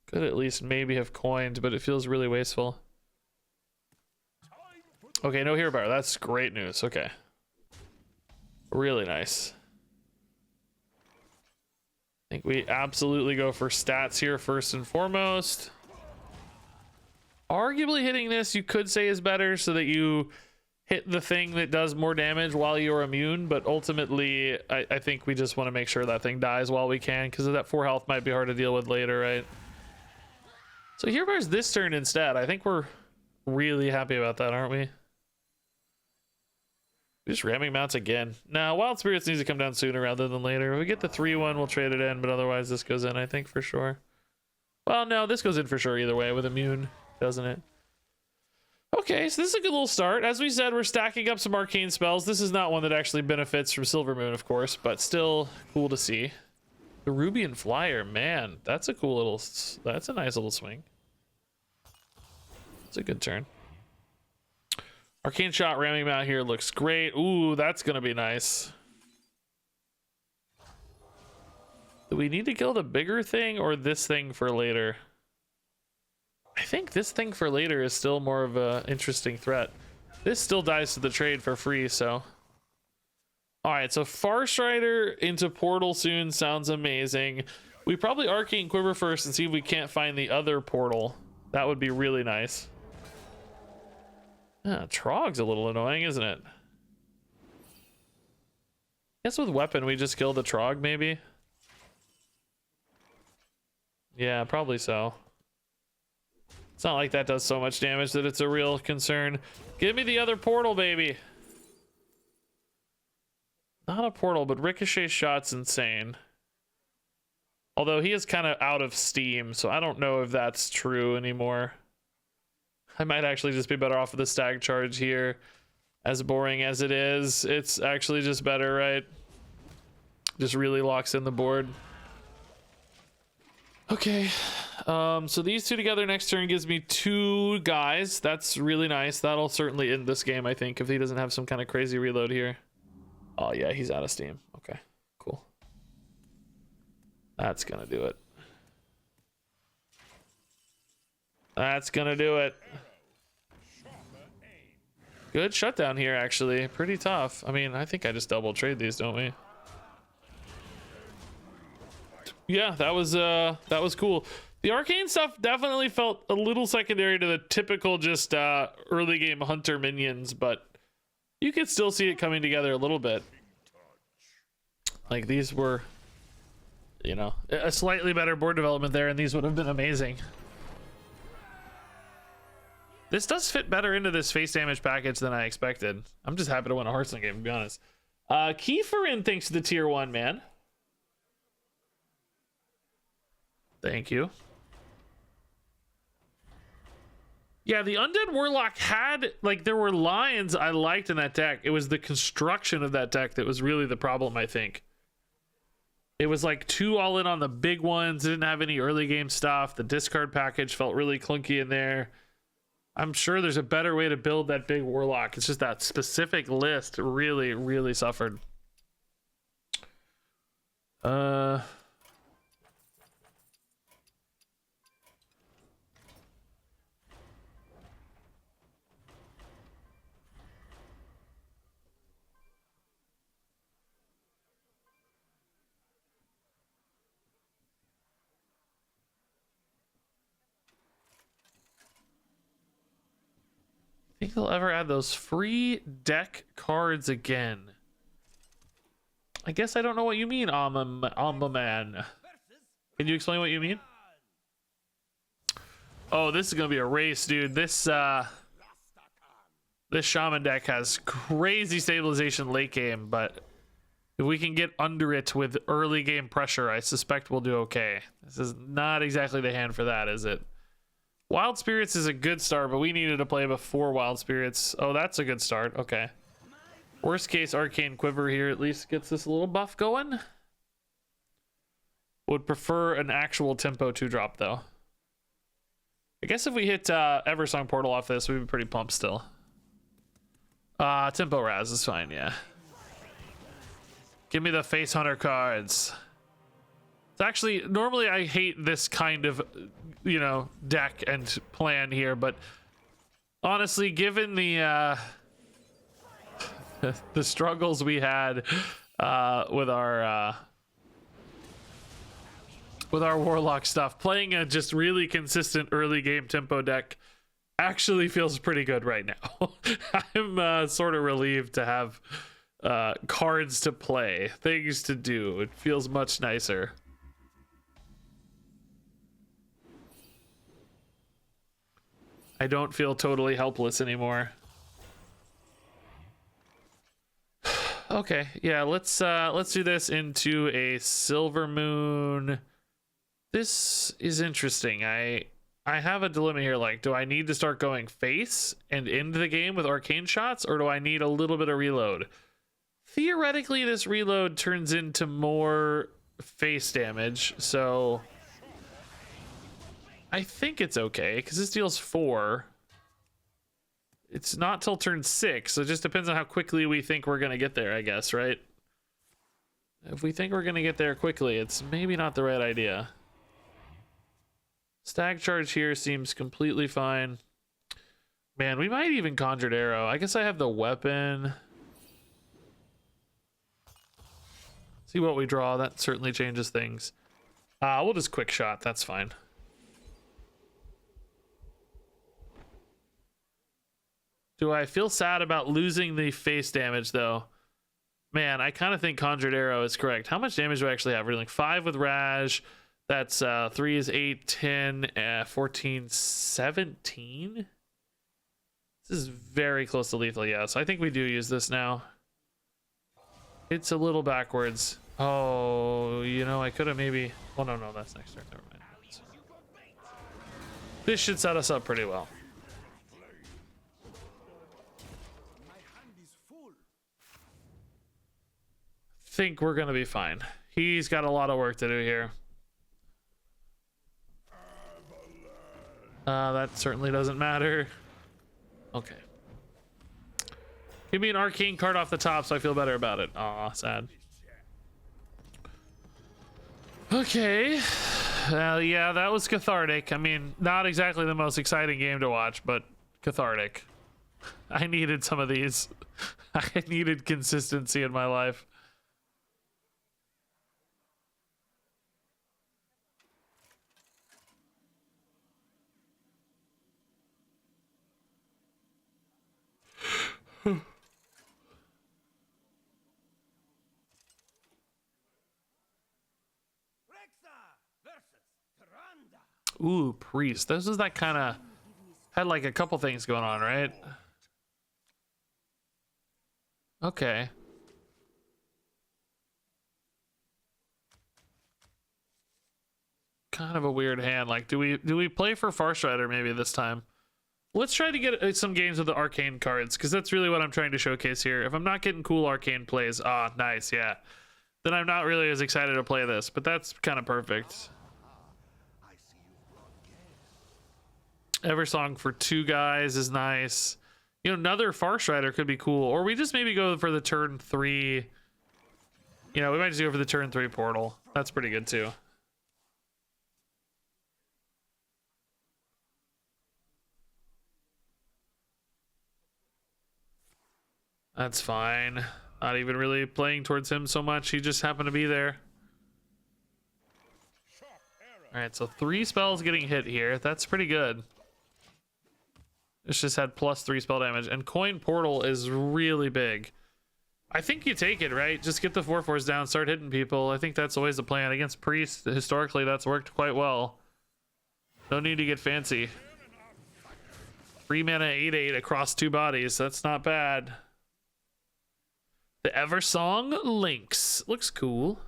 Speaker 1: Could at least maybe have coined, but it feels really wasteful. Okay, no hero power. That's great news. Okay. Really nice. I think we absolutely go for stats here first and foremost. Arguably hitting this, you could say, is better so that you hit the thing that does more damage while you're immune, but ultimately I think we just want to make sure that thing dies while we can, because that 4 health might be hard to deal with later, right? So hero power's this turn instead. I think we're really happy about that, aren't we? Just ramming mounts again. Now, Wild Spirits needs to come down sooner rather than later. If we get the 3-1, we'll trade it in, but otherwise this goes in, I think, for sure. Well, no, this goes in for sure either way with Immune, doesn't it? Okay, so this is a good little start. As we said, we're stacking up some arcane spells. This is not one that actually benefits from Silver Moon, of course, but still cool to see. The Rubian Flyer, man, that's a cool little... That's a nice little swing. It's a good turn. Arcane Shot ramming out here looks great. Ooh, that's gonna be nice. Do we need to kill the bigger thing or this thing for later? I think this thing for later is still more of a interesting threat. This still dies to the trade for free, so. All right, so Farstrider into Portal soon sounds amazing. We probably Arcane Quiver first and see if we can't find the other portal. That would be really nice. Trog's a little annoying, isn't it? I guess with weapon we just kill the Trog, maybe? Yeah, probably so. It's not like that does so much damage that it's a real concern. Give me the other portal, baby! Not a portal, but Ricochet Shot's insane. Although he is kind of out of steam, so I don't know if that's true anymore. I might actually just be better off with the stag charge here. As boring as it is, it's actually just better, right? Just really locks in the board. Okay, so these two together next turn gives me 2 guys. That's really nice. That'll certainly end this game, I think, if he doesn't have some kind of crazy reload here. Oh yeah, he's out of steam. Okay, cool. That's gonna do it. That's gonna do it. Good shutdown here, actually. Pretty tough. I mean, I think I just double trade these, don't we? Yeah, that was cool. The arcane stuff definitely felt a little secondary to the typical just early game hunter minions, but you could still see it coming together a little bit. Like these were, you know, a slightly better board development there, and these would have been amazing. This does fit better into this face damage package than I expected. I'm just happy to win a Hearthstone game, to be honest. Kieferin thanks to the tier 1, man. Thank you. Yeah, the Undead Warlock had, like, there were lines I liked in that deck. It was the construction of that deck that was really the problem, I think. It was like 2 all in on the big ones. It didn't have any early game stuff. The discard package felt really clunky in there. I'm sure there's a better way to build that big Warlock. It's just that specific list really, really suffered. Think they'll ever add those free deck cards again? I guess I don't know what you mean, Amba Man. Can you explain what you mean? Oh, this is gonna be a race, dude. This Shaman deck has crazy stabilization late game, but if we can get under it with early game pressure, I suspect we'll do okay. This is not exactly the hand for that, is it? Wild Spirits is a good start, but we needed to play before Wild Spirits. Oh, that's a good start. Okay. Worst case, Arcane Quiver here at least gets this a little buff going. Would prefer an actual tempo 2-drop, though. I guess if we hit Eversong Portal off this, we'd be pretty pumped still. Tempo Raz is fine, yeah. Give me the Face Hunter cards. It's actually, normally I hate this kind of, you know, deck and plan here, but honestly, given the the struggles we had with our Warlock stuff, playing a just really consistent early game tempo deck actually feels pretty good right now. I'm sort of relieved to have cards to play, things to do. It feels much nicer. I don't feel totally helpless anymore. Okay, yeah, let's do this into a Silver Moon. This is interesting. I have a dilemma here. Like, do I need to start going face and end the game with arcane shots, or do I need a little bit of reload? Theoretically, this reload turns into more face damage, so I think it's okay, because this deals 4. It's not till turn 6, so it just depends on how quickly we think we're going to get there, I guess, right? If we think we're going to get there quickly, it's maybe not the right idea. Stag charge here seems completely fine. Man, we might even Conjured Arrow. I guess I have the weapon. See what we draw. That certainly changes things. We'll just quick shot. That's fine. Do I feel sad about losing the face damage, though? Man, I kind of think Conjured Arrow is correct. How much damage do I actually have? We're like 5 with Raj. That's 3 is 8, 10, 14, 17. This is very close to lethal, yeah. So I think we do use this now. It's a little backwards. Oh, you know, I could have maybe... Oh, no, that's next turn. Never mind. This should set us up pretty well. Think we're gonna be fine. He's got a lot of work to do here. That certainly doesn't matter. Okay. Give me an arcane card off the top so I feel better about it. Aw, sad. Okay. Yeah, that was cathartic. I mean, not exactly the most exciting game to watch, but cathartic. I needed some of these. I needed consistency in my life. Ooh, priest. This is that kind of had like a couple things going on, right? Okay. Kind of a weird hand. Like, do we play for Farstrider maybe this time? Let's try to get some games with the arcane cards, because that's really what I'm trying to showcase here. If I'm not getting cool arcane plays, nice, yeah, then I'm not really as excited to play this, but that's kind of perfect. Eversong for 2 guys is nice. You know, another Farstrider could be cool, or we just maybe go for the turn 3. You know, we might just go for the turn 3 portal. That's pretty good too. That's fine. Not even really playing towards him so much. He just happened to be there. All right, so 3 spells getting hit here. That's pretty good. It's just had +3 spell damage, and Coin Portal is really big. I think you take it, right? Just get the 4/4s down, start hitting people. I think that's always the plan. Against Priest, historically, that's worked quite well. No need to get fancy. 3 mana, 8/8 across 2 bodies. That's not bad. The Eversong Lynx. Looks cool.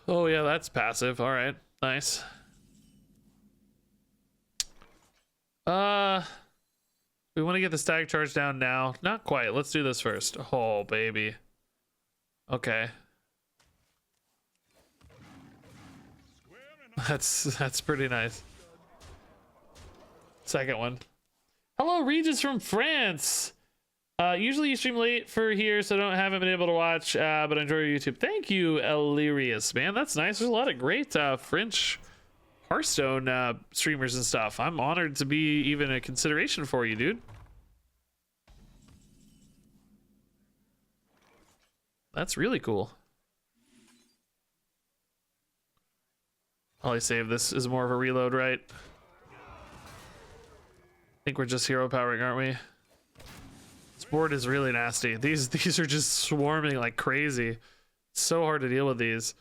Speaker 1: Oh, yeah, that's passive. All right. Nice. We want to get the stag charge down now. Not quite. Let's do this first. Oh, baby. Okay. That's pretty nice. Second one. Hello, Regis from France. Usually you stream late for here, so haven't been able to watch, but enjoy your YouTube. Thank you, Illyrius, man. That's nice. There's a lot of great French Hearthstone streamers and stuff. I'm honored to be even a consideration for you, dude. That's really cool. Probably save this is more of a reload, right? I think we're just hero powering, aren't we? This board is really nasty. These are just swarming like crazy. It's so hard to deal with these.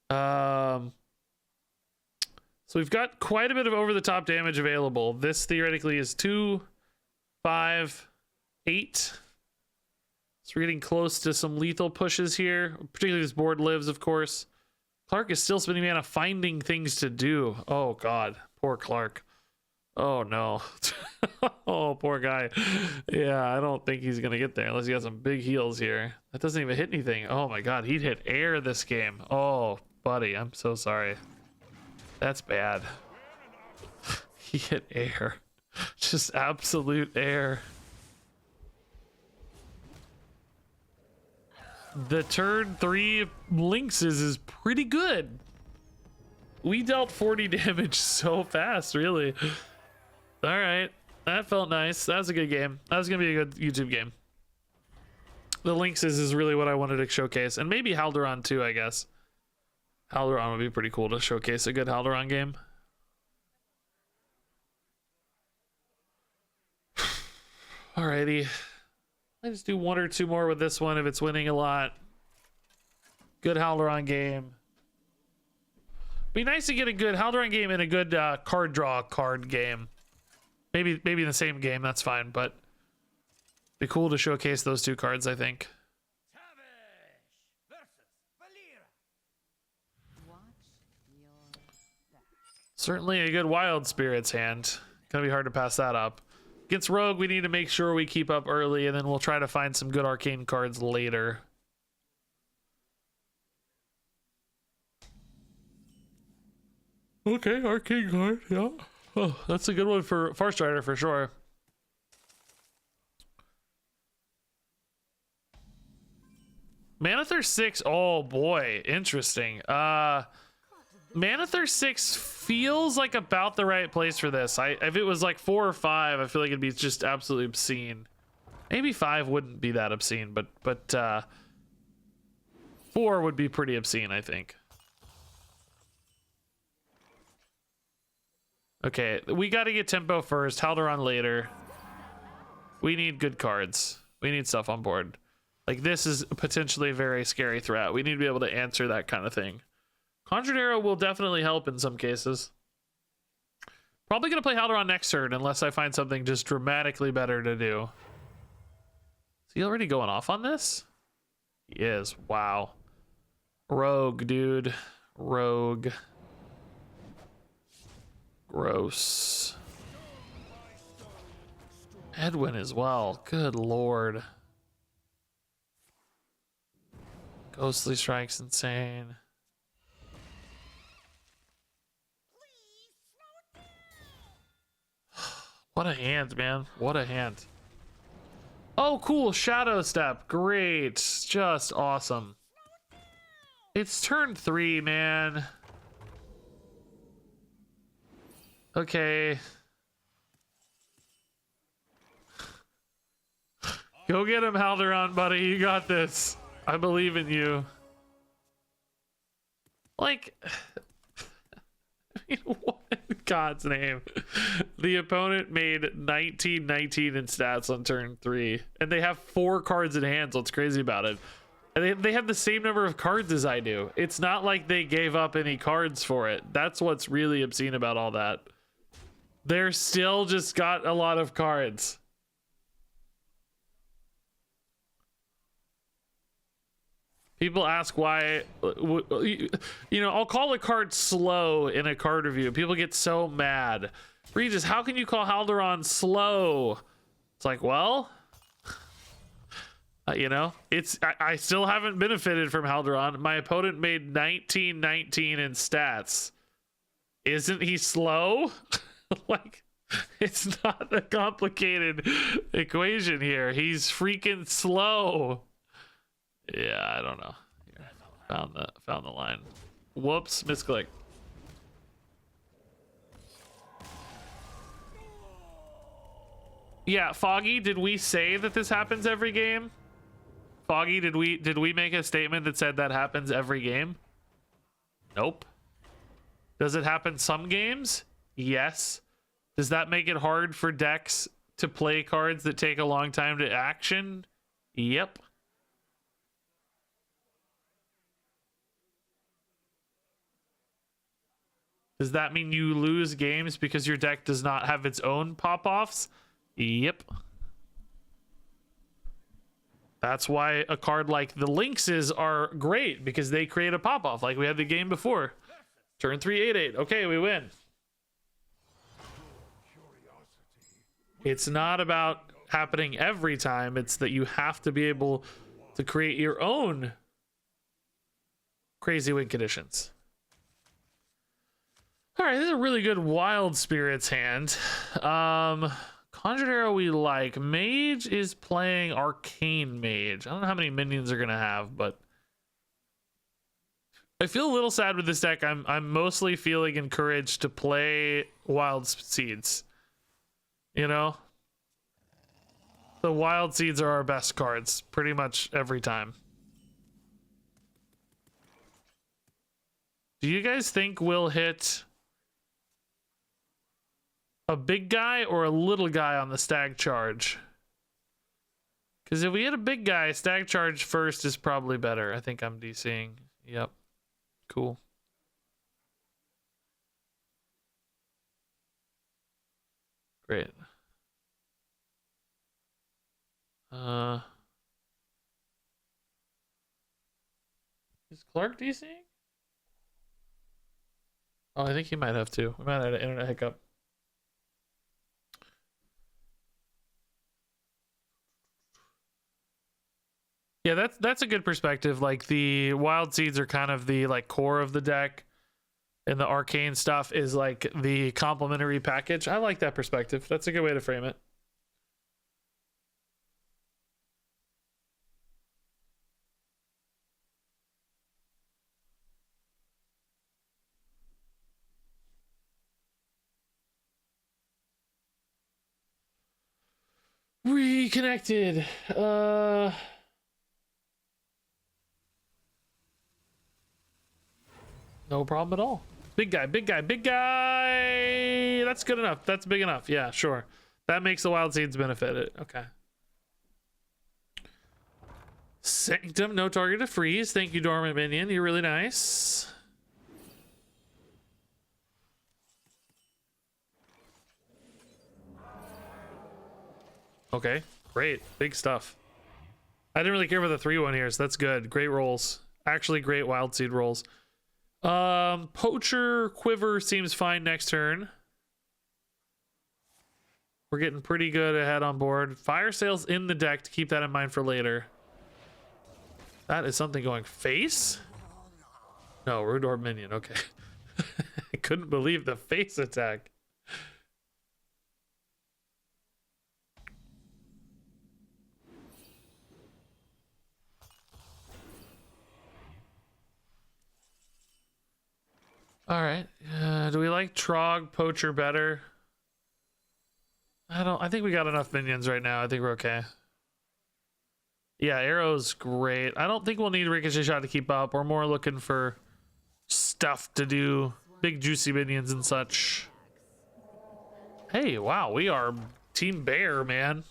Speaker 1: So we've got quite a bit of over-the-top damage available. This theoretically is 2, 5, 8. So we're getting close to some lethal pushes here. Particularly this board lives, of course. Clark is still spending mana finding things to do. Oh, God. Poor Clark. Oh, no. Oh, poor guy. Yeah, I don't think he's going to get there unless he has some big heals here. That doesn't even hit anything. Oh, my God. He'd hit air this game. Oh, buddy. I'm so sorry. That's bad. He hit air. Just absolute air. The turn 3 Lynxes is pretty good. We dealt 40 damage so fast, really. All right. That felt nice. That was a good game. That was going to be a good YouTube game. The Lynxes is really what I wanted to showcase. And maybe Haldoran too, I guess. Haldoran would be pretty cool to showcase a good Haldoran game. Alrighty. I just do 1 or 2 more with this one if it's winning a lot. Good Haldoran game. Be nice to get a good Haldoran game and a good card draw card game. Maybe in the same game, that's fine, but be cool to showcase those 2 cards, I think. Certainly a good Wild Spirits hand. Gonna be hard to pass that up. Against Rogue, we need to make sure we keep up early, and then we'll try to find some good Arcane cards later. Okay, Arcane card, yeah. Oh, that's a good one for Farstrider for sure. Manather 6, oh boy, interesting. Manather 6 feels like about the right place for this. If it was like 4 or 5, I feel like it'd be just absolutely obscene. Maybe 5 wouldn't be that obscene, but 4 would be pretty obscene, I think. Okay, we got to get tempo first, Haldoran later. We need good cards. We need stuff on board. Like, this is potentially a very scary threat. We need to be able to answer that kind of thing. Conjured Arrow will definitely help in some cases. Probably going to play Haldoran next turn unless I find something just dramatically better to do. Is he already going off on this? He is. Wow. Rogue, dude. Rogue. Gross. Edwin as well. Good lord. Ghostly Strike's insane. What a hand, man. What a hand. Oh, cool. Shadow Step. Great. Just awesome. It's turn 3, man. Okay. Go get him, Haldoran, buddy. You got this. I believe in you. Like, What in God's name? The opponent made 19-19 in stats on turn 3, and they have 4 cards in hand. What's crazy about it? And they have the same number of cards as I do. It's not like they gave up any cards for it. That's what's really obscene about all that. They're still just got a lot of cards. People ask why, you know, I'll call a card slow in a card review. People get so mad. Regis, how can you call Haldoran slow? It's like, well, you know, I still haven't benefited from Haldoran. My opponent made 19-19 in stats. Isn't he slow? Like, it's not a complicated equation here. He's freaking slow. Yeah, I don't know. Here, found the line. Whoops, misclick. Yeah, Foggy, did we say that this happens every game? Foggy, did we make a statement that said that happens every game? Nope. Does it happen some games? Yes. Does that make it hard for decks to play cards that take a long time to action? Yep. Does that mean you lose games because your deck does not have its own pop-offs? Yep. That's why a card like the Lynxes are great, because they create a pop-off like we had the game before. Turn 3, 8-8. Okay, we win. It's not about happening every time. It's that you have to be able to create your own crazy win conditions. All right, this is a really good Wild Spirits hand. Conjured Arrow we like. Mage is playing Arcane Mage. I don't know how many minions they're gonna have, but I feel a little sad with this deck. I'm mostly feeling encouraged to play Wild Seeds. You know? The Wild Seeds are our best cards pretty much every time. Do you guys think we'll hit a big guy or a little guy on the stag charge? Because if we hit a big guy, stag charge first is probably better. I think I'm DCing. Yep. Cool. Great. Is Clark DCing? Oh, I think he might have to. We might have had an internet hiccup. Yeah, that's a good perspective. Like, the Wild Seeds are kind of the like core of the deck, and the arcane stuff is like the complementary package. I like that perspective. That's a good way to frame it. Reconnected. No problem at all. Big guy, big guy, big guy. That's good enough. That's big enough. Yeah, sure. That makes the Wild Seeds benefit it. Okay. Sanctum, no target to freeze. Thank you, Dormant Minion. You're really nice. Okay, great. Big stuff. I didn't really care for the 3-1 here, so that's good. Great rolls. Actually, great Wild Seed rolls. Poacher Quiver seems fine next turn. We're getting pretty good ahead on board. Fire Sale's in the deck to keep that in mind for later. That is something going face? No, Rudor Minion. Okay. I couldn't believe the face attack. All right. Do we like Trog Poacher better? I think we got enough minions right now. I think we're okay. Yeah, Arrow's great. I don't think we'll need Ricochet Shot to keep up. We're more looking for stuff to do. big juicy minions and such. Hey, wow, we are Team Bear, man.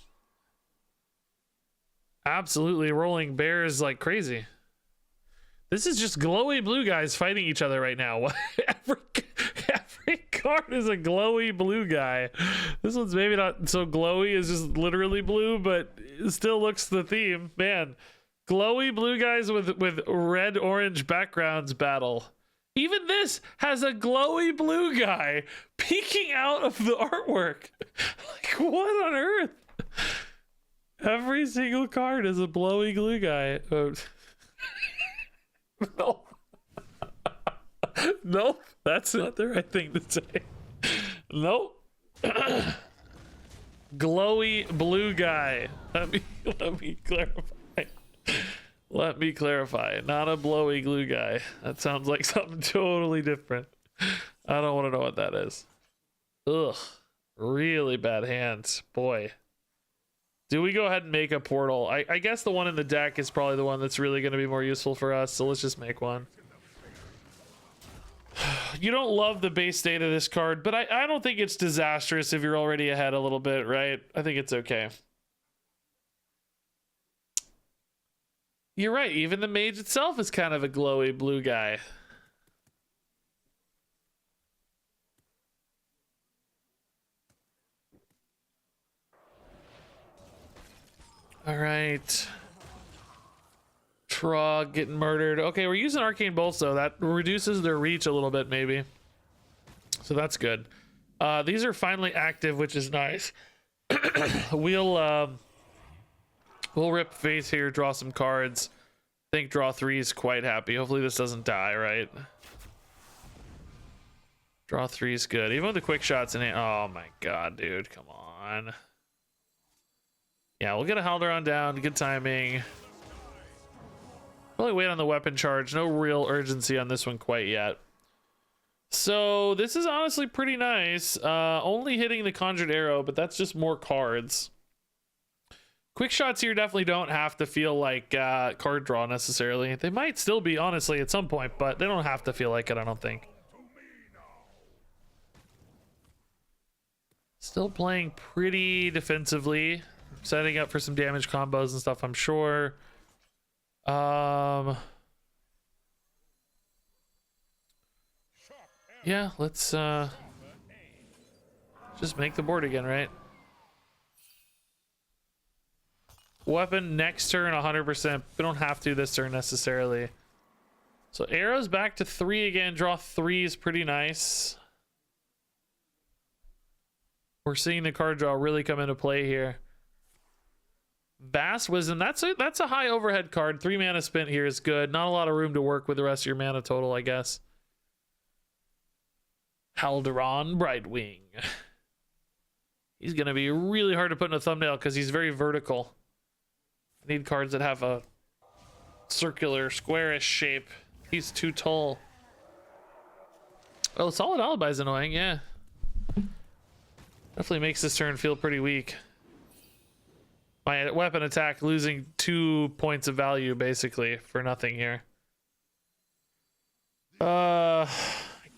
Speaker 1: Absolutely rolling bears like crazy. This is just glowy blue guys fighting each other right now. Every card is a glowy blue guy. This one's maybe not so glowy, it's just literally blue, but it still looks the theme. Man, glowy blue guys with red orange backgrounds battle. Even this has a glowy blue guy peeking out of the artwork. Like, what on earth? Every single card is a blowy glue guy. Oh. No. Nope, that's not the right thing to say. Nope. Glowy blue guy. Let me clarify. Let me clarify. Not a blowy glue guy. That sounds like something totally different. I don't want to know what that is. Ugh. Really bad hands. Boy. Do we go ahead and make a portal? I guess the one in the deck is probably the one that's really going to be more useful for us, so let's just make one. You don't love the base state of this card, but I don't think it's disastrous if you're already ahead a little bit, right? I think it's okay. You're right, even the mage itself is kind of a glowy blue guy. All right. Trog getting murdered. Okay, we're using arcane bolts though. That reduces their reach a little bit maybe. So that's good. These are finally active, which is nice. We'll rip face here, draw some cards. I think draw 3 is quite happy. Hopefully this doesn't die, right? Draw 3 is good. Even with the quick shots in it. Oh my god, dude. Come on. Yeah, we'll get a Halderon down. Good timing. Probably wait on the weapon charge. No real urgency on this one quite yet. So this is honestly pretty nice. Only hitting the Conjured Arrow, but that's just more cards. Quick shots here definitely don't have to feel like card draw necessarily. They might still be, honestly, at some point, but they don't have to feel like it, I don't think. Still playing pretty defensively. Setting up for some damage combos and stuff, I'm sure. Yeah, let's just make the board again, right? Weapon next turn 100%. We don't have to this turn necessarily. So arrows back to 3 again. Draw 3 is pretty nice. We're seeing the card draw really come into play here. Vast Wisdom, that's a high overhead card. 3 mana spent here is good. Not a lot of room to work with the rest of your mana total, I guess. Halderon Brightwing. He's gonna be really hard to put in a thumbnail because he's very vertical. I need cards that have a circular, squarish shape. He's too tall. Oh, Solid Alibi is annoying, yeah. Definitely makes this turn feel pretty weak. My weapon attack losing 2 points of value basically for nothing here. I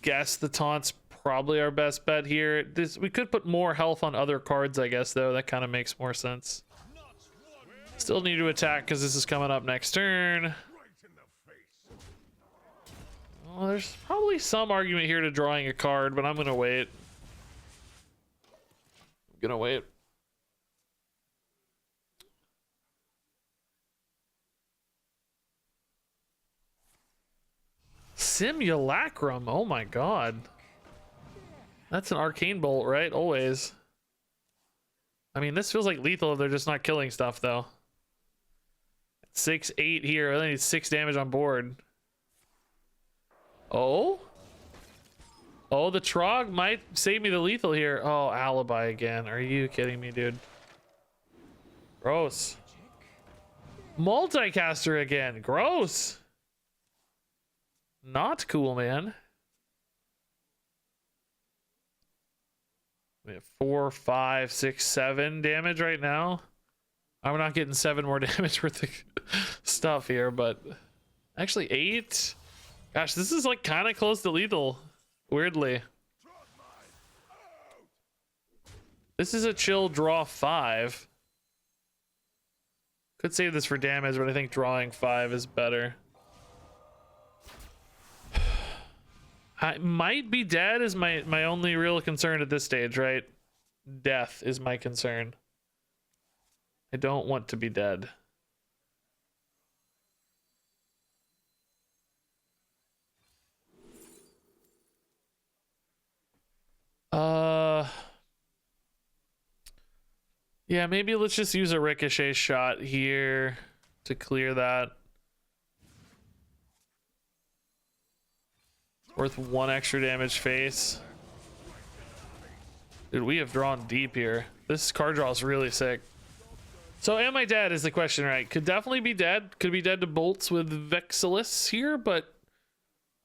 Speaker 1: guess the taunt's probably our best bet here. We could put more health on other cards, I guess, though. That kind of makes more sense. Still need to attack because this is coming up next turn. Well, there's probably some argument here to drawing a card, but I'm gonna wait. Simulacrum, oh my god. That's an arcane bolt, right? Always. I mean, this feels like lethal if they're just not killing stuff, though. 6/8 here. I only need 6 damage on board. Oh? Oh, the Trog might save me the lethal here. Oh, Alibi again. Are you kidding me, dude? Gross. Multicaster again. Gross. Not cool, man. We have 4, 5, 6, 7 damage right now. I'm not getting 7 more damage worth of stuff here, but actually 8. Gosh, this is like kind of close to lethal. weirdly. This is a chill draw 5. Could save this for damage, but I think drawing 5 is better. I might be dead is my only real concern at this stage, right? Death is my concern. I don't want to be dead. Yeah, maybe let's just use a ricochet shot here to clear that. Worth 1 extra damage face. Dude, we have drawn deep here. This card draw is really sick. So am I dead is the question, right? Could definitely be dead. Could be dead to bolts with Vexillus here, but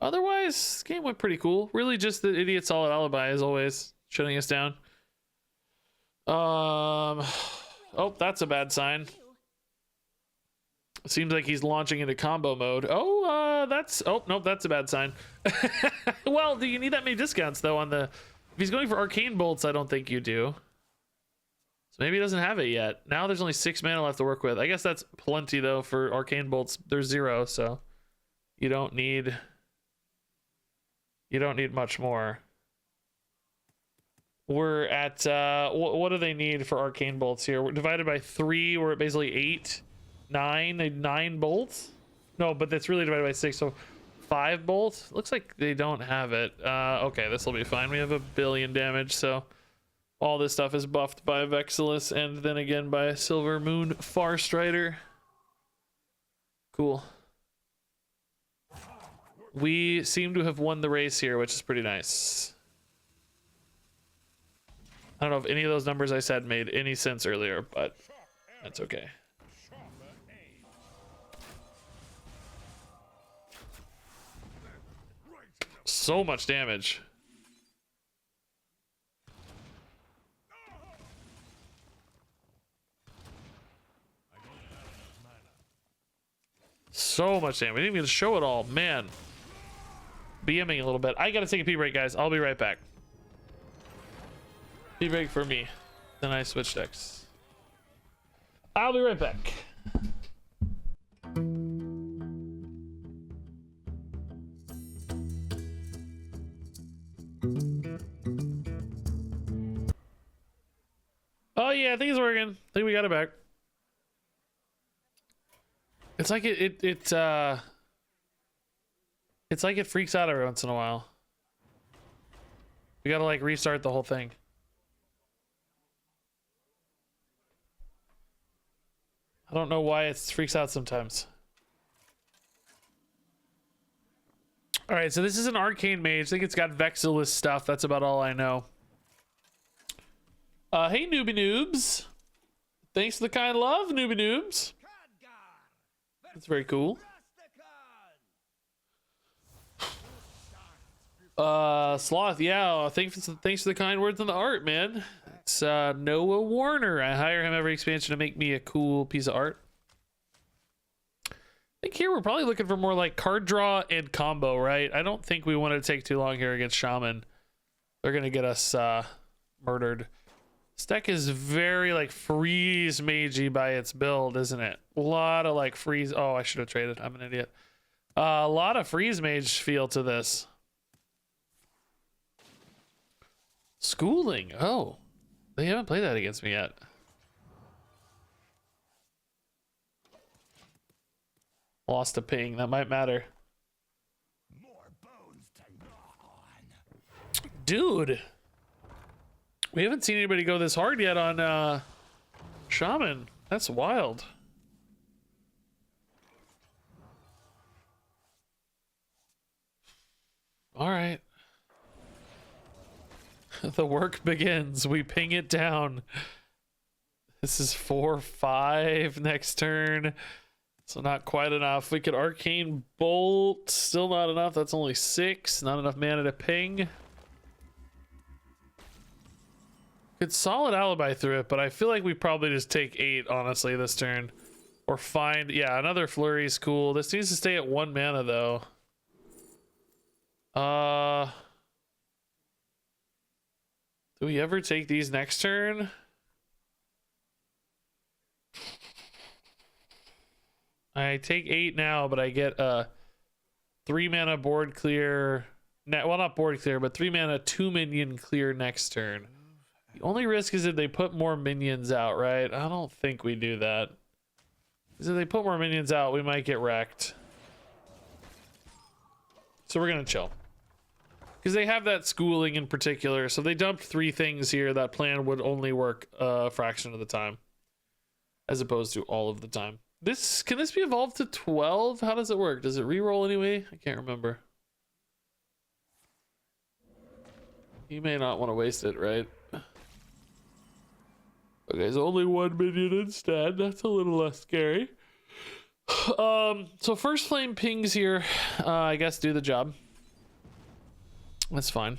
Speaker 1: otherwise, this game went pretty cool. Really just the idiot solid alibi as always, shutting us down. Oh, that's a bad sign. Seems like he's launching into combo mode. Oh, nope, that's a bad sign. Well, do you need that many discounts though on the, if he's going for arcane bolts, I don't think you do. So maybe he doesn't have it yet. Now there's only 6 mana left to work with. I guess that's plenty though for arcane bolts. There's 0, so you don't need much more. We're at what do they need for arcane bolts here? We're divided by 3. We're at basically 8, 9 bolts. No, but that's really divided by 6, so 5 bolts. Looks like they don't have it. Okay, this will be fine. We have 1 billion damage, so all this stuff is buffed by Vexillus and then again by Silver Moon Farstrider. Cool. We seem to have won the race here, which is pretty nice. I don't know if any of those numbers I said made any sense earlier, but that's okay. So much damage. So much damage. We didn't even show it all. Man. BMing a little bit. I gotta take a pee break, guys. I'll be right back. Pee break for me. Then I switch decks. I'll be right back. Oh yeah, I think it's working. I think we got it back. It's like it's like it freaks out every once in a while. We gotta like restart the whole thing. I don't know why it freaks out sometimes. All right, so this is an arcane mage. I think it's got Vexillus stuff. That's about all I know. Hey, newbie noobs. Thanks for the kind love, newbie noobs. That's very cool. Sloth, yeah, thanks for the kind words on the art, man. It's Noah Warner. I hire him every expansion to make me a cool piece of art. I think here we're probably looking for more like card draw and combo, right? I don't think we want to take too long here against Shaman. They're gonna get us murdered. This deck is very like freeze magey by its build, isn't it? A lot of like freeze. Oh, I should have traded. I'm an idiot. A lot of freeze mage feel to this. Schooling. Oh, they haven't played that against me yet. Lost a ping. That might matter.
Speaker 3: More bones to gnaw on.
Speaker 1: Dude. We haven't seen anybody go this hard yet on Shaman. That's wild. All right. The work begins. We ping it down. This is 4-5 next turn. So not quite enough. We could arcane bolt. Still not enough. That's only 6. Not enough mana to ping. Could solid alibi through it, but I feel like we probably just take 8, honestly, this turn. Or find, yeah, another flurry is cool. This needs to stay at 1 mana, though. Do we ever take these next turn? I take 8 now, but I get a 3 mana board clear. Well, not board clear, but 3 mana 2 minion clear next turn. The only risk is if they put more minions out, right? I don't think we do that. Because if they put more minions out, we might get wrecked. So we're going to chill. Because they have that schooling in particular. So they dumped 3 things here. That plan would only work a fraction of the time. As opposed to all of the time. Can this be evolved to 12? How does it work? Does it re-roll anyway? I can't remember. You may not want to waste it, right? Okay, so only 1 minion instead. That's a little less scary. So first flame pings here, I guess do the job. That's fine.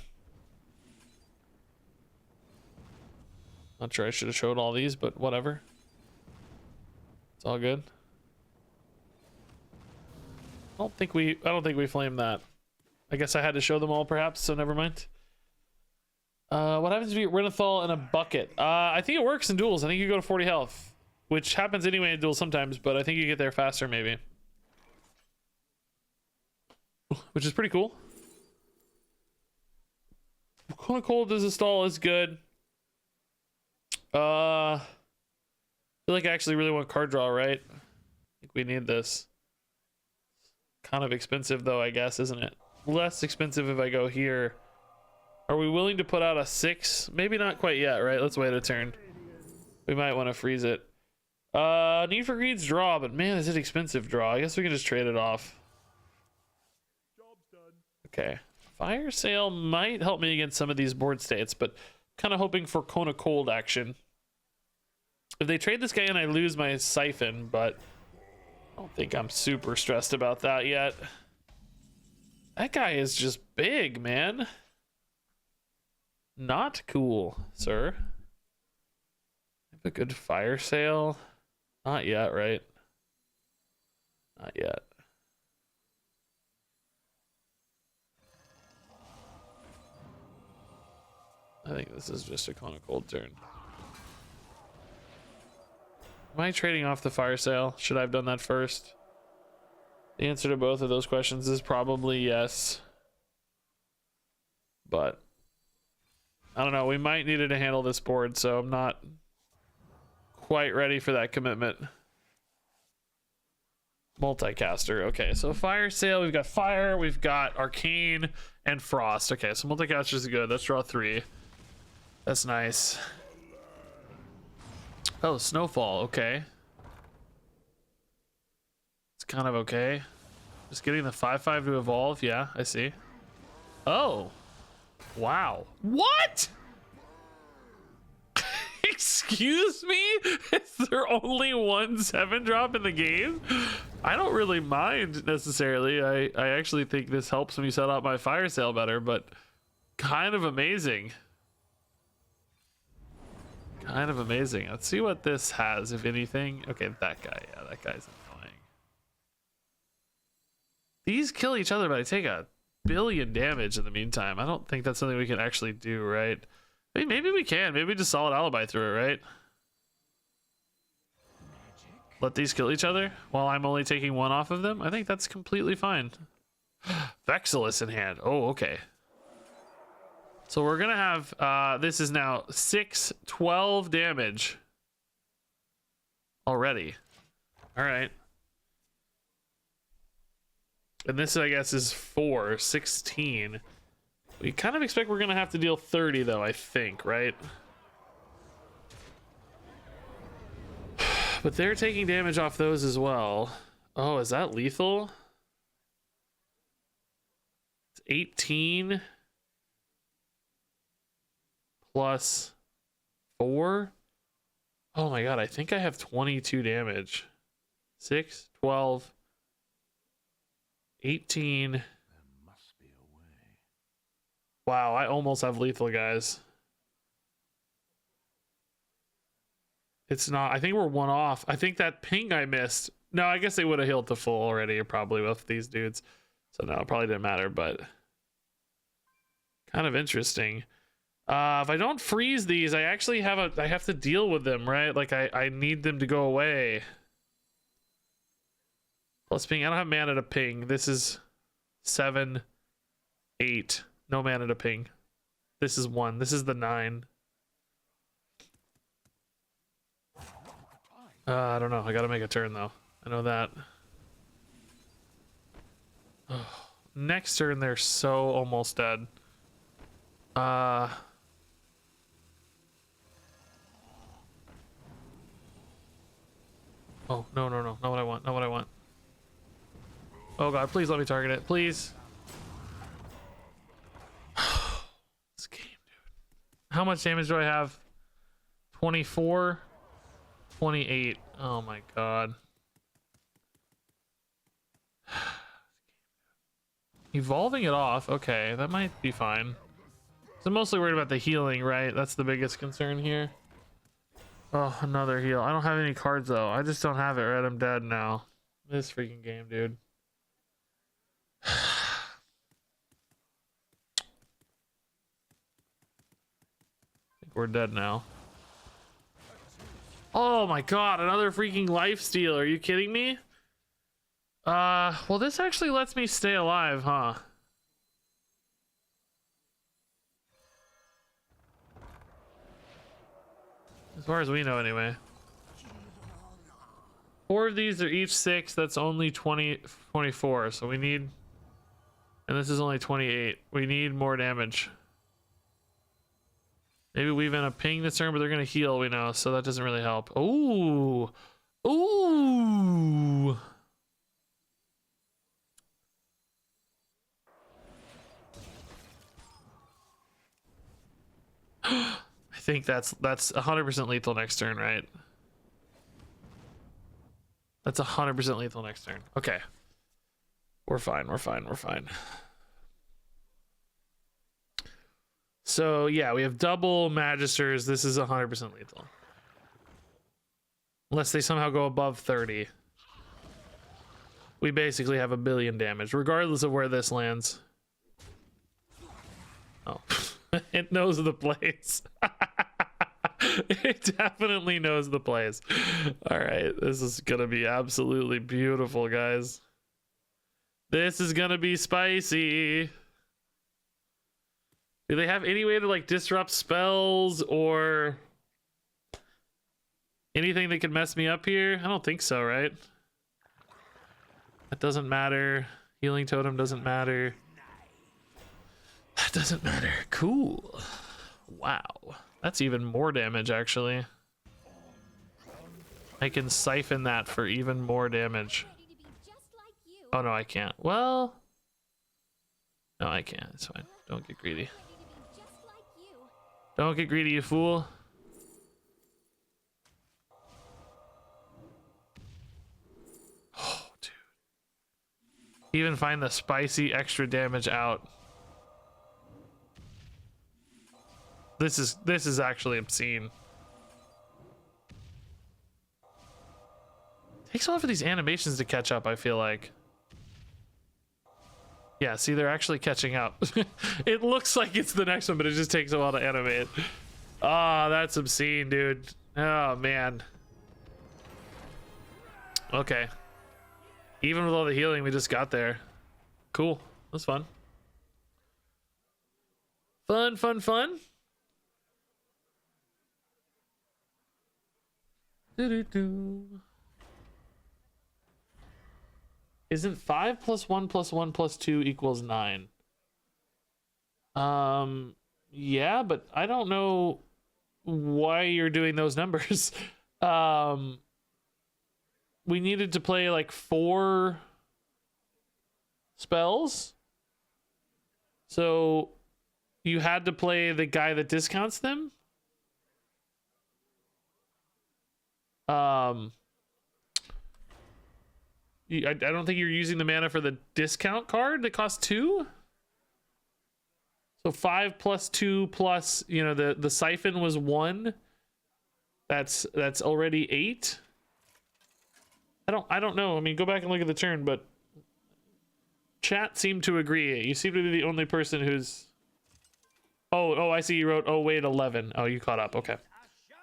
Speaker 1: Not sure I should have showed all these, but whatever. It's all good. I don't think we flamed that. I guess I had to show them all perhaps, so never mind. What happens if you get Renathal in a bucket? I think it works in duels. I think you go to 40 health, which happens anyway in duels sometimes, but I think you get there faster maybe. Which is pretty cool. Kind of cold as a stall is good. I feel like I actually really want card draw, right? I think we need this. Kind of expensive though, I guess, isn't it? Less expensive if I go here. Are we willing to put out a 6? Maybe not quite yet, right? Let's wait a turn. We might want to freeze it. Need for Greed's draw, but man, is it expensive draw. I guess we can just trade it off.
Speaker 3: Job's done.
Speaker 1: Okay. Fire Sale might help me against some of these board states, but kind of hoping for Kona Cold action. If they trade this guy in, I lose my Siphon, but I don't think I'm super stressed about that yet. That guy is just big, man. Not cool, sir. Have a good Fire Sale. Not yet, right? Not yet. I think this is just a kind of cold turn. Am I trading off the Fire Sale? Should I have done that first? The answer to both of those questions is probably yes. But I don't know. We might need it to handle this board, so I'm not quite ready for that commitment. Multicaster. Okay, so Fire Sale. We've got Fire, we've got Arcane, and Frost. Okay, so Multicaster is good. Let's draw 3. That's nice. Oh, Snowfall. Okay. It's kind of okay. Just getting the 5/5 to evolve. Yeah, I see. Oh. Wow. What? Excuse me? Is there only one 7-drop in the game? I don't really mind necessarily. I actually think this helps me set up my Fire Sale better, but kind of amazing. Kind of amazing. Let's see what this has, if anything. Okay, that guy. Yeah, that guy's annoying. These kill each other, but they take a billion damage in the meantime. I don't think that's something we can actually do, right? Maybe we can. Maybe just solid alibi through it, right? Let these kill each other while I'm only taking 1 off of them. I think that's completely fine. Vexilus in hand. Oh, okay. So we're gonna have this is now 6/12 damage already. All right. And this, I guess, is 4/16. We kind of expect we're gonna have to deal 30 though, I think, right? But they're taking damage off those as well. Oh, is that lethal? It's 18 plus 4. Oh my god, I think I have 22 damage. 6, 12, 18.
Speaker 3: There must be a way.
Speaker 1: Wow, I almost have lethal, guys. It's not. I think we're 1 off. I think that ping I missed. No, I guess they would have healed to full already, probably with these dudes. So no, it probably didn't matter, but kind of interesting. If I don't freeze these, I actually I have to deal with them, right? Like I need them to go away. Plus ping, I don't have mana to ping. This is 7, 8. No mana to ping. This is 1. This is the 9. I don't know. I gotta make a turn though. I know that. Next turn, they're so almost dead. Oh, no, no, no. Not what I want. Not what I want. Oh god, please let me target it. Please. This game, dude. How much damage do I have? 24? 28. Oh my god. Evolving it off. Okay, that might be fine. So I'm mostly worried about the healing, right? That's the biggest concern here. Oh, another heal. I don't have any cards though. I just don't have it, right? I'm dead now. This freaking game, dude. I think we're dead now. Oh my god, another freaking life steal. Are you kidding me? Well, this actually lets me stay alive, huh? As far as we know, anyway. 4 of these are each 6. That's only 24. So we need... And this is only 28. We need more damage. Maybe we've in a ping this turn, but they're going to heal, we know. So that doesn't really help. Ooh. Ooh. I think that's 100% lethal next turn, right? That's 100% lethal next turn. Okay. We're fine, we're fine, we're fine. So, yeah, we have double Magisters. This is 100% lethal. Unless they somehow go above 30. We basically have 1 billion damage, regardless of where this lands. Oh. It knows the plays. It definitely knows the plays. All right, this is gonna be absolutely beautiful, guys. This is gonna be spicy. Do they have any way to like disrupt spells or anything that could mess me up here? I don't think so, right? That doesn't matter. Healing totem doesn't matter. That doesn't matter. Cool. Wow. That's even more damage, actually. I can siphon that for even more damage. Oh, no, I can't. Well... No, I can't. It's fine. Don't get greedy. Don't get greedy, you fool. Oh, dude. Even find the spicy extra damage out. This is actually obscene. Takes a while for these animations to catch up, I feel like. Yeah, see, they're actually catching up. It looks like it's the next one, but it just takes a while to animate. Ah, that's obscene, dude. Oh, man. Okay. Even with all the healing we just got there. Cool. That's fun. Fun, fun, fun. Isn't 5 + 1 + 1 + 2 = 9? Yeah, but I don't know why you're doing those numbers. We needed to play like 4 spells. So you had to play the guy that discounts them. I don't think you're using the mana for the discount card that costs 2. So 5 + 2 plus, you know, the siphon was 1. That's already 8. I don't know. I mean, go back and look at the turn, but chat seemed to agree. You seem to be the only person who's Oh, I see you wrote, oh, wait, 11. Oh, you caught up. Okay.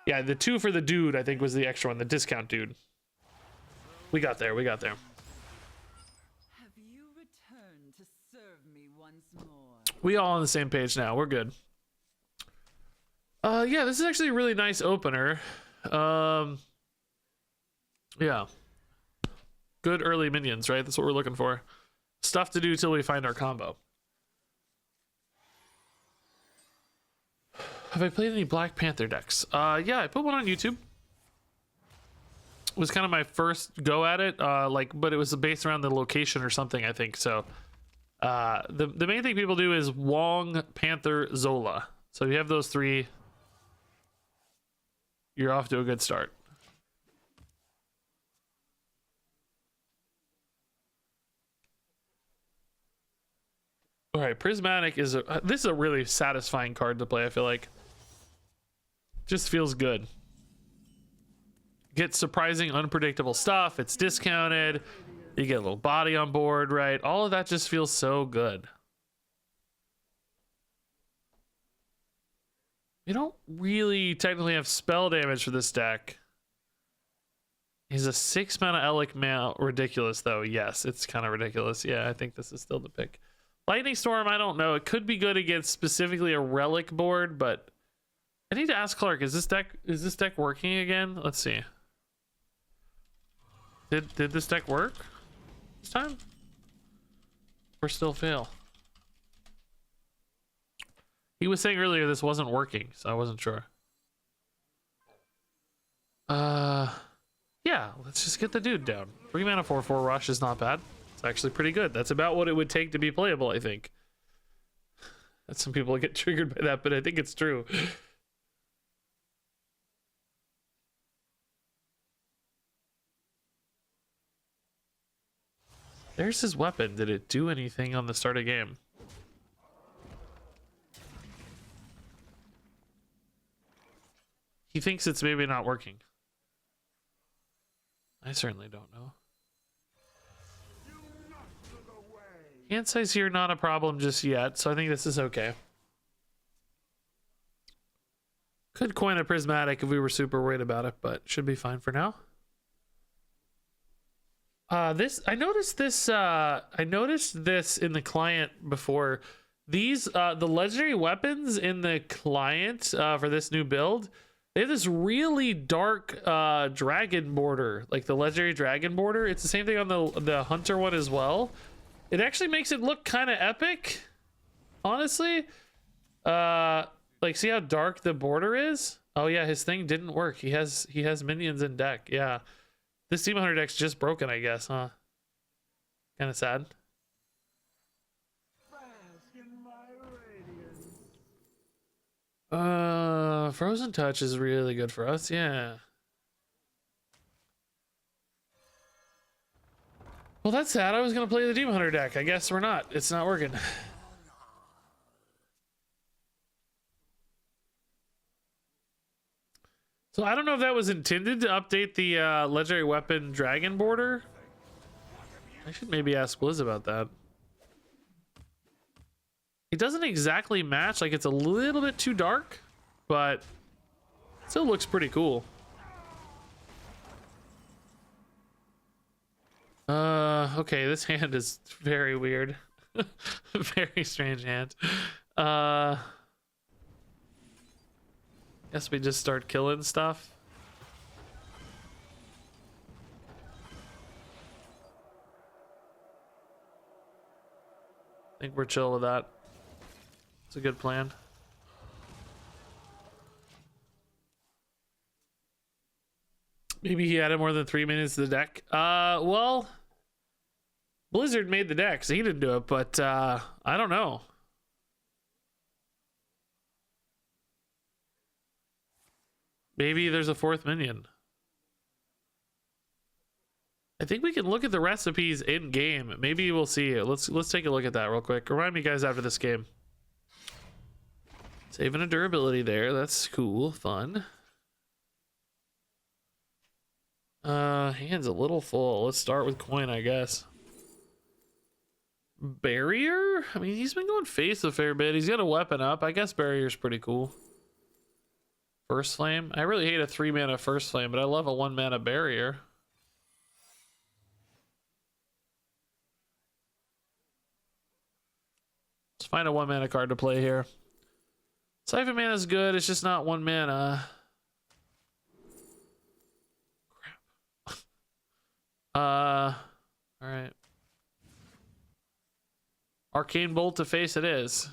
Speaker 1: Yeah, the 2 for the dude, I think, was the extra one, the discount dude. We got there.
Speaker 4: Have you returned to serve me once more?
Speaker 1: We all on the same page now. We're good. Yeah, this is actually a really nice opener. Yeah. Good early minions, right? That's what we're looking for. Stuff to do till we find our combo. Have I played any Black Panther decks? Yeah, I put one on YouTube. It was kind of my first go at it, but it was based around the location or something, I think. So the main thing people do is Wong, Panther, Zola. So if you have those 3, you're off to a good start. All right, Prismatic is this is a really satisfying card to play, I feel like. Just feels good. Get surprising, unpredictable stuff. It's discounted. You get a little body on board, right? All of that just feels so good. We don't really technically have spell damage for this deck. He's a 6 mana Elic Mount. Ridiculous, though. Yes, it's kind of ridiculous. Yeah, I think this is still the pick. Lightning Storm, I don't know. It could be good against specifically a Relic board, but I need to ask Clark, is this deck working again? Let's see. Did this deck work this time? Or still fail? He was saying earlier this wasn't working, so I wasn't sure. Yeah, let's just get the dude down. 3 mana 4/4 rush is not bad. It's actually pretty good. That's about what it would take to be playable, I think. That some people get triggered by that, but I think it's true. There's his weapon. Did it do anything on the start of game? He thinks it's maybe not working. I certainly don't know. Hand size here, not a problem just yet, so I think this is okay. Could coin a Prismatic if we were super worried about it, but should be fine for now. I noticed this in the client before. These the legendary weapons in the client for this new build, they have this really dark dragon border, like the legendary dragon border. It's the same thing on the hunter one as well. It actually makes it look kind of epic, honestly. Like, see how dark the border is? Oh yeah, his thing didn't work. He has minions in deck. Yeah, this Demon Hunter deck's just broken, I guess, huh? Kind of sad. Frozen Touch is really good for us, yeah. Well, that's sad. I was gonna play the Demon Hunter deck. I guess we're not. It's not working. So I don't know if that was intended to update the legendary weapon dragon border. I should maybe ask Blizz about that. It doesn't exactly match, like it's a little bit too dark, but still looks pretty cool. Okay, this hand is very weird. Very strange hand. Guess we just start killing stuff. I think we're chill with that. It's a good plan. Maybe he added more than 3 minutes to the deck. Well, Blizzard made the deck, so he didn't do it, but I don't know. Maybe there's a 4th minion. I think we can look at the recipes in game. Maybe we'll see it. Let's take a look at that real quick. Remind me, guys, after this game. Saving a durability there. That's cool, fun. Hand's a little full. Let's start with coin, I guess. Barrier? I mean, he's been going face a fair bit. He's got a weapon up. I guess barrier's pretty cool. First flame. I really hate a 3-mana first flame, but I love a 1-mana barrier. Let's find a 1-mana card to play here. Siphon mana is good. It's just not 1 mana. Crap. All right. Arcane Bolt to face it is.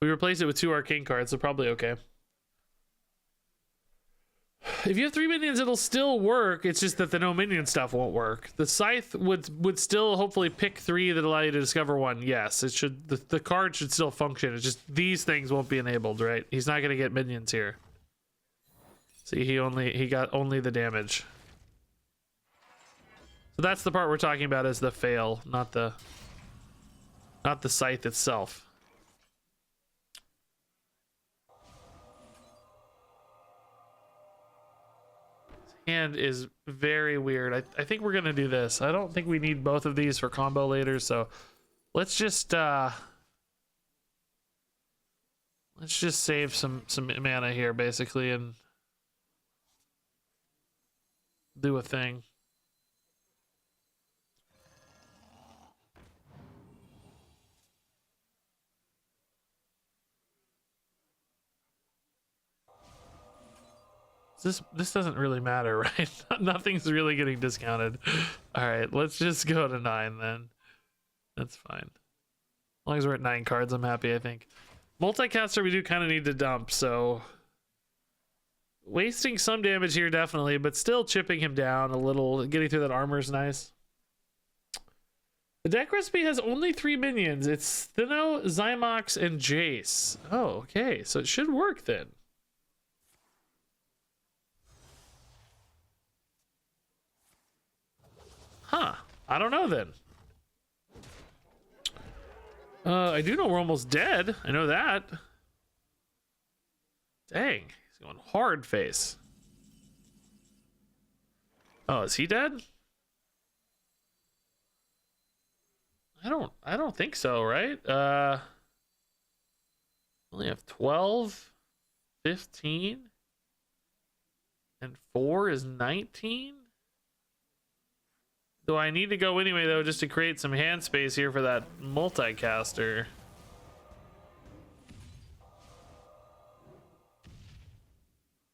Speaker 1: We replace it with 2 arcane cards, so probably okay. If you have 3 minions, it'll still work. It's just that the no minion stuff won't work. The scythe would still hopefully pick 3 that allow you to discover 1. Yes, it should. The card should still function. It's just these things won't be enabled, right? He's not going to get minions here. See, he got only the damage. So that's the part we're talking about is the fail, not the scythe itself. Hand is very weird. I think we're gonna do this. I don't think we need both of these for combo later, so let's just save some mana here basically and do a thing. This doesn't really matter, right? Nothing's really getting discounted. All right, let's just go to 9 then. That's fine. As long as we're at 9 cards, I'm happy, I think. Multicaster we do kind of need to dump, so wasting some damage here definitely, but still chipping him down a little. Getting through that armor is nice. The deck recipe has only 3 minions. It's Thinno, Zymox, and Jace. Oh, okay, so it should work then. Huh. I don't know then. I do know we're almost dead. I know that. Dang. He's going hard face. Oh, is he dead? I don't think so, right? Only have 12, 15, and 4 is 19. Do I need to go anyway, though, just to create some hand space here for that multicaster?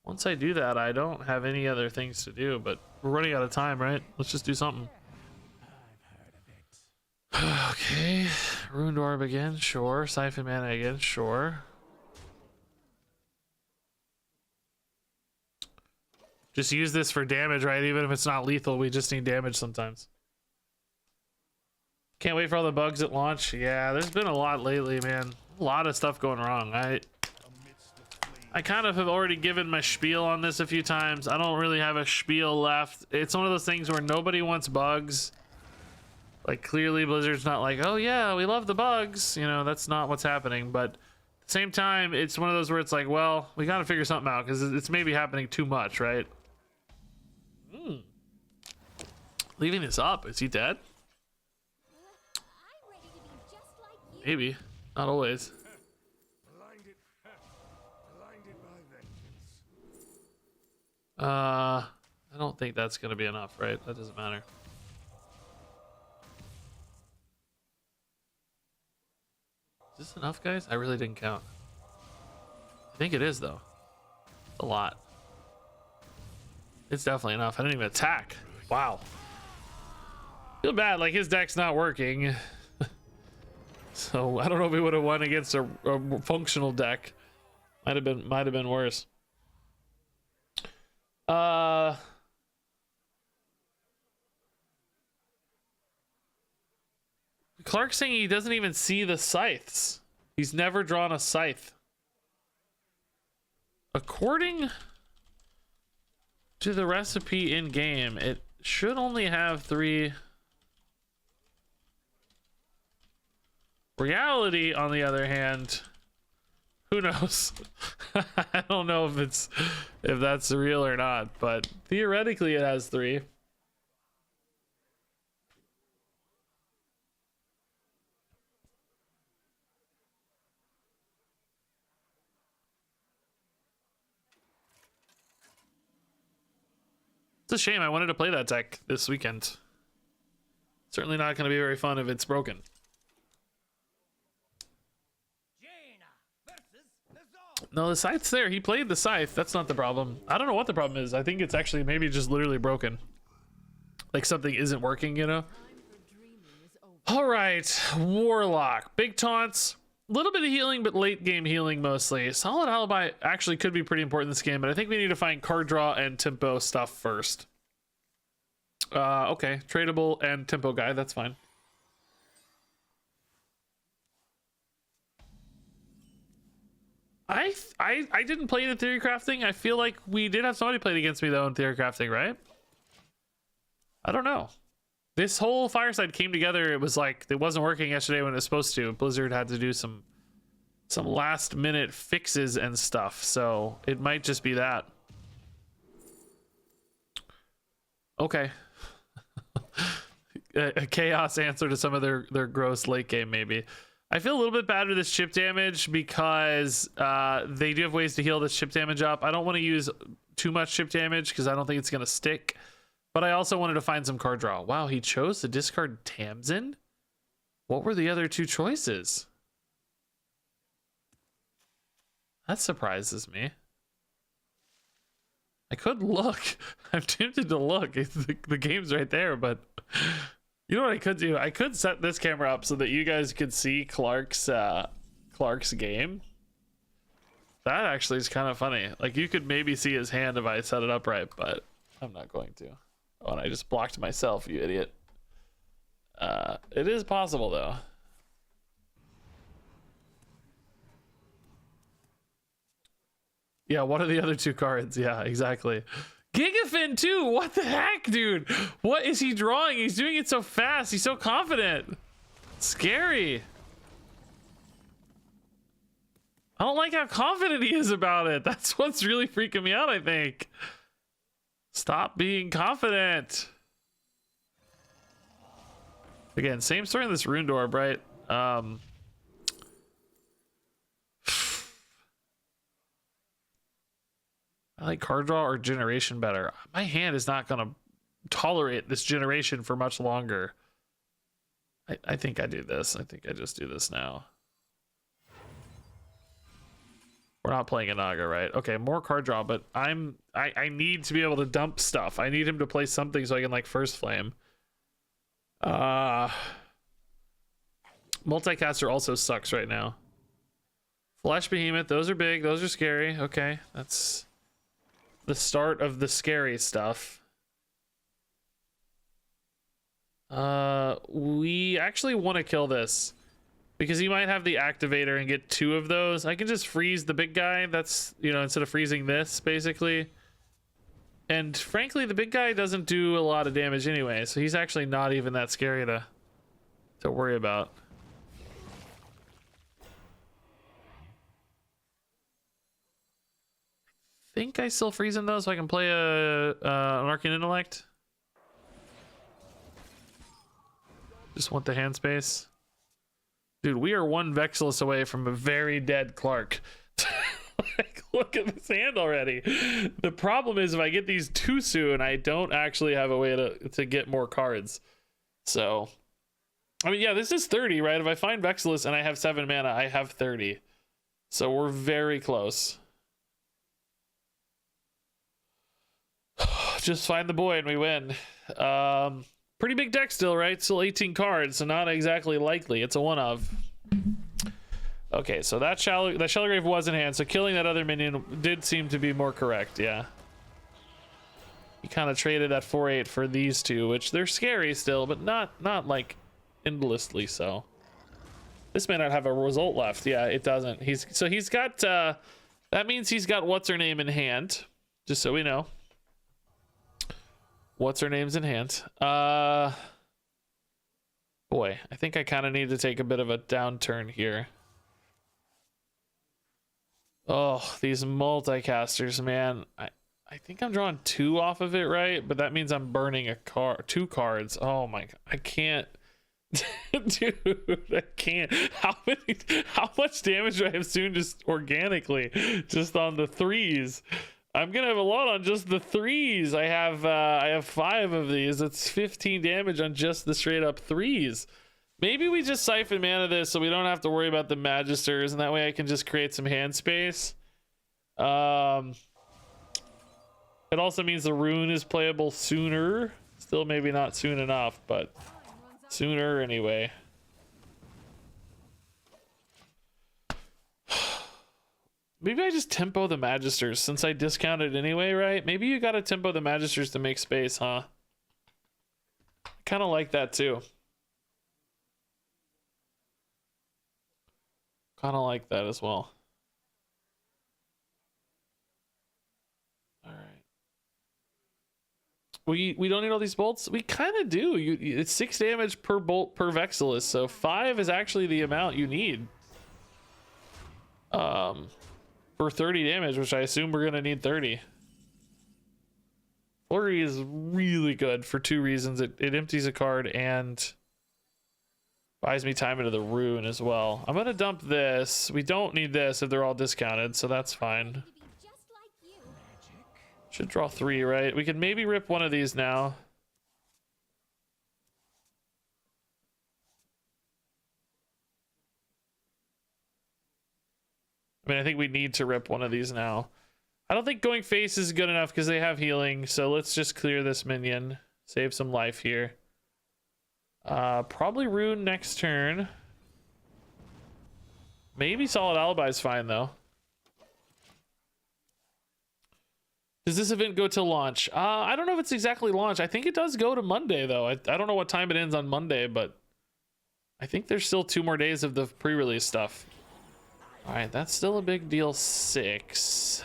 Speaker 1: Once I do that, I don't have any other things to do, but we're running out of time, right? Let's just do something. Okay. Ruined Orb again, sure. Siphon Mana again, sure. Just use this for damage, right? Even if it's not lethal, we just need damage sometimes. Can't wait for all the bugs at launch. Yeah, there's been a lot lately, man. A lot of stuff going wrong. I kind of have already given my spiel on this a few times. I don't really have a spiel left. It's one of those things where nobody wants bugs. Like, clearly Blizzard's not like, oh yeah, we love the bugs. You know, that's not what's happening. But at the same time, it's one of those where it's like, well, we got to figure something out because it's maybe happening too much, right? Leaving this up. Is he dead?
Speaker 2: I'm ready to be just like you.
Speaker 1: Maybe. Not always.
Speaker 3: Blinded by vengeance.
Speaker 1: I don't think that's going to be enough, right? That doesn't matter. Is this enough, guys? I really didn't count. I think it is, though. A lot. It's definitely enough. I didn't even attack. Wow. Feel bad, like his deck's not working. So I don't know if we would have won against a functional deck. Might have been worse. Clark's saying he doesn't even see the scythes. He's never drawn a scythe. According to the recipe in game, it should only have 3. Reality, on the other hand, Who knows? I don't know if that's real or not, but theoretically it has 3. It's a shame. I wanted to play that deck this weekend. Certainly not going to be very fun if it's broken. No, the scythe's there. He played the scythe. That's not the problem. I don't know what the problem is. I think it's actually maybe just literally broken. Like something isn't working, you know? All right, Warlock. Big taunts. A little bit of healing, but late game healing mostly. Solid Alibi actually could be pretty important in this game, but I think we need to find card draw and tempo stuff first. Okay, tradable and tempo guy. That's fine. I didn't play the theory crafting. I feel like we did have somebody played against me though in theory crafting, right? I don't know. This whole Fireside came together. It was like it wasn't working yesterday when it was supposed to. Blizzard had to do some last minute fixes and stuff, so it might just be that. Okay. A chaos answer to some of their gross late game maybe. I feel a little bit bad with this chip damage because they do have ways to heal this chip damage up. I don't want to use too much chip damage because I don't think it's going to stick. But I also wanted to find some card draw. Wow, he chose to discard Tamsin? What were the other 2 choices? That surprises me. I could look. I'm tempted to look. The game's right there, but... You know what I could do? I could set this camera up so that you guys could see Clark's game. That actually is kind of funny. Like you could maybe see his hand if I set it up right, but I'm not going to. Oh, and I just blocked myself, you idiot. It is possible though. Yeah, what are the other 2 cards? Yeah, exactly. Gigafin too. What the heck, dude? What is he drawing? He's doing it so fast. He's so confident. Scary. I don't like how confident he is about it. That's what's really freaking me out, I think. Stop being confident. Again, same story in this Rune Orb, right? I like card draw or generation better. My hand is not going to tolerate this generation for much longer. I think I do this. I think I just do this now. We're not playing a Naga, right? Okay, more card draw, but I need to be able to dump stuff. I need him to play something so I can like first flame. Multicaster also sucks right now. Flesh Behemoth, those are big, those are scary. Okay, that's the start of the scary stuff. We actually want to kill this because he might have the activator and get 2 of those. I can just freeze the big guy. That's, you know, instead of freezing this basically. And frankly, the big guy doesn't do a lot of damage anyway, so he's actually not even that scary to worry about. I think I still freeze him though, so I can play an Arcane Intellect. Just want the hand space. Dude, we are 1 Vexillus away from a very dead Clark. Like, look at this hand already. The problem is if I get these too soon, I don't actually have a way to get more cards. So, I mean, yeah, this is 30, right? If I find Vexillus and I have 7 mana, I have 30. So we're very close. Just find the boy and we win. Pretty big deck still, right? Still 18 cards, so not exactly likely. It's a one of. Okay, so that Shellgrave was in hand, so killing that other minion did seem to be more correct, yeah. He kind of traded that 4/8 for these 2, which they're scary still, but not like endlessly so. This may not have a result left. Yeah, it doesn't. He's got that means he's got what's her name in hand, just so we know. What's her name's in hand. Boy, I think I kind of need to take a bit of a downturn here. Oh, these multicasters, man. I think I'm drawing 2 off of it, right? But that means I'm burning a card, 2 cards. Oh my, I can't. Dude, I can't. How much damage do I have soon just organically? Just on the 3s. I'm gonna have a lot on just the 3s. I have 5 of these. That's 15 damage on just the straight up 3s. Maybe we just siphon mana this so we don't have to worry about the Magisters, and that way I can just create some hand space. It also means the rune is playable sooner. Still maybe not soon enough, but sooner anyway. Maybe I just tempo the Magisters since I discounted anyway, right? Maybe you gotta tempo the Magisters to make space, huh? Kind of like that too. Kind of like that as well. All right. We don't need all these bolts. We kind of do. It's 6 damage per bolt per Vexillus, so 5 is actually the amount you need. For 30 damage, which I assume we're gonna need 30. Flurry is really good for 2 reasons. It empties a card and buys me time into the rune as well. I'm gonna dump this. We don't need this if they're all discounted, so that's fine. Should draw 3, right? We could maybe rip one of these now. I mean, I think we need to rip one of these now. I don't think going face is good enough because they have healing, so let's just clear this minion. Save some life here. Probably rune next turn. Maybe Solid Alibi is fine, though. Does this event go to launch? I don't know if it's exactly launch. I think it does go to Monday, though. I don't know what time it ends on Monday, but I think there's still 2 more days of the pre-release stuff. All right, that's still a big deal. 6.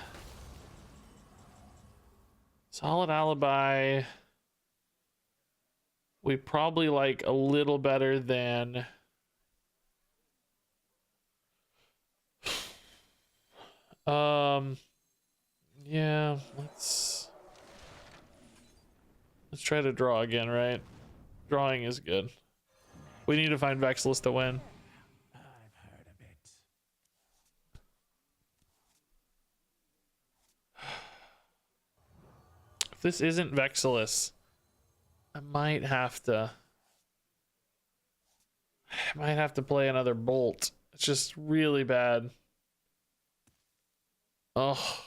Speaker 1: Solid Alibi. We probably like a little better than... Yeah, let's try to draw again, right? Drawing is good. We need to find Vexillus to win.
Speaker 3: I've heard of it.
Speaker 1: If this isn't Vexillus, I might have to play another bolt. It's just really bad. Oh.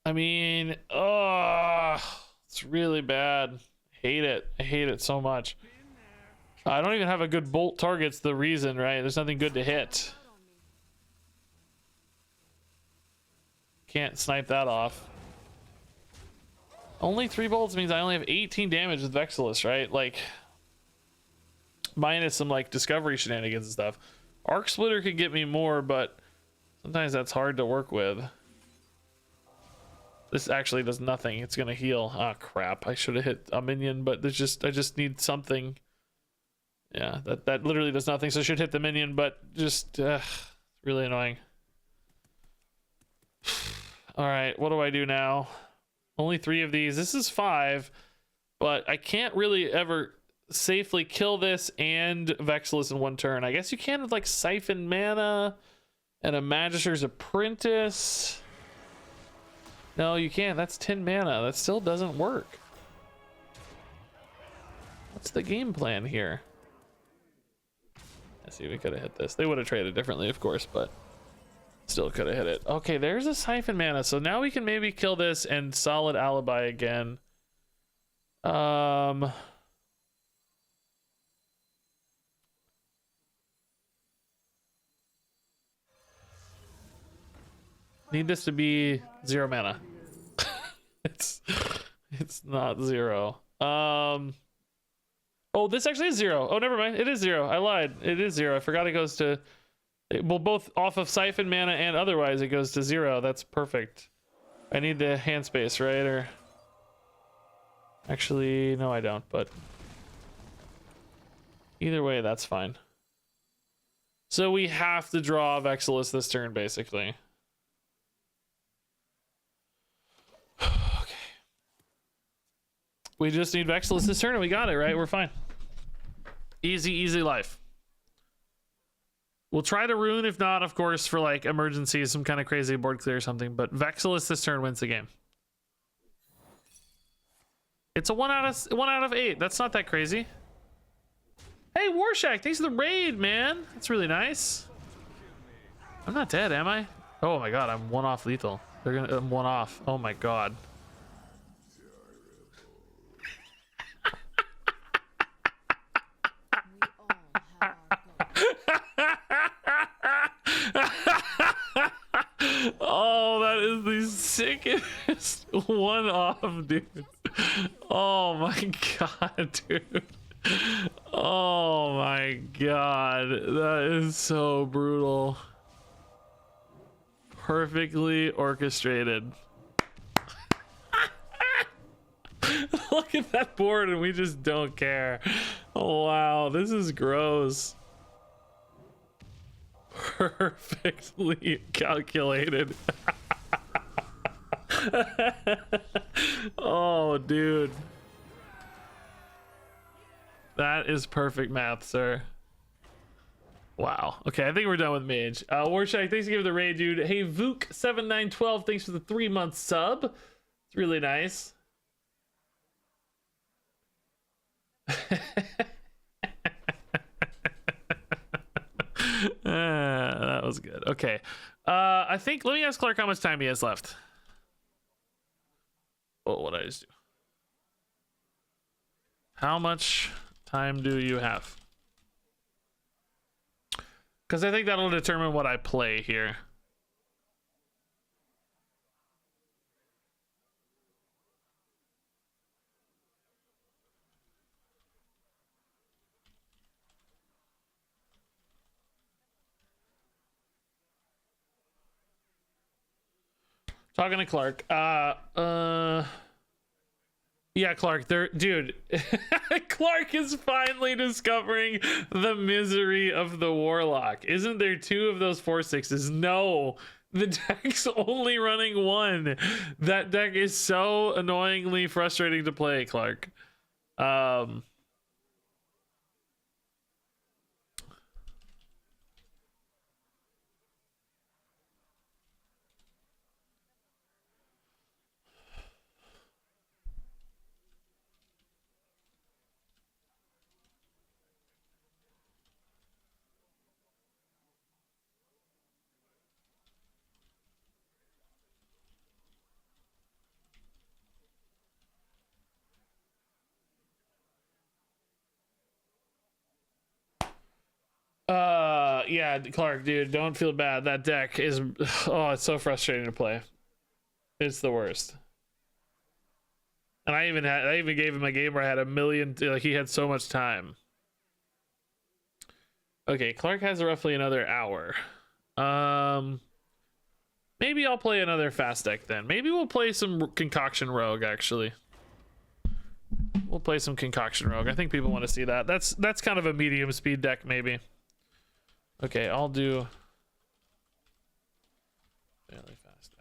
Speaker 1: I mean, it's really bad. Hate it. I hate it so much. I don't even have a good bolt target's the reason, right? There's nothing good to hit. Can't snipe that off. Only 3 bolts means I only have 18 damage with Vexillus, right? Like, minus some like discovery shenanigans and stuff. Arc Splitter could get me more, but sometimes that's hard to work with. This actually does nothing. It's gonna heal. Ah, crap. I should have hit a minion, but I just need something. Yeah, that literally does nothing, so I should hit the minion, but just really annoying. All right, what do I do now? Only 3 of these. This is 5, but I can't really ever safely kill this and Vexillus in one turn. I guess you can with like Siphon Mana and a Magister's Apprentice. No, you can't. That's 10 mana. That still doesn't work. What's the game plan here? I see we could have hit this. They would have traded differently, of course, but still could have hit it. Okay, there's a Siphon Mana. So now we can maybe kill this and Solid Alibi again. Need this to be 0 mana. it's not 0. Oh, this actually is 0. Oh, never mind. It is 0. I lied. It is 0. I forgot it goes to... Well, both off of Siphon Mana and otherwise it goes to 0. That's perfect. I need the hand space, right? Or... Actually, no, I don't, but... Either way, that's fine. So we have to draw Vexilus this turn, basically. Okay. We just need Vexilus this turn and we got it, right? We're fine. Easy, easy life. We'll try to rune, if not, of course, for like emergencies, some kind of crazy board clear or something. But Vexilus this turn wins the game. It's a 1 out of 8. That's not that crazy. Hey, Warshak, thanks for the raid, man. That's really nice. I'm not dead, am I? Oh my god, I'm 1 off lethal. I'm 1 off. Oh my god. Oh, that is the sickest 1 off, dude. Oh my god, dude. Oh my god, that is so brutal. Perfectly orchestrated. Look at that board and we just don't care. Oh, wow, this is gross. Perfectly calculated. Oh, dude. That is perfect math, sir. Wow. Okay, I think we're done with Mage. Warshak, thanks for giving the raid, dude. Hey, Vook7912, thanks for the 3-month sub. It's really nice. That was good. Okay. I think, let me ask Clark how much time he has left. Oh, what did I just do? How much time do you have? Because I think that'll determine what I play here. Talking to Clark. Yeah, Clark, dude. Clark is finally discovering the misery of the Warlock. Isn't there 2 of those 4/6s? No, the deck's only running 1. That deck is so annoyingly frustrating to play, Clark. Yeah, Clark, dude, don't feel bad. That deck is, oh, it's so frustrating to play. It's the worst. And I even gave him a game where I had a million, like he had so much time. Okay, Clark has roughly another hour. Maybe I'll play another fast deck then. Maybe we'll play some Concoction Rogue, actually. We'll play some Concoction Rogue. I think people want to see that. That's kind of a medium speed deck, maybe. Okay, I'll do fairly fast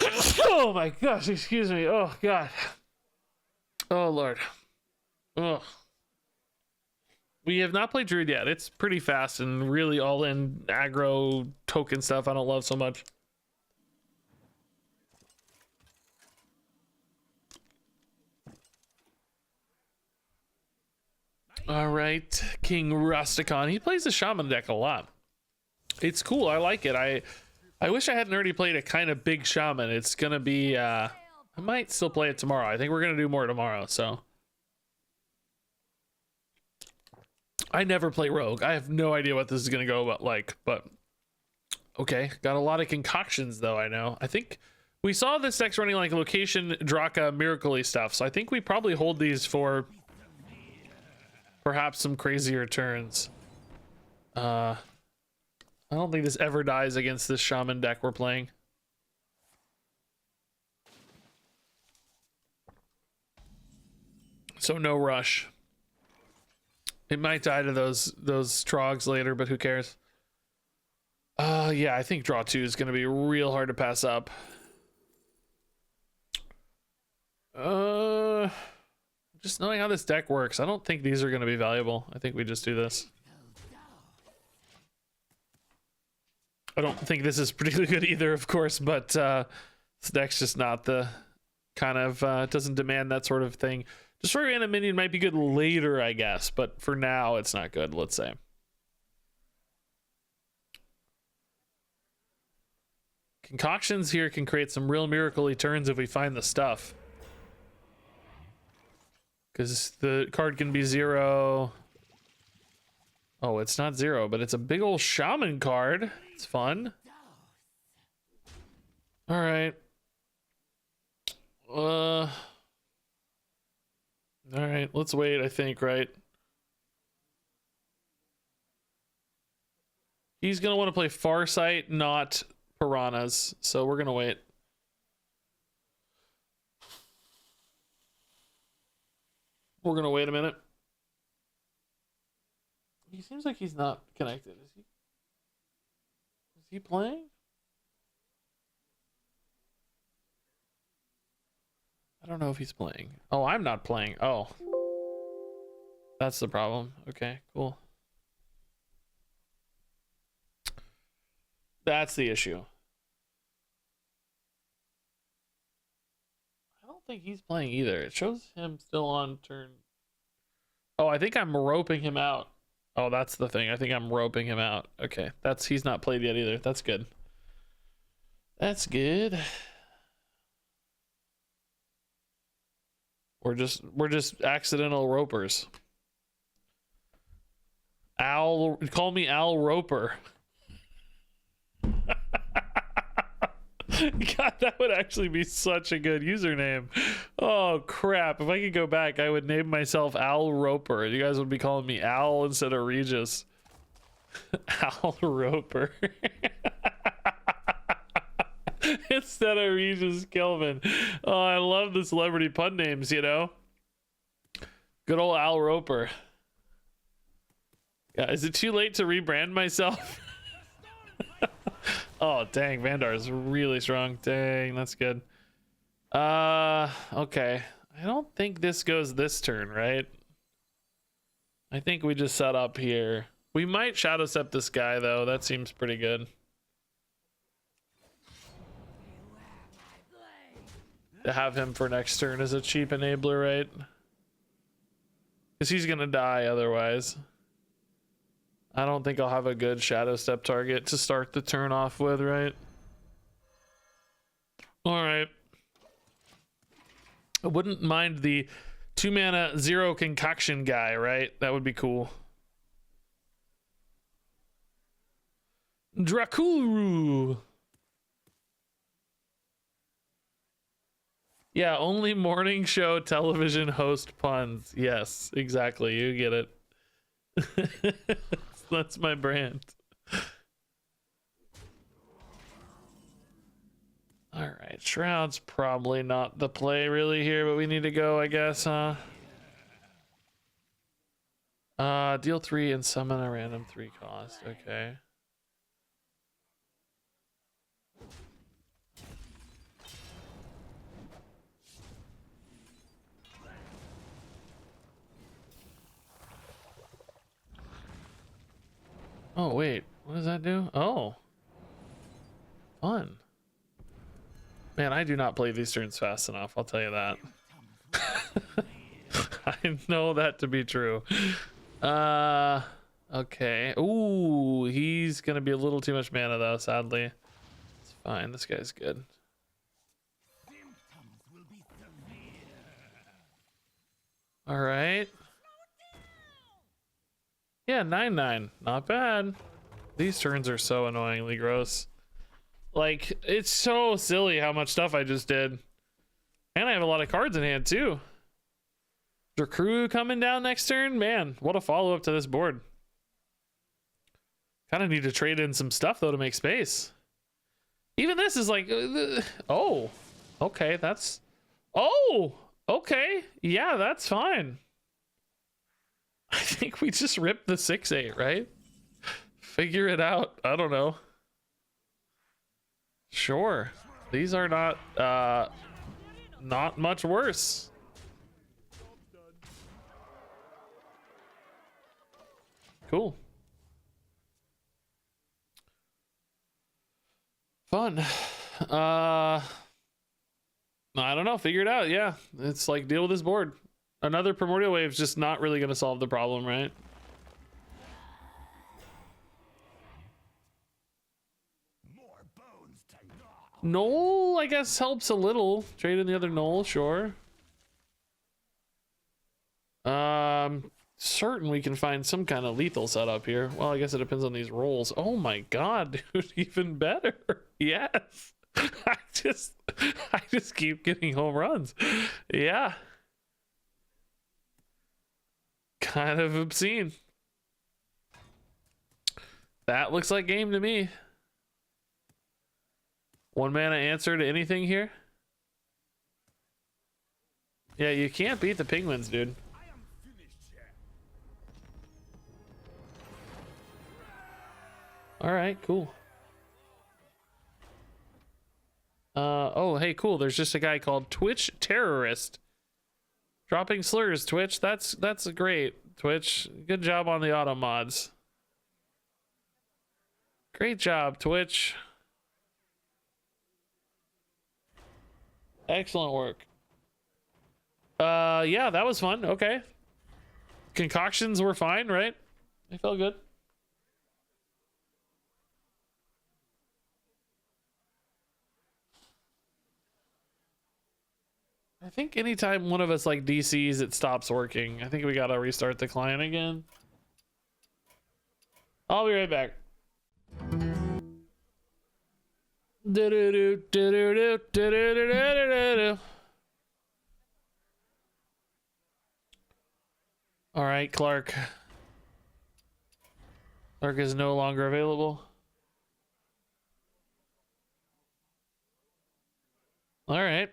Speaker 1: deck. Oh my gosh, excuse me. Oh god. Oh lord. Oh. We have not played Druid yet. It's pretty fast and really all in aggro token stuff I don't love so much. All right, King Rusticon. He plays the Shaman deck a lot. It's cool. I like it. I wish I hadn't already played a kind of big Shaman. It's gonna be. I might still play it tomorrow. I think we're gonna do more tomorrow. So I never play Rogue. I have no idea what this is gonna go about like. But okay, got a lot of concoctions though. I know. I think we saw this deck's running like location Draka miracle-y stuff. So I think we probably hold these for perhaps some crazier turns. I don't think this ever dies against this Shaman deck we're playing. So no rush. It might die to those trogs later, but who cares? Yeah, I think draw 2 is going to be real hard to pass up. Just knowing how this deck works, I don't think these are going to be valuable. I think we just do this. I don't think this is particularly good either, of course, but this deck's just not the kind of doesn't demand that sort of thing. Destroy random minion might be good later, I guess, but for now it's not good, let's say. Concoctions here can create some real miracle-y turns if we find the stuff. Because the card can be 0. Oh, it's not 0, but it's a big old Shaman card. It's fun. All right. All right, let's wait, I think, right? He's going to want to play Farsight, not Piranhas, so we're going to wait. We're going to wait a minute. He seems like he's not connected. Is he playing? I don't know if he's playing. Oh, I'm not playing. Oh. That's the problem. Okay, cool. That's the issue. I don't think he's playing either. It shows him still on turn. Oh, I think I'm roping him out. Oh, that's the thing. I think I'm roping him out. Okay, he's not played yet either. That's good. That's good. We're just accidental ropers. Al, call me Al Roper. God, that would actually be such a good username. Oh crap, if I could go back, I would name myself Al Roper. You guys would be calling me Al instead of Regis. Al Roper. Instead of RegisKillbin. Oh, I love the celebrity pun names, you know? Good old Al Roper. Yeah, is it too late to rebrand myself? Oh, dang, Vandar is really strong. Dang, that's good. Okay. I don't think this goes this turn, right? I think we just set up here. We might Shadow Step this guy, though. That seems pretty good. To have him for next turn is a cheap enabler, right? Because he's gonna die otherwise. I don't think I'll have a good Shadow Step target to start the turn off with, right? Alright. I wouldn't mind the 2-mana 0 concoction guy, right? That would be cool. Draculu. Yeah, only morning show television host puns. Yes, exactly. You get it. That's my brand. All right, Shroud's probably not the play really here, but we need to go, I guess, huh? Deal 3 and summon a random 3 cost. Okay. Oh, wait. What does that do? Oh. Fun. Man, I do not play these turns fast enough. I'll tell you that. I know that to be true. Okay. Ooh, he's going to be a little too much mana, though, sadly. It's fine. This guy's good. All right. Yeah, 9/9. Not bad. These turns are so annoyingly gross. Like, it's so silly how much stuff I just did. And I have a lot of cards in hand, too. Draculu coming down next turn? Man, what a follow-up to this board. Kind of need to trade in some stuff, though, to make space. Even this is like... oh. Okay, that's... Oh! Okay, yeah, that's fine. I think we just ripped the 6/8, right? Figure it out. I don't know. Sure. These are not much worse. Cool. Fun. I don't know. Figure it out. Yeah. It's like deal with this board. Another primordial wave is just not really going to solve the problem, right?
Speaker 3: More bones to gnaw.
Speaker 1: Knoll, I guess, helps a little. Trade in the other Knoll, sure. Certain we can find some kind of lethal setup here. Well, I guess it depends on these rolls. Oh my god, dude, even better. Yes. I just keep getting home runs. Yeah. Kind of obscene. That looks like game to me. 1 mana answer to anything here. Yeah, you can't beat the penguins, dude.
Speaker 3: I am finished yet.
Speaker 1: All right, cool. Oh, hey, cool. There's just a guy called Twitch Terrorist. Dropping slurs, Twitch. That's great, Twitch. Good job on the auto mods. Great job, Twitch. Excellent work. Yeah, that was fun. Okay. Concoctions were fine, right? They felt good. I think anytime one of us like DCs, it stops working. I think we gotta restart the client again. I'll be right back. All right, Clark. Clark is no longer available. All right.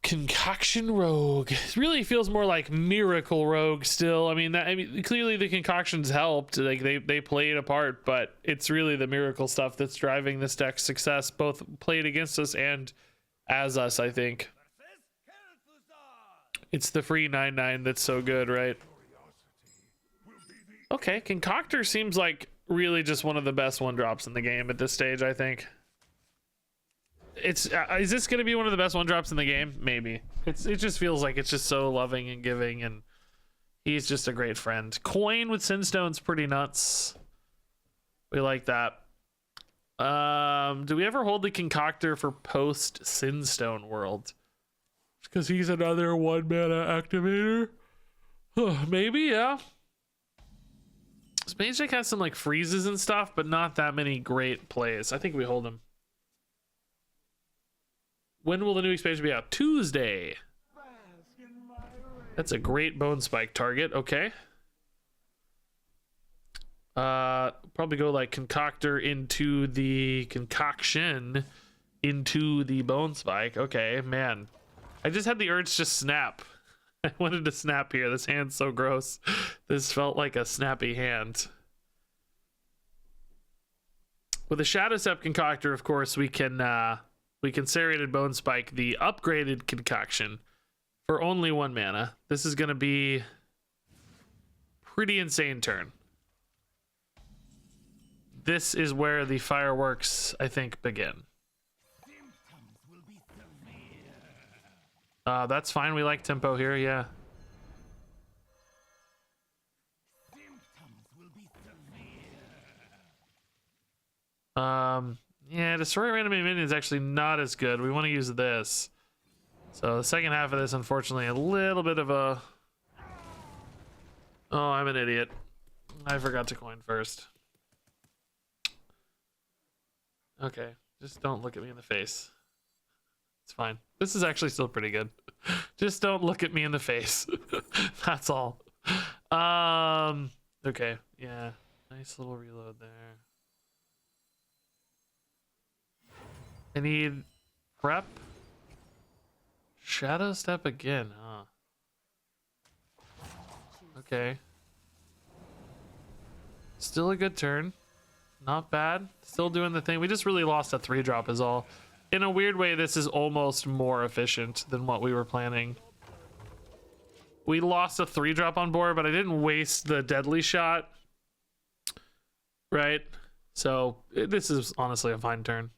Speaker 1: Concoction Rogue. It really feels more like Miracle Rogue still. I mean, clearly the concoctions helped. Like they played a part, but it's really the miracle stuff that's driving this deck's success, both played against us and as us, I think. It's the free 9/9 that's so good, right? Okay, Concoctor seems like really just one of the best 1-drops in the game at this stage, I think. It's is this going to be one of the best 1-drops in the game? Maybe. It just feels like it's just so loving and giving, and he's just a great friend. Coin with Sinstone's pretty nuts. We like that. Do we ever hold the Concoctor for post Sinstone world? Because he's another 1 mana activator. Maybe, yeah. This Mage deck has some like freezes and stuff, but not that many great plays. I think we hold him. When will the new expansion be out? Tuesday. That's a great Bone Spike target. Okay. Probably go like Concoctor into the Concoction into the Bone Spike. Okay, man. I just had the urge to snap. I wanted to snap here. This hand's so gross. This felt like a snappy hand. With a Shadow Step Concoctor, of course, we can Serrated Bone Spike the upgraded Concoction for only 1 mana. This is going to be pretty insane turn. This is where the fireworks, I think, begin. That's fine. We like tempo here, yeah. Yeah, destroy random minion is actually not as good. We want to use this. So the second half of this, unfortunately, a little bit of a... Oh, I'm an idiot. I forgot to coin first. Okay, just don't look at me in the face. It's fine. This is actually still pretty good. Just don't look at me in the face. That's all. Okay, yeah. Nice little reload there. I need prep. Shadow Step again, huh? Okay. Still a good turn. Not bad. Still doing the thing. We just really lost a 3-drop is all. In a weird way, this is almost more efficient than what we were planning. We lost a 3-drop on board, but I didn't waste the deadly shot. Right? So this is honestly a fine turn.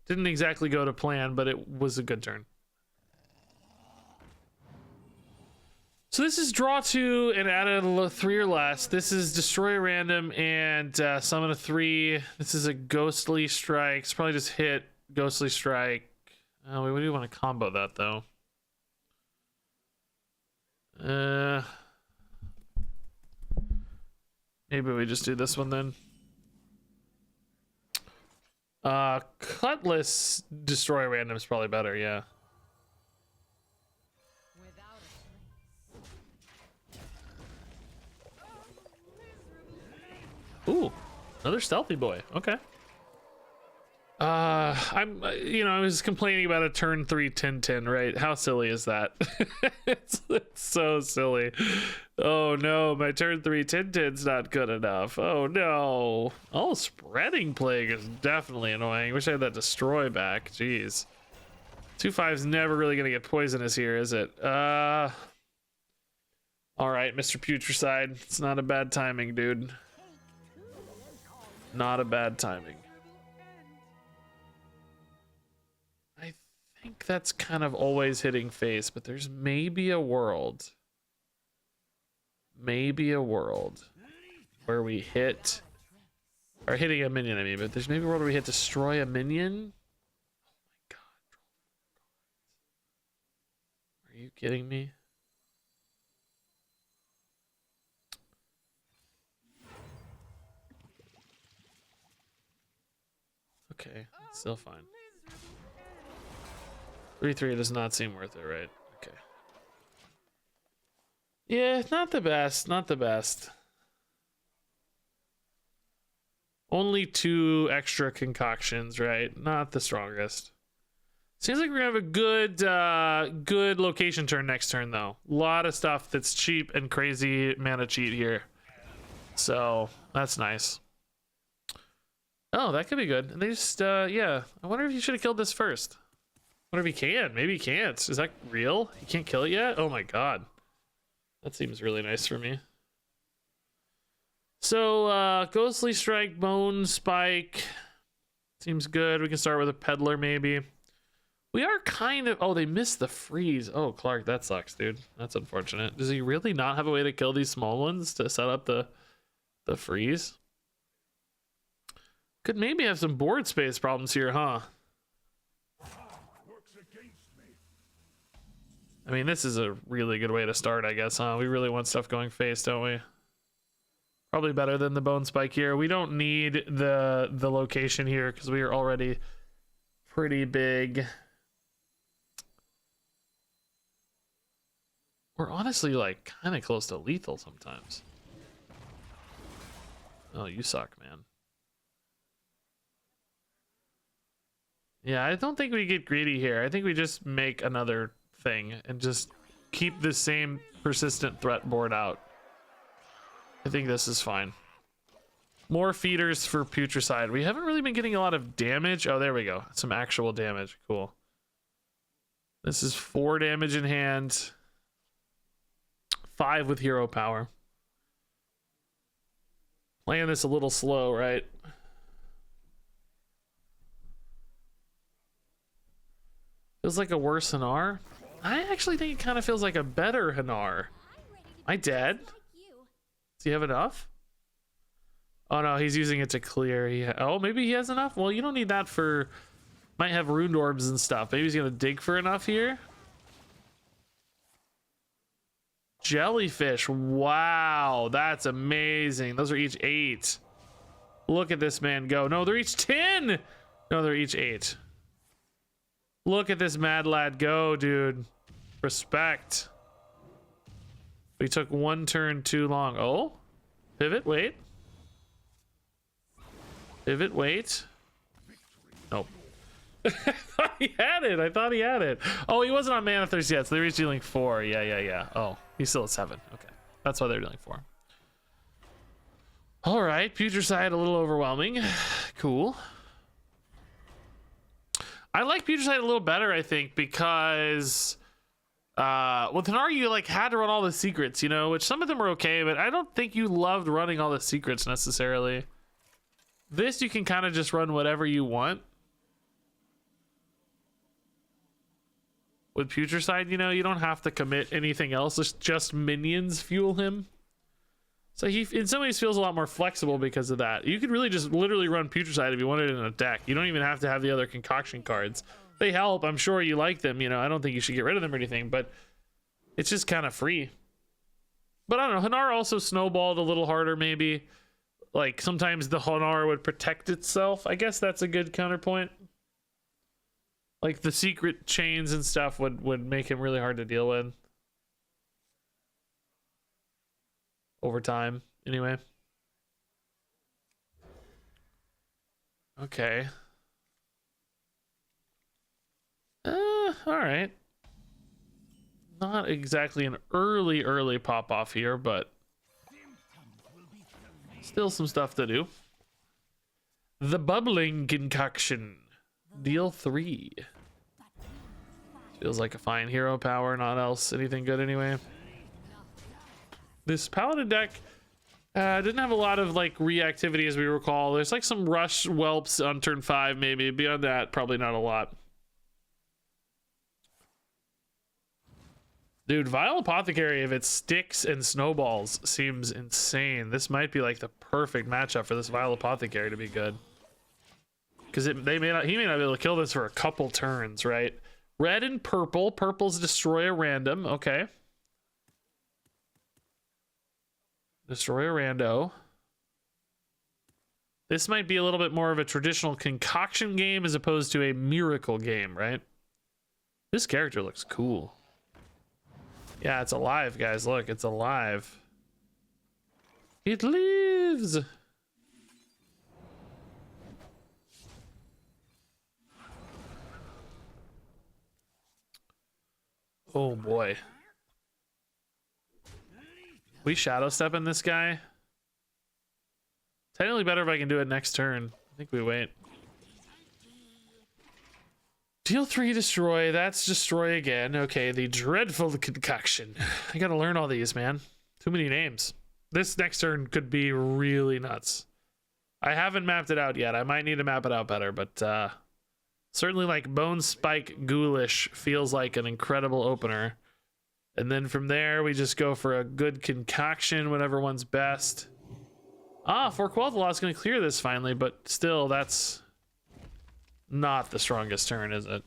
Speaker 1: Didn't exactly go to plan, but it was a good turn. So this is draw 2 and add a 3 or less. This is destroy a random and summon a 3. This is a ghostly strike. It's probably just hit ghostly strike. We do want to combo that though. Maybe we just do this one then. Cutlass destroy random is probably better, yeah. Ooh, another stealthy boy. Okay. I was complaining about a turn 3 10-10, right? How silly is that? it's so silly. Oh no, my turn 3 10-10's not good enough. Oh no. Oh, spreading plague is definitely annoying. Wish I had that destroy back. Jeez. 2/5's never really gonna get poisonous here, is it? All right, Mr. Putricide. It's not a bad timing, dude. Not a bad timing. I think that's kind of always hitting face, but there's maybe a world where we hit, or hitting a minion, I mean, but there's maybe a world where we hit destroy a minion. Oh my god. Are you kidding me? Okay, still fine. 3/3 does not seem worth it, right? Okay. Yeah, not the best, not the best. Only 2 extra concoctions, right? Not the strongest. Seems like we're gonna have a good location turn next turn though. A lot of stuff that's cheap and crazy mana cheat here. So that's nice. Oh, that could be good. And they just, yeah. I wonder if you should have killed this first. I wonder if he can. Maybe he can't. Is that real? He can't kill it yet? Oh my god. That seems really nice for me. So, Ghostly Strike, Bone Spike. Seems good. We can start with a Peddler, maybe. We are kind of... Oh, they missed the freeze. Oh, Clark, that sucks, dude. That's unfortunate. Does he really not have a way to kill these small ones to set up the freeze? Could maybe have some board space problems here, huh? I mean, this is a really good way to start, I guess, huh? We really want stuff going face, don't we? Probably better than the Bone Spike here. We don't need the location here because we are already pretty big. We're honestly, like, kind of close to lethal sometimes. Oh, you suck, man. Yeah, I don't think we get greedy here. I think we just make another thing and just keep the same persistent threat board out. I think this is fine. More feeders for Putricide. We haven't really been getting a lot of damage. Oh, there we go. Some actual damage. Cool. This is 4 damage in hand. 5 with hero power. Playing this a little slow, right? Feels like a worse Hanar. I actually think it kind of feels like a better Hanar. Am I dead? Does he have enough? Oh no, he's using it to clear. Oh, maybe he has enough? Well, you don't need that for... Might have runed orbs and stuff. Maybe he's gonna dig for enough here. Jellyfish. Wow, that's amazing. Those are each 8. Look at this man go. No, they're each 10. No, they're each 8. Look at this mad lad go, dude. Respect. We took 1 turn too long. Oh, pivot, wait. Pivot, wait. Nope. I thought he had it. I thought he had it. Oh, he wasn't on Mana Thirst yet, so they were dealing 4. Yeah. Oh, he's still at 7. Okay. That's why they're dealing 4. All right. Putricide, a little overwhelming. Cool. I like Putricide a little better, I think, because with Hanar, you like had to run all the secrets, you know, which some of them were okay, but I don't think you loved running all the secrets necessarily. This, you can kind of just run whatever you want. With Putricide, you know, you don't have to commit anything else. It's just minions fuel him. So he, in some ways, feels a lot more flexible because of that. You could really just literally run Putricide if you wanted it in a deck. You don't even have to have the other concoction cards. They help. I'm sure you like them. You know, I don't think you should get rid of them or anything, but it's just kind of free. But I don't know. Hanar also snowballed a little harder, maybe. Like, sometimes the Hanar would protect itself. I guess that's a good counterpoint. Like, the secret chains and stuff would make him really hard to deal with. Over time, anyway. Okay. All right. Not exactly an early pop-off here, but still some stuff to do. The Bubbling Concoction. Deal 3. Feels like a fine hero power, not else anything good anyway. This Paladin deck didn't have a lot of like reactivity as we recall. There's like some rush whelps on turn 5 maybe. Beyond that, probably not a lot. Dude, Vile Apothecary, if it sticks and snowballs, seems insane. This might be like the perfect matchup for this Vile Apothecary to be good. Because he may not be able to kill this for a couple turns, right? Red and purple. Purple's destroy a random. Okay. Destroy a rando. This might be a little bit more of a traditional concoction game as opposed to a miracle game, right? This character looks cool. Yeah, it's alive, guys. Look, it's alive. It lives. Oh boy. We shadow step in this guy. Technically better if I can do it next turn. I think we wait. Deal 3 destroy. That's destroy again. Okay, the dreadful concoction. I gotta learn all these, man. Too many names. This next turn could be really nuts. I haven't mapped it out yet. I might need to map it out better, but certainly like Bone Spike Ghoulish feels like an incredible opener. And then from there, we just go for a good concoction, whatever one's best. Ah, Forquelthalaw is going to clear this finally, but still, that's not the strongest turn, is it?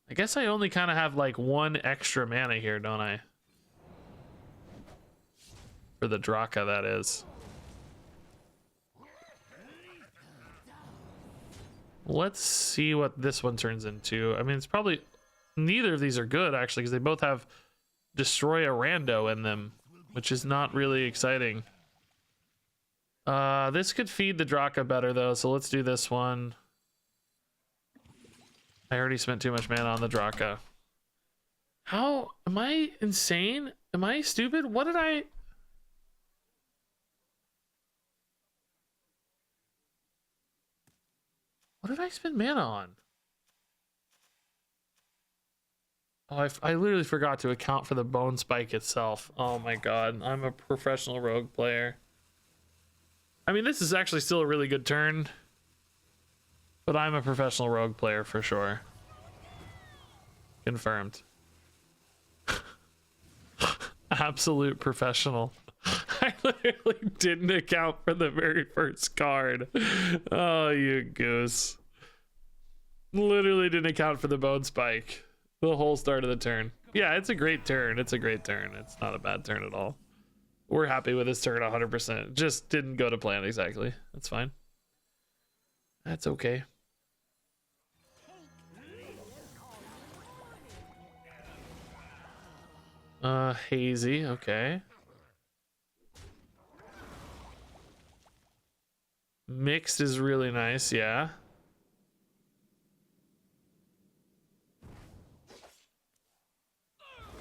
Speaker 1: I guess I only kind of have like 1 extra mana here, don't I? For the Draka, that is. Let's see what this one turns into. I mean, it's probably... Neither of these are good, actually, because they both have Destroy a Rando in them, which is not really exciting. This could feed the Draka better, though, so let's do this one. I already spent too much mana on the Draka. How? Am I insane? Am I stupid? What did I... What did I spend mana on? Oh, I literally forgot to account for the Bone Spike itself. Oh my god, I'm a professional rogue player. I mean, this is actually still a really good turn. But I'm a professional rogue player for sure. Confirmed. Absolute professional. I literally didn't account for the very first card. Oh, you goose. Literally didn't account for the Bone Spike. The whole start of the turn. Yeah, it's a great turn. It's a great turn. It's not a bad turn at all. We're happy with this turn 100%. Just didn't go to plan exactly. That's fine. That's okay. Hazy, okay. Mixed is really nice, yeah.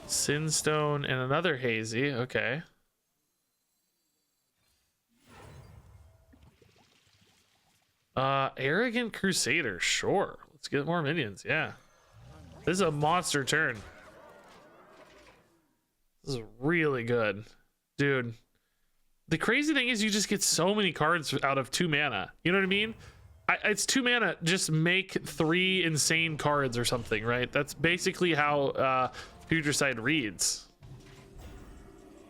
Speaker 1: Sinstone and another hazy, okay. Arrogant Crusader, sure. Let's get more minions, yeah. This is a monster turn. This is really good. Dude. The crazy thing is you just get so many cards out of 2 mana. You know what I mean? It's 2 mana, just make 3 insane cards or something, right? That's basically how Futureside reads.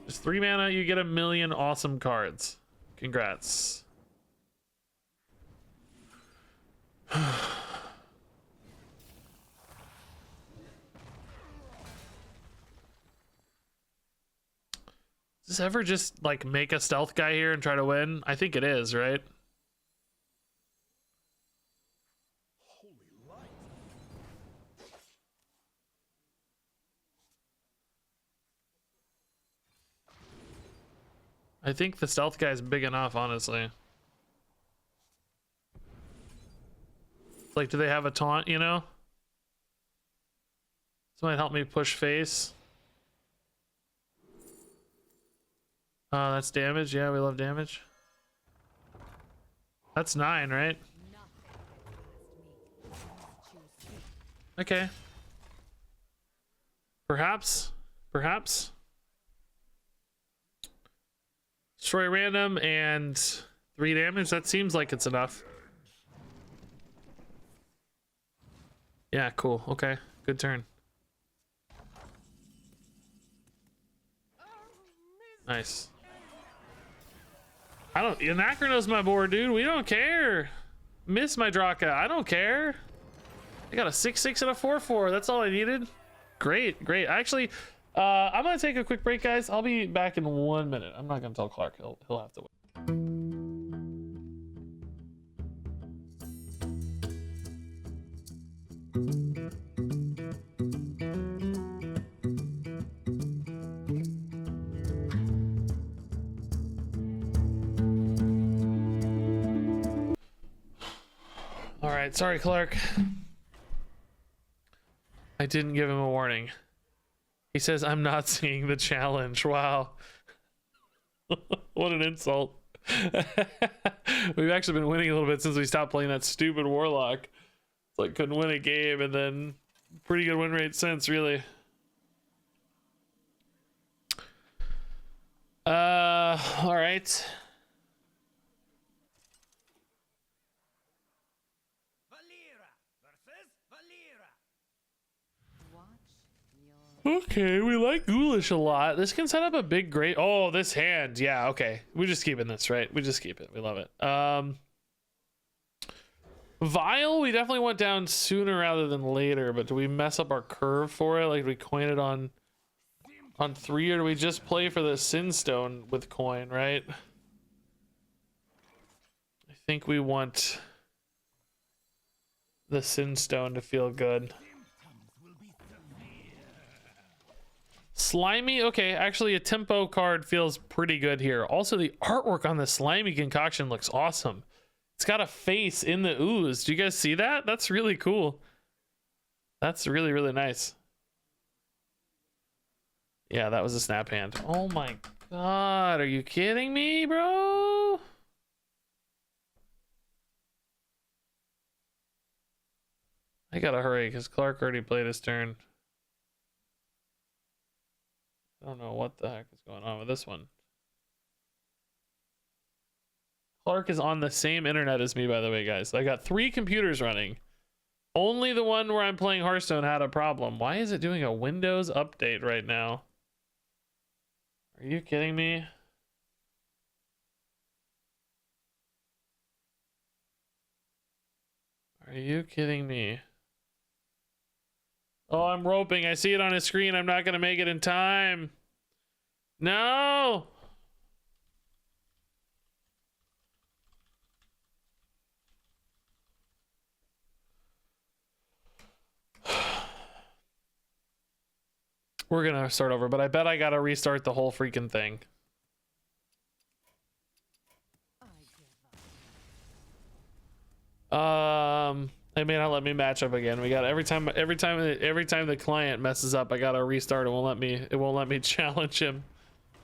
Speaker 1: Just 3 mana, you get 1,000,000 awesome cards. Congrats. Does this ever just like make a stealth guy here and try to win? I think it is, right? I think the stealth guy is big enough, honestly. Like, do they have a taunt, you know? Somebody help me push face. That's damage. Yeah, we love damage. That's 9, right? Okay. Perhaps. Perhaps. Destroy random and 3 damage. That seems like it's enough. Yeah, cool. Okay. Good turn. Nice. I don't. Anachronos my board, dude. We don't care. Miss my Draka. I don't care. I got a 6/6 and a 4/4. That's all I needed. Great, great. Actually, I'm gonna take a quick break, guys. I'll be back in 1 minute. I'm not gonna tell Clark. He'll have to wait. All right, sorry, Clark. I didn't give him a warning. He says I'm not seeing the challenge. Wow. What an insult. We've actually been winning a little bit since we stopped playing that stupid Warlock. It's like couldn't win a game and then pretty good win rate since, really. All right. Okay, we like Ghoulish a lot. This can set up a big great. Oh, this hand. Yeah, okay. We're just keeping this, right? We just keep it. We love it. Vile, we definitely went down sooner rather than later, but do we mess up our curve for it? Like, do we coin it on 3, or do we just play for the Sinstone with coin, right? I think we want the Sinstone to feel good. Slimy, okay, actually a tempo card feels pretty good here. Also, the artwork on the Slimy Concoction looks awesome. It's got a face in the ooze. Do you guys see that? That's really cool. That's really, really nice. Yeah, that was a snap hand. Oh my god, are you kidding me, bro? I gotta hurry because Clark already played his turn. I don't know what the heck is going on with this one. Clark is on the same internet as me, by the way, guys. I got 3 computers running. Only the one where I'm playing Hearthstone had a problem. Why is it doing a Windows update right now? Are you kidding me? Are you kidding me? Oh, I'm roping. I see it on his screen. I'm not going to make it in time. No. We're going to start over, but I bet I got to restart the whole freaking thing. They may not let me match up again. We got every time the client messes up, I gotta restart. It won't let me challenge him.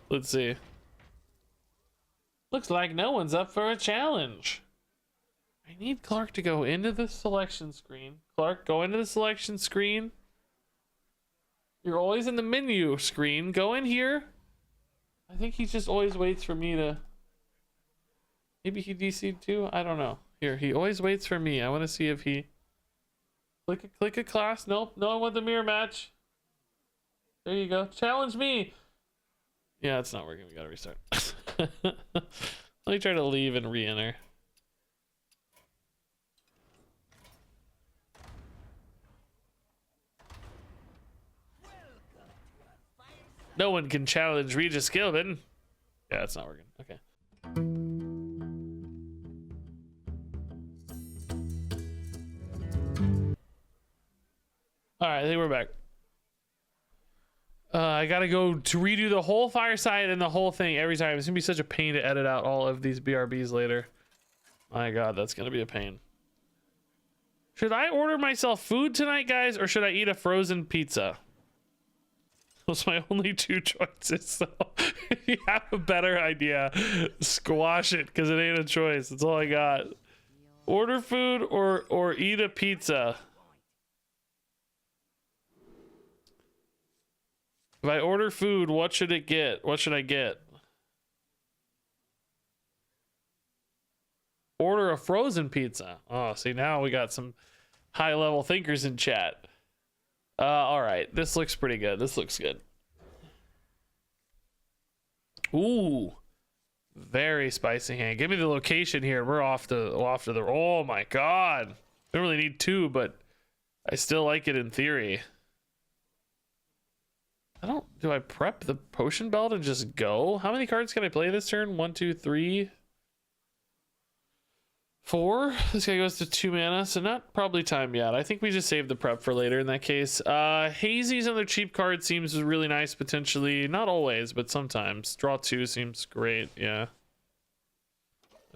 Speaker 1: Let's see. Looks like no one's up for a challenge. I need Clark to go into the selection screen. Clark, go into the selection screen. You're always in the menu screen. Go in here. I think he just always waits for me to... Maybe he DC'd too? I don't know. Here, he always waits for me. I want to see if he... Click a class. Nope, no one with the mirror match. There you go. Challenge me. Yeah, it's not working. We gotta restart. Let me try to leave and re-enter. No one can challenge RegisKillbin. Yeah, it's not working. Okay. All right, I think we're back. I gotta go to redo the whole Fireside and the whole thing every time. It's gonna be such a pain to edit out all of these BRBs later. My God, that's gonna be a pain. Should I order myself food tonight, guys, or should I eat a frozen pizza? Those are my only two choices. So if you have a better idea, squash it, because it ain't a choice. That's all I got. Order food or eat a pizza. If I order food, what should it get? What should I get? Order a frozen pizza. Oh, see, now we got some high-level thinkers in chat. All right, this looks pretty good. This looks good. Ooh, very spicy hand. Give me the location here. We're off to the. Oh my God, don't really need two, but I still like it in theory. Do I prep the potion belt and just go? How many cards can I play this turn? 1, 2, 3, 4. This guy goes to 2 mana, so not probably time yet. I think we just save the prep for later in that case. Hazy's another cheap card, seems really nice potentially. Not always, but sometimes. Draw 2 seems great, yeah.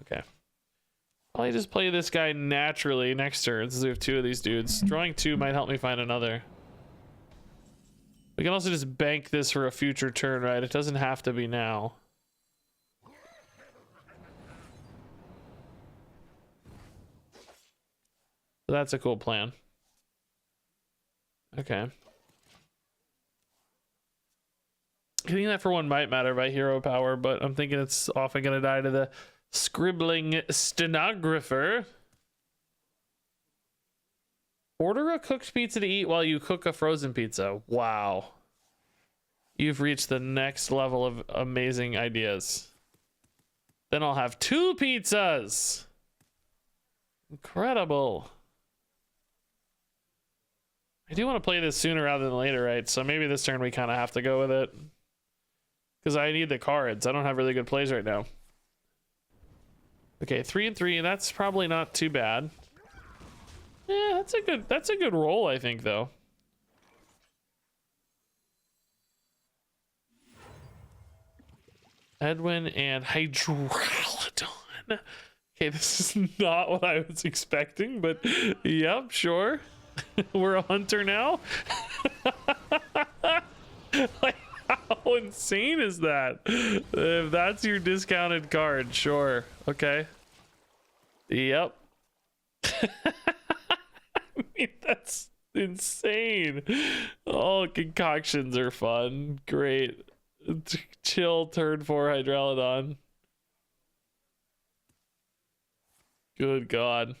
Speaker 1: Okay. Probably just play this guy naturally next turn since we have 2 of these dudes. Drawing 2 might help me find another. We can also just bank this for a future turn, right? It doesn't have to be now. So that's a cool plan. Okay. Getting that for 1 might matter by hero power, but I'm thinking it's often going to die to the scribbling stenographer. Order a cooked pizza to eat while you cook a frozen pizza. Wow. You've reached the next level of amazing ideas. Then I'll have 2 pizzas. Incredible. I do want to play this sooner rather than later, right? So maybe this turn we kind of have to go with it. Because I need the cards. I don't have really good plays right now. Okay, 3 and 3. That's probably not too bad. Yeah, that's a good roll, I think, though. Edwin and Hydralodon. Okay, this is not what I was expecting, but yep, sure. We're a hunter now. Like, how insane is that? If that's your discounted card, sure. Okay. Yep. I mean, that's insane. Oh, concoctions are fun. Great. Chill turn 4 Hydralodon. Good God.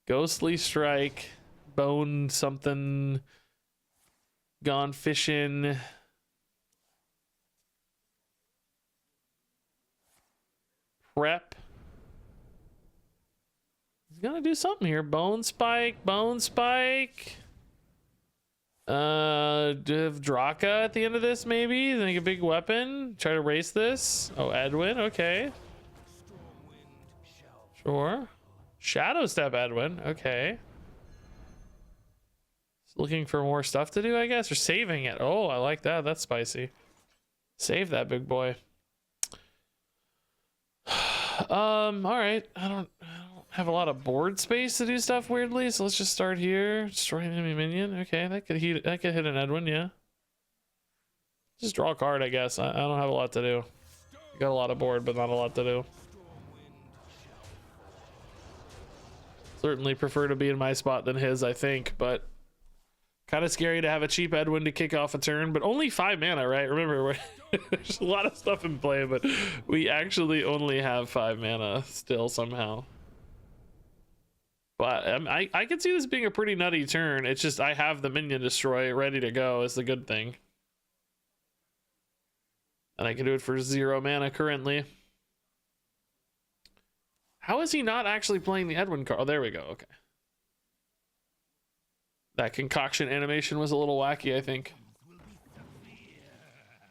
Speaker 1: Ghostly Strike. Bone something. Gone fishing. Prep. He's gonna do something here. Bone Spike. Bone Spike. Do you have Draka at the end of this, maybe? Think a big weapon? Try to race this? Oh, Edwin, okay. Sure. Shadow Step Edwin, okay. Looking for more stuff to do, I guess, or saving it. Oh, I like that. That's spicy. Save that big boy. All right. I don't have a lot of board space to do stuff weirdly, so let's just start here. Destroy an enemy minion. Okay, that could hit an Edwin, yeah. Just draw a card, I guess. I don't have a lot to do. Got a lot of board, but not a lot to do. Certainly prefer to be in my spot than his, I think, but kind of scary to have a cheap Edwin to kick off a turn, but only 5 mana, right? Remember, there's a lot of stuff in play, but we actually only have 5 mana still somehow. But I can see this being a pretty nutty turn. It's just I have the minion destroy ready to go is the good thing. And I can do it for 0 mana currently. How is he not actually playing the Edwin card? Oh, there we go. Okay. That concoction animation was a little wacky, I think.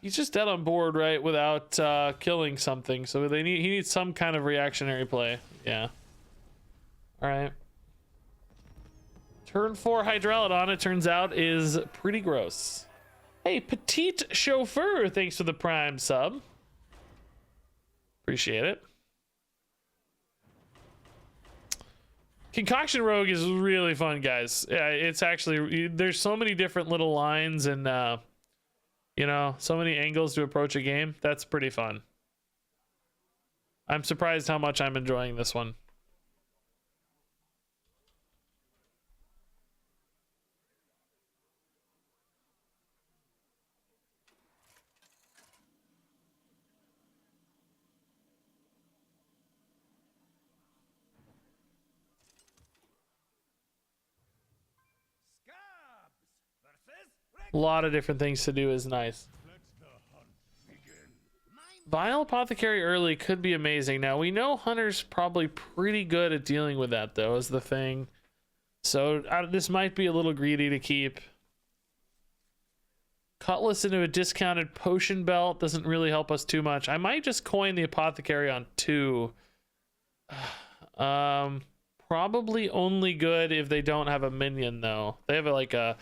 Speaker 1: He's just dead on board, right? Without killing something. So he needs some kind of reactionary play. Yeah. All right. Turn 4 Hydralodon, it turns out, is pretty gross. Hey, Petite Chauffeur, thanks for the Prime sub. Appreciate it. Concoction Rogue is really fun, guys. Yeah, it's actually, there's so many different little lines and, you know, so many angles to approach a game. That's pretty fun. I'm surprised how much I'm enjoying this one. A lot of different things to do is nice. Vile Apothecary early could be amazing. Now, we know Hunter's probably pretty good at dealing with that, though, is the thing. So, this might be a little greedy to keep. Cutlass into a discounted potion belt doesn't really help us too much. I might just coin the Apothecary on 2. Probably only good if they don't have a minion, though. They have like a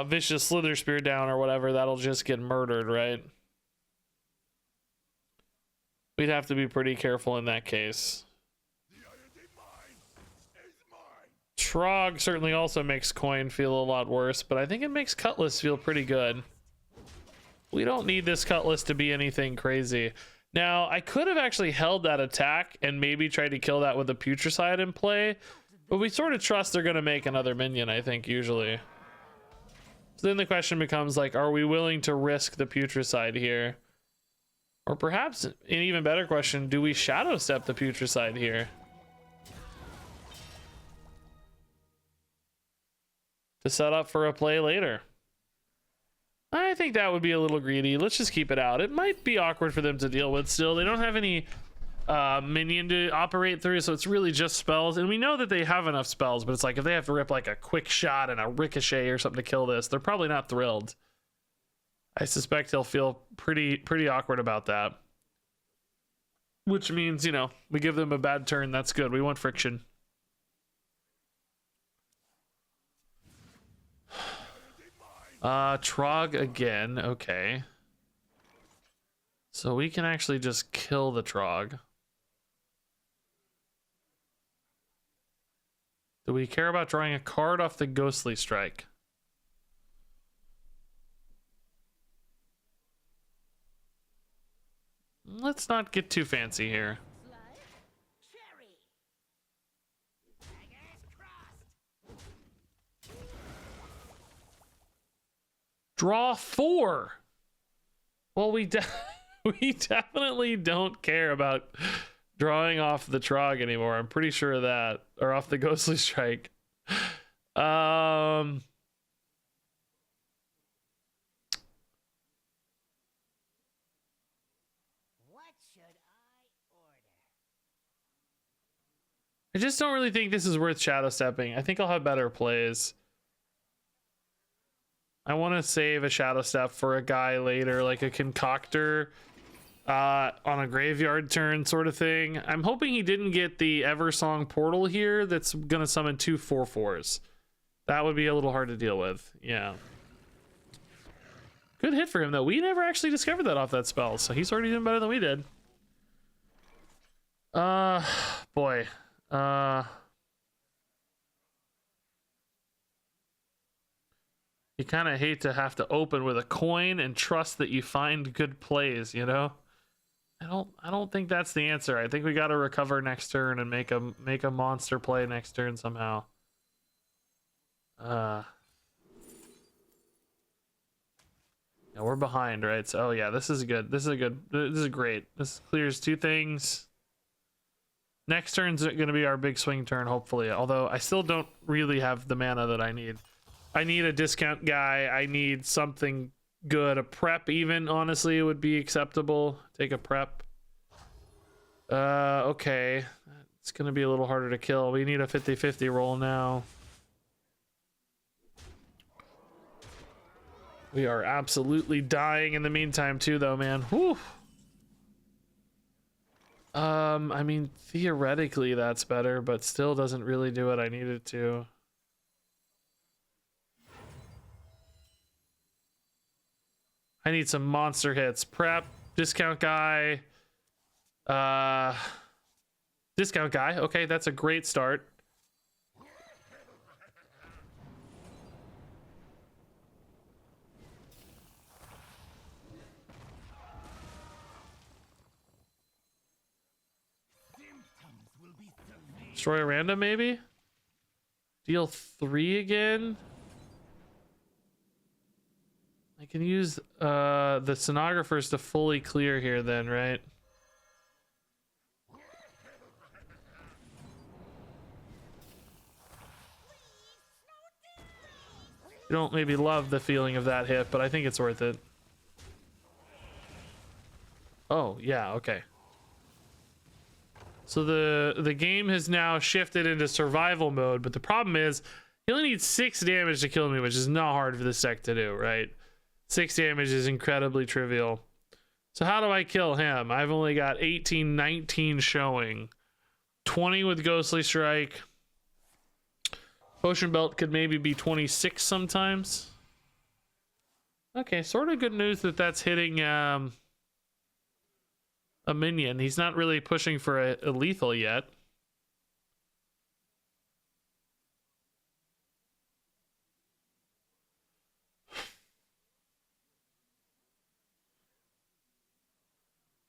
Speaker 1: vicious slither spear down or whatever, that'll just get murdered, right? We'd have to be pretty careful in that case. Trog certainly also makes coin feel a lot worse, but I think it makes Cutlass feel pretty good. We don't need this Cutlass to be anything crazy. Now, I could have actually held that attack and maybe tried to kill that with a Putricide in play, but we sort of trust they're going to make another minion, I think, usually. So then the question becomes, like, are we willing to risk the Putricide here? Or perhaps, an even better question, do we Shadow Step the Putricide here? To set up for a play later. I think that would be a little greedy. Let's just keep it out. It might be awkward for them to deal with still. They don't have any minion to operate through, so it's really just spells. And we know that they have enough spells, but it's like if they have to rip like a quick shot and a ricochet or something to kill this, they're probably not thrilled. I suspect he'll feel pretty awkward about that. Which means, you know, we give them a bad turn. That's good. We want friction. Trog again. Okay. So we can actually just kill the Trog. Do we care about drawing a card off the Ghostly Strike? Let's not get too fancy here. Draw 4. Well, we definitely don't care about drawing off the Trog anymore. I'm pretty sure of that, or off the Ghostly Strike. What should I order? I just don't really think this is worth Shadow Stepping. I think I'll have better plays. I want to save a Shadow Step for a guy later, like a Concoctor on a graveyard turn sort of thing. I'm hoping he didn't get the Eversong Portal here that's going to summon 2 4/4s. That would be a little hard to deal with. Yeah. Good hit for him, though. We never actually discovered that off that spell, so he's already doing better than we did. Boy. You kind of hate to have to open with a coin and trust that you find good plays, you know? I don't think that's the answer. I think we got to recover next turn and make a monster play next turn somehow. Yeah, we're behind, right? So, oh yeah, this is good. This is great. This clears two things. Next turn's going to be our big swing turn, hopefully. Although I still don't really have the mana that I need. I need a discount guy. I need something good. A prep even, honestly, would be acceptable. Take a prep. Okay. It's going to be a little harder to kill. We need a 50-50 roll now. We are absolutely dying in the meantime too, though, man. Whew. I mean, theoretically that's better, but still doesn't really do what I need it to. I need some monster hits. Prep, discount guy. Discount guy. Okay, that's a great start. Destroy a random, maybe? Deal 3 again? I can use the sonographers to fully clear here then, right? You don't maybe love the feeling of that hit, but I think it's worth it. Oh, yeah, okay. So the game has now shifted into survival mode, but the problem is he only needs 6 damage to kill me, which is not hard for this deck to do, right? 6 damage is incredibly trivial. So how do I kill him? I've only got 18, 19 showing. 20 with Ghostly Strike. Potion Belt could maybe be 26 sometimes. Okay, sort of good news that that's hitting a minion. He's not really pushing for a lethal yet.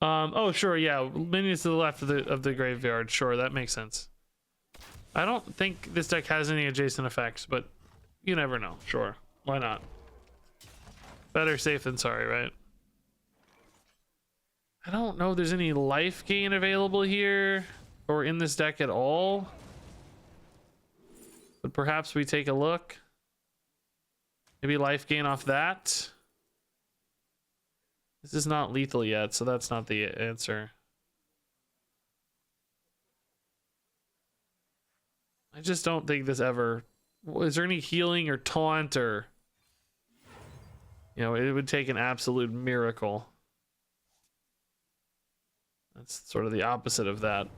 Speaker 1: Oh sure, yeah, minions to the left of the graveyard. Sure, that makes sense. I don't think this deck has any adjacent effects, but you never know. Sure, why not? Better safe than sorry, right? I don't know if there's any life gain available here or in this deck at all. But perhaps we take a look. Maybe life gain off that. This is not lethal yet, so that's not the answer. I just don't think this ever... Is there any healing or taunt or... You know, it would take an absolute miracle. That's sort of the opposite of that.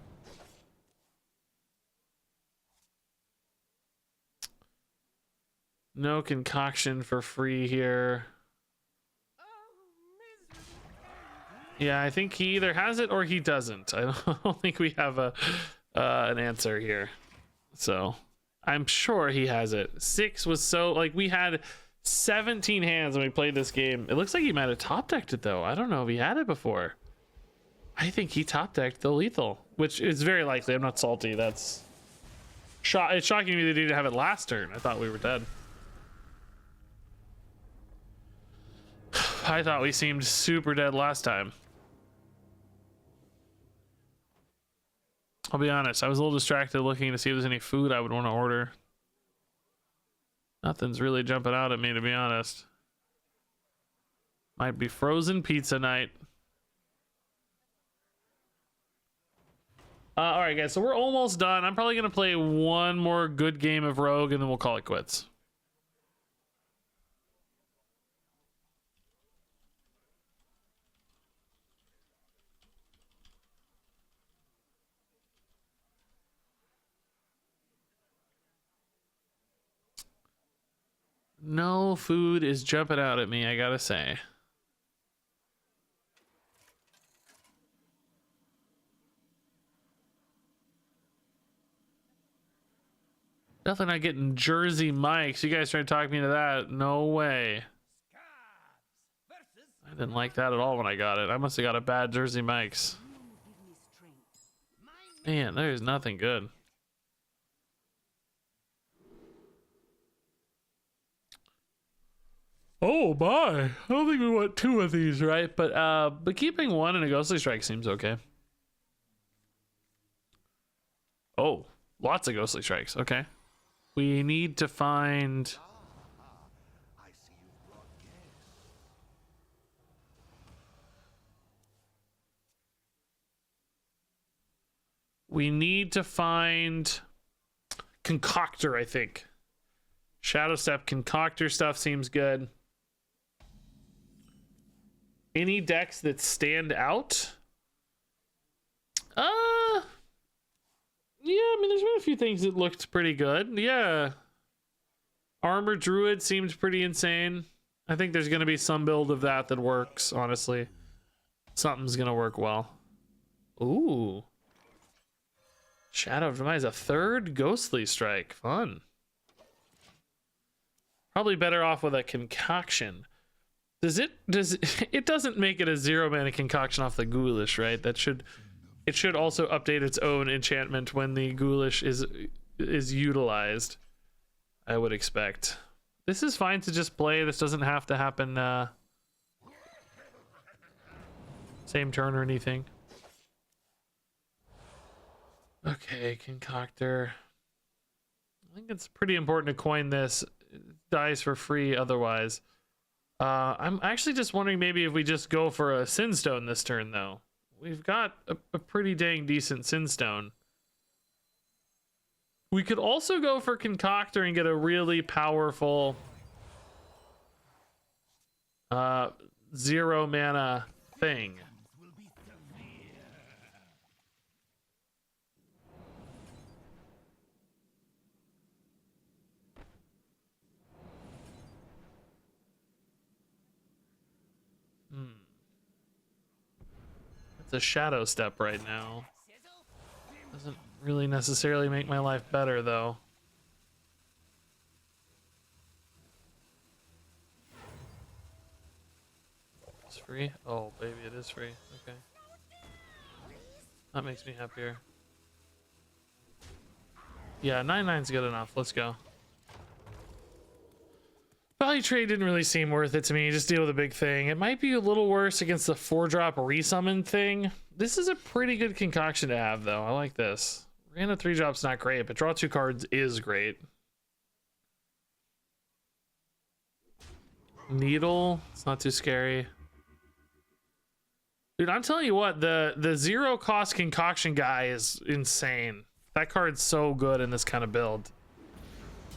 Speaker 1: No concoction for free here. Yeah, I think he either has it or he doesn't. I don't think we have an answer here. So I'm sure he has it. 6 was so like we had 17 hands when we played this game. It looks like he might have top decked it though. I don't know if he had it before. I think he top decked the lethal, which is very likely. I'm not salty. It's shocking me that he didn't have it last turn. I thought we were dead. I thought we seemed super dead last time. I'll be honest, I was a little distracted looking to see if there's any food I would want to order. Nothing's really jumping out at me, to be honest. Might be frozen pizza night. All right, guys, so we're almost done. I'm probably going to play one more good game of Rogue, and then we'll call it quits. No food is jumping out at me, I gotta say. Definitely not getting Jersey mics. You guys trying to talk me into that? No way. I didn't like that at all when I got it. I must have got a bad Jersey mics. Man, there's nothing good. Oh my! I don't think we want 2 of these, right? But keeping 1 in a Ghostly Strike seems okay. Oh, lots of Ghostly Strikes. Okay. We need to find.
Speaker 3: I see you've brought guests.
Speaker 1: We need to find Concoctor, I think. Shadow Step Concoctor stuff seems good. Any decks that stand out? Yeah, I mean, there's been a few things that looked pretty good. Yeah. Armor Druid seemed pretty insane. I think there's going to be some build of that works, honestly. Something's going to work well. Ooh. Shadow of Demise, a 3rd Ghostly Strike. Fun. Probably better off with a Concoction. It doesn't make it a 0-mana Concoction off the Ghoulish, right? It should also update its own enchantment when the Ghoulish is utilized, I would expect. This is fine to just play. This doesn't have to happen same turn or anything. Okay, Concoctor. I think it's pretty important to coin this. It dies for free otherwise. I'm actually just wondering maybe if we just go for a Sinstone this turn, though. We've got a pretty dang decent Sinstone. We could also go for Concoctor and get a really powerful 0-mana thing. It's a Shadow Step right now. Doesn't really necessarily make my life better, though. It's free? Oh, baby, it is free. Okay. That makes me happier. Yeah, 9/9's good enough. Let's go. Value trade didn't really seem worth it to me. Just deal with a big thing. It might be a little worse against the 4-drop resummon thing. This is a pretty good concoction to have, though. I like this. Random 3-drop's not great, but draw 2 cards is great. Needle, it's not too scary. Dude, I'm telling you what, the 0-cost concoction guy is insane. That card's so good in this kind of build.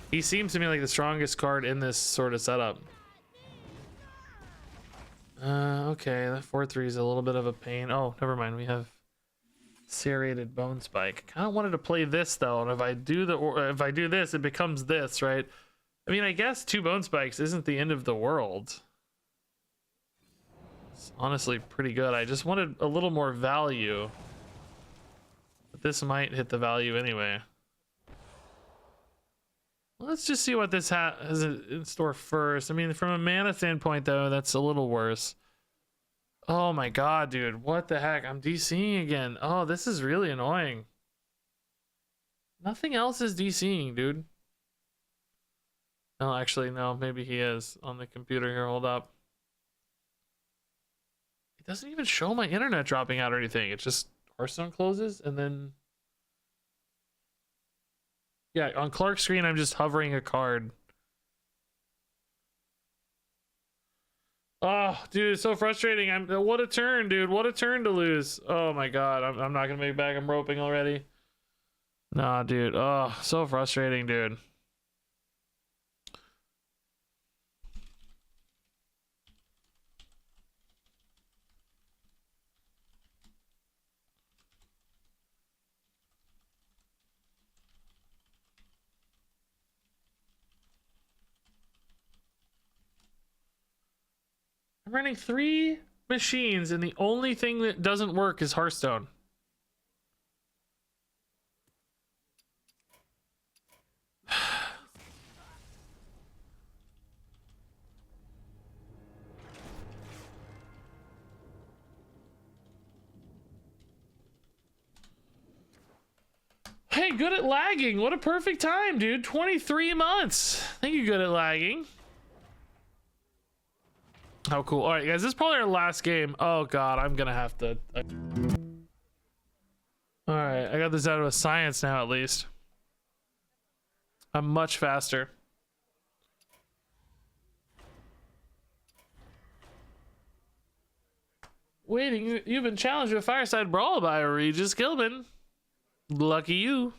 Speaker 1: He seems to me like the strongest card in this sort of setup. Okay, that 4/3 is a little bit of a pain. Oh, never mind. We have serrated bone spike. Kind of wanted to play this though, and if I do this, it becomes this, right? I mean, I guess 2 bone spikes isn't the end of the world. It's honestly pretty good. I just wanted a little more value, but this might hit the value anyway. Let's just see what this has in store first. I mean, from a mana standpoint, though, that's a little worse. Oh my god, dude. What the heck? I'm DCing again. Oh, this is really annoying. Nothing else is DCing, dude. No, actually, no. Maybe he is on the computer here. Hold up. It doesn't even show my internet dropping out or anything. It's just Hearthstone closes and then... Yeah, on Clark's screen, I'm just hovering a card. Oh, dude, it's so frustrating. What a turn, dude. What a turn to lose. Oh my god, I'm not gonna make it back. I'm roping already. Nah, dude. Oh, so frustrating, dude. I'm running 3 machines, and the only thing that doesn't work is Hearthstone. Hey, good at lagging. What a perfect time, dude. 23 months. Thank you, good at lagging. How cool. All right, guys, this is probably our last game. Oh, God, I'm going to have to. All right, I got this out of a science now, at least. I'm much faster. Waiting, you've been challenged with Fireside Brawl by RegisKillbin. Lucky you.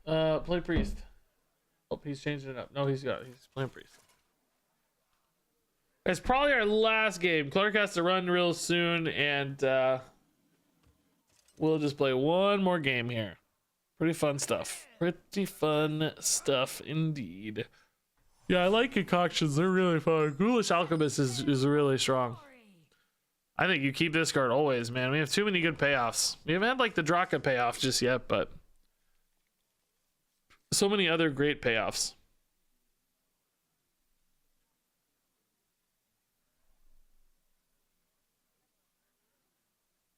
Speaker 1: Play priest. Oh, he's changing it up. No, he's playing priest. It's probably our last game. Clark has to run real soon, and we'll just play one more game here. Pretty fun stuff. Pretty fun stuff indeed. Yeah, I like concoctions. They're really fun. Ghoulish Alchemist is really strong. I think you keep this card always, man. We have too many good payoffs. We haven't had like the Draka payoff just yet, but so many other great payoffs.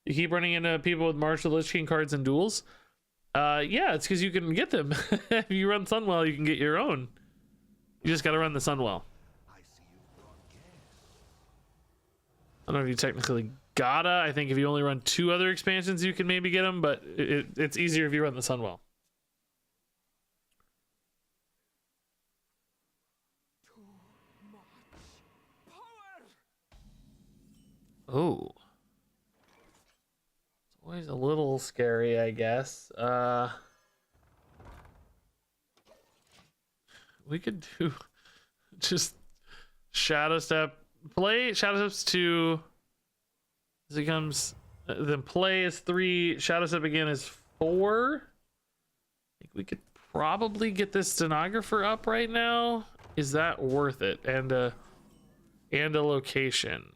Speaker 1: You keep running into people with March of the Lich King cards and duels. Yeah, it's because you can get them. If you run Sunwell, you can get your own. You just got to run the Sunwell. I don't know if you technically gotta. I think if you only run 2 other expansions, you can maybe get them, but it's easier if you run the Sunwell. Oh. It's always a little scary, I guess. We could do just Shadow Step. Play Shadow Steps 2. This becomes then play is 3. Shadow Step again is 4. I think we could probably get this stenographer up right now. Is that worth it? And a location.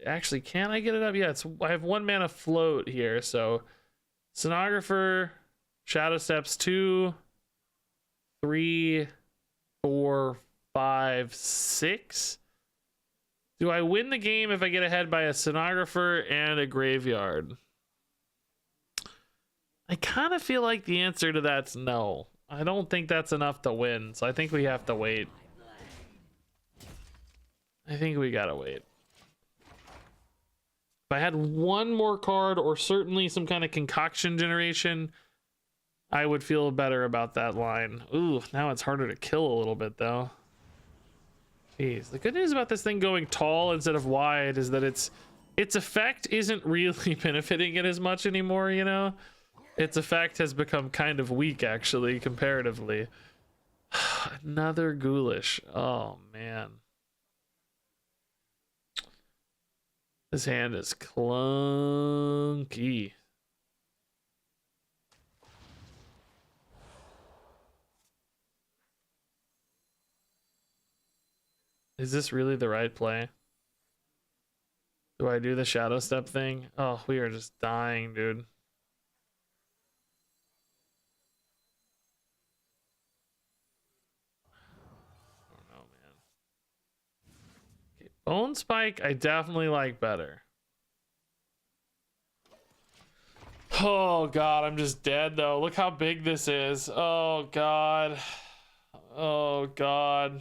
Speaker 1: Actually, can I get it up? Yeah, I have 1 mana float here, so stenographer, Shadow Steps 2, 3, 4, 5, 6. Do I win the game if I get ahead by a stenographer and a graveyard? I kind of feel like the answer to that's no. I don't think that's enough to win, so I think we have to wait. I think we gotta wait. If I had 1 more card or certainly some kind of concoction generation, I would feel better about that line. Ooh, now it's harder to kill a little bit though. Jeez. The good news about this thing going tall instead of wide is that its effect isn't really benefiting it as much anymore, you know? Its effect has become kind of weak actually, comparatively. Another ghoulish. Oh man. This hand is clunky. Is this really the right play? Do I do the Shadow Step thing? Oh, we are just dying, dude. I don't know, man. Okay, Bone Spike, I definitely like better. Oh, God, I'm just dead, though. Look how big this is. Oh, God. Oh, God.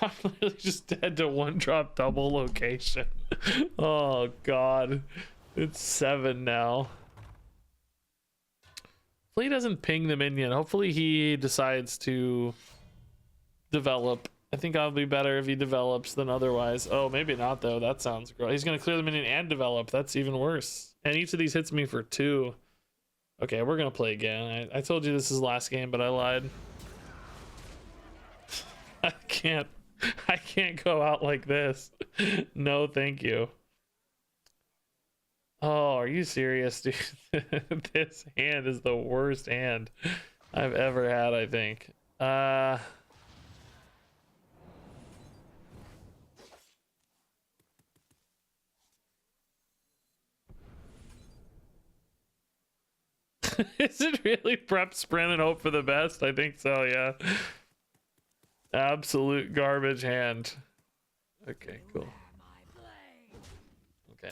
Speaker 1: I'm literally just dead to 1-drop double location. Oh god, it's 7 now. Hopefully he doesn't ping the minion. Hopefully he decides to develop. I think I'll be better if he develops than otherwise. Oh, maybe not though. That sounds great. He's gonna clear the minion and develop. That's even worse. And each of these hits me for 2. Okay, we're gonna play again. I told you this is last game, but I lied. I can't go out like this. No, thank you. Oh, are you serious, dude? This hand is the worst hand I've ever had, I think. Is it really prep, sprint, and hope for the best? I think so, yeah. Absolute garbage hand. Okay, cool.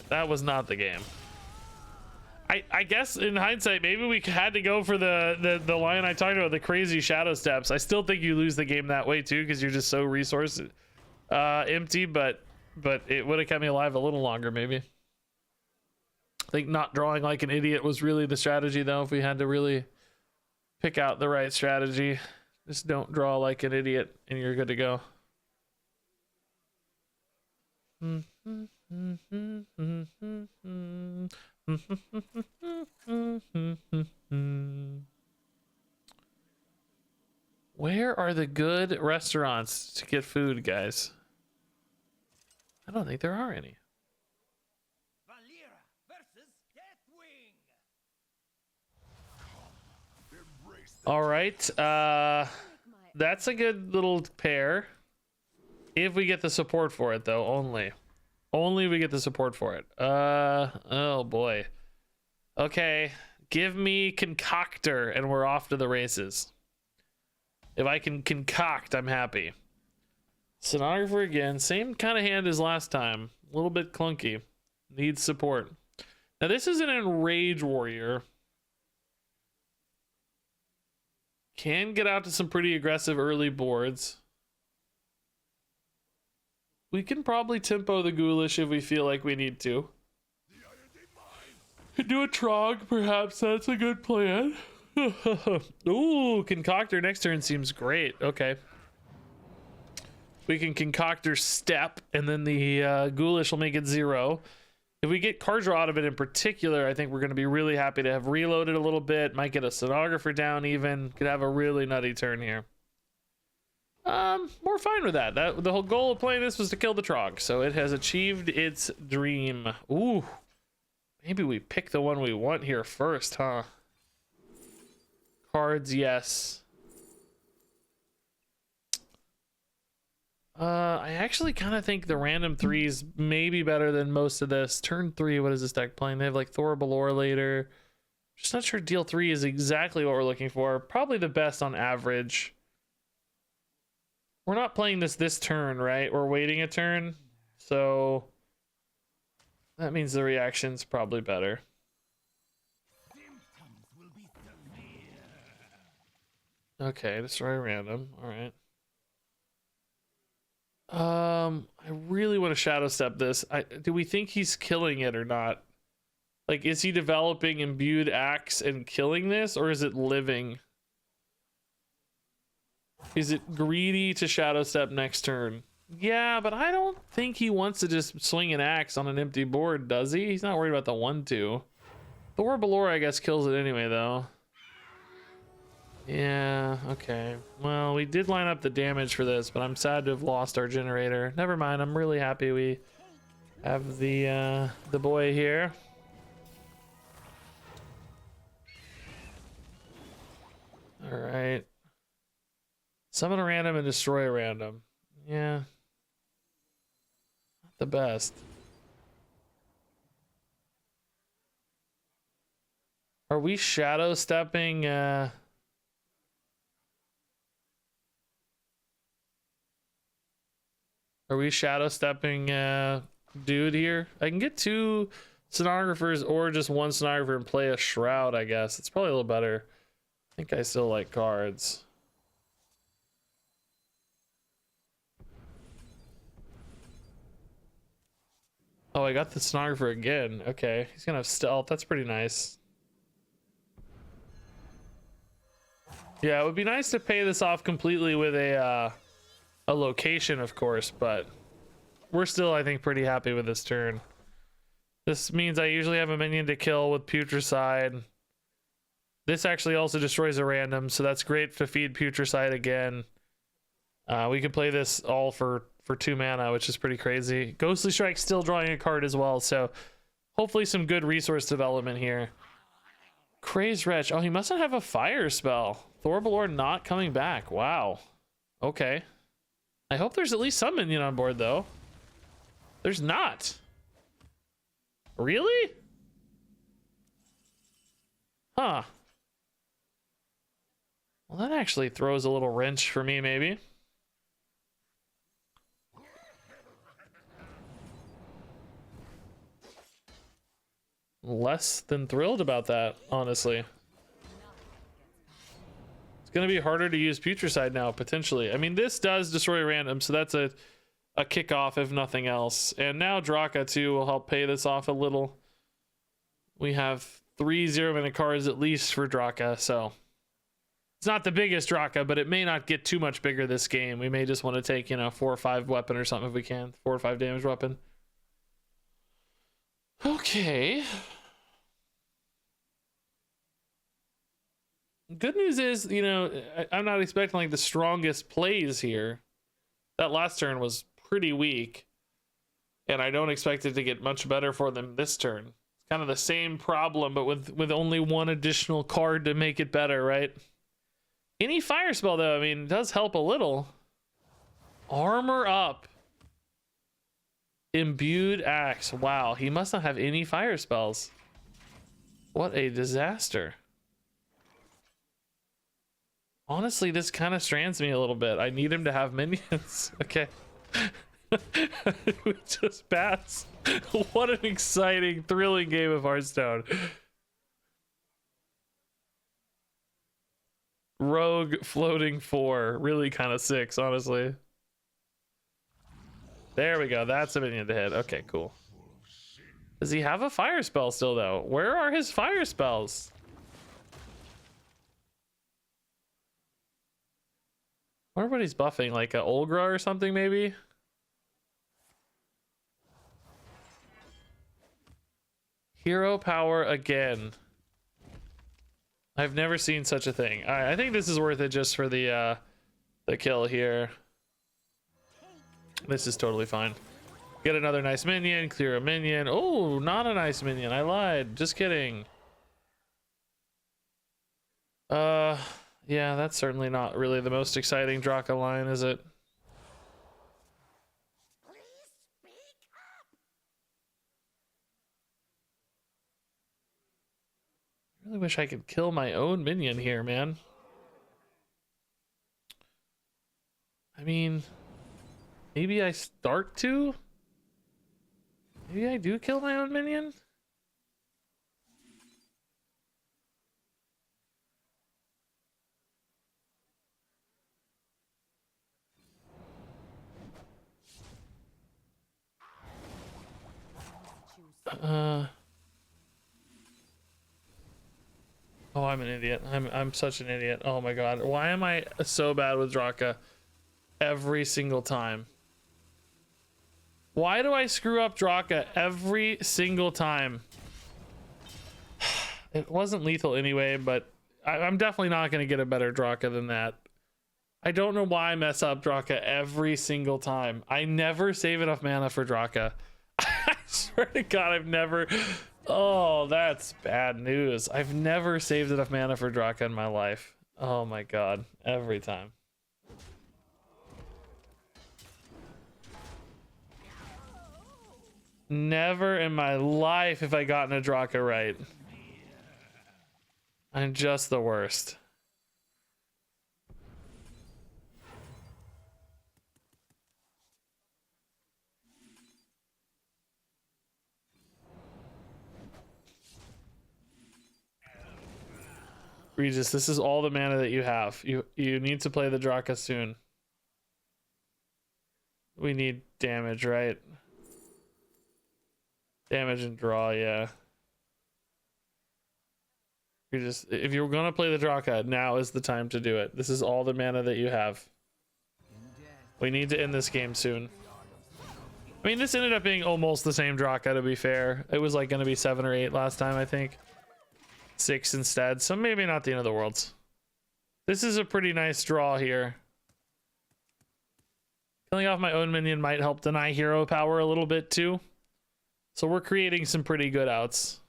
Speaker 1: That was not the game. I guess in hindsight, maybe we had to go for the line I talked about, the crazy shadow steps. I still think you lose the game that way too, because you're just so resource empty, but it would have kept me alive a little longer maybe. I think not drawing like an idiot was really the strategy though. If we had to really pick out the right strategy, just don't draw like an idiot and you're good to go. Where are the good restaurants to get food, guys? I don't think there are any. All right, that's a good little pair. If we get the support for it, though, only we get the support for it. Oh boy. Okay, give me Concoctor, and we're off to the races. If I can concoct, I'm happy. Sonographer again, same kind of hand as last time. A little bit clunky. Needs support. Now this is an Enrage Warrior. Can get out to some pretty aggressive early boards. We can probably tempo the Ghoulish if we feel like we need to. Could do a Trog, perhaps. That's a good plan. Ooh, Concoctor next turn seems great. Okay. We can Concoctor step, and then the Ghoulish will make it 0. If we get card draw out of it in particular, I think we're going to be really happy to have reloaded a little bit. Might get a Sonographer down even. Could have a really nutty turn here. We're fine with that. The whole goal of playing this was to kill the Trog, so it has achieved its dream. Ooh. Maybe we pick the one we want here first, huh? Cards, yes. I actually kind of think the random 3s may be better than most of this. Turn 3, what is this deck playing? They have like Thor Balor later. Just not sure deal 3 is exactly what we're looking for. Probably the best on average. We're not playing this turn, right? We're waiting a turn. So that means the reaction's probably better. Okay, destroy random. All right. I really want to shadow step this. Do we think he's killing it or not? Like, is he developing imbued axe and killing this, or is it living? Is it greedy to shadow step next turn? Yeah, but I don't think he wants to just swing an axe on an empty board, does he? He's not worried about the 1/2. Thor Balor, I guess, kills it anyway, though. Yeah, okay. Well, we did line up the damage for this, but I'm sad to have lost our generator. Never mind, I'm really happy we have the boy here. All right. Summon a random and destroy a random. Yeah. Not the best. Are we shadow stepping Are we shadow stepping dude here? I can get 2 Sonographers or just 1 Sonographer and play a Shroud, I guess. It's probably a little better. I think I still like cards. Oh, I got the Sonographer again. Okay, he's gonna have stealth. That's pretty nice. Yeah, it would be nice to pay this off completely with a location, of course, but we're still, I think, pretty happy with this turn. This means I usually have a minion to kill with Putricide. This actually also destroys a random, so that's great to feed Putricide again. We can play this all for 2 mana, which is pretty crazy. Ghostly Strike still drawing a card as well, so hopefully some good resource development here. Crazed Wretch. Oh, he mustn't have a fire spell. Thor Balor not coming back. Wow. Okay. I hope there's at least some minion on board, though. There's not. Really? Huh. Well, that actually throws a little wrench for me, maybe. less than thrilled about that, honestly. It's gonna be harder to use Putricide now, potentially. I mean, this does destroy random, so that's a kickoff if nothing else. And now Draka too will help pay this off a little. We have 3 0-minute cards at least for Draka, so it's not the biggest Draka, but it may not get too much bigger this game. We may just want to take, you know, 4 or 5 weapon or something if we can. 4 or 5 damage weapon. Okay. Good news is, you know, I'm not expecting like the strongest plays here. That last turn was pretty weak, and I don't expect it to get much better for them this turn. It's kind of the same problem, but with only 1 additional card to make it better, right? Any fire spell, though, I mean, does help a little. Armor up. Imbued axe. Wow, he must not have any fire spells. What a disaster. Honestly, this kind of strands me a little bit. I need him to have minions. Okay. We just pass. What an exciting, thrilling game of Hearthstone. Rogue floating 4. Really kind of 6, honestly. There we go. That's a minion to hit. Okay, cool. Does he have a fire spell still, though? Where are his fire spells? I wonder what he's buffing, like a Olgra or something, maybe? Hero power again. I've never seen such a thing. All right, I think this is worth it just for the kill here. This is totally fine. Get another nice minion, clear a minion. Oh, not a nice minion. I lied. Just kidding. Yeah, that's certainly not really the most exciting Draka line, is it? I really wish I could kill my own minion here, man. I mean, maybe I start to? Maybe I do kill my own minion? Oh, I'm an idiot. I'm such an idiot. Oh my god. Why am I so bad with Draka every single time? Why do I screw up Draka every single time? It wasn't lethal anyway, but I'm definitely not going to get a better Draka than that. I don't know why I mess up Draka every single time. I never save enough mana for Draka. I swear to god, I've never... Oh, that's bad news. I've never saved enough mana for Draka in my life. Oh my god, every time. Never in my life have I gotten a Draka right. I'm just the worst. Regis, this is all the mana that you have. You need to play the Draka soon. We need damage, right? Damage and draw, yeah. Regis, if you're gonna play the Draka, now is the time to do it. This is all the mana that you have. We need to end this game soon. I mean, this ended up being almost the same Draka, to be fair. It was like gonna be 7 or 8 last time, I think. 6 instead, so maybe not the end of the world. This is a pretty nice draw here. Killing off my own minion might help deny hero power a little bit too. So we're creating some pretty good outs.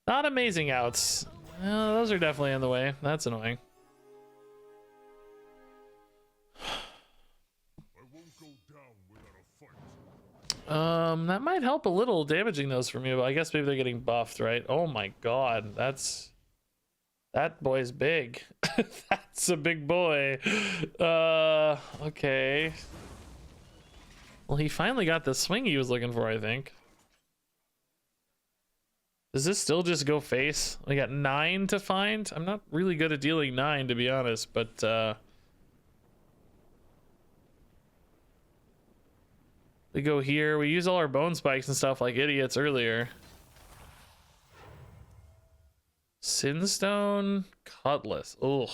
Speaker 1: Not amazing outs. Those are definitely in the way. That's annoying. That might help a little damaging those from you, but I guess maybe they're getting buffed, right? Oh my god, that boy's big. That's a big boy. Okay. Well, he finally got the swing he was looking for, I think. Does this still just go face? I got 9 to find. I'm not really good at dealing 9, to be honest, but we go here. We use all our bone spikes and stuff like idiots earlier. Sinstone Cutlass. Ugh.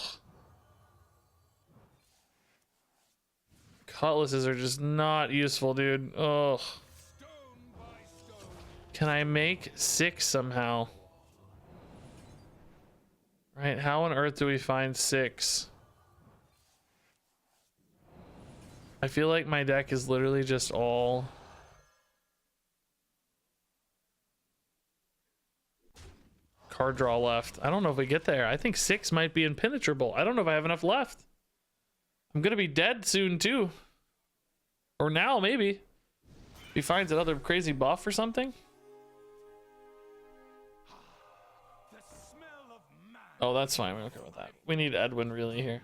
Speaker 1: Cutlasses are just not useful, dude. Ugh. Can I make 6 somehow? Right, how on earth do we find 6? I feel like my deck is literally just all... card draw left. I don't know if we get there. I think 6 might be impenetrable. I don't know if I have enough left. I'm gonna be dead soon too. Or now, maybe. He finds another crazy buff or something. Oh, that's fine. We're okay with that. We need Edwin really here.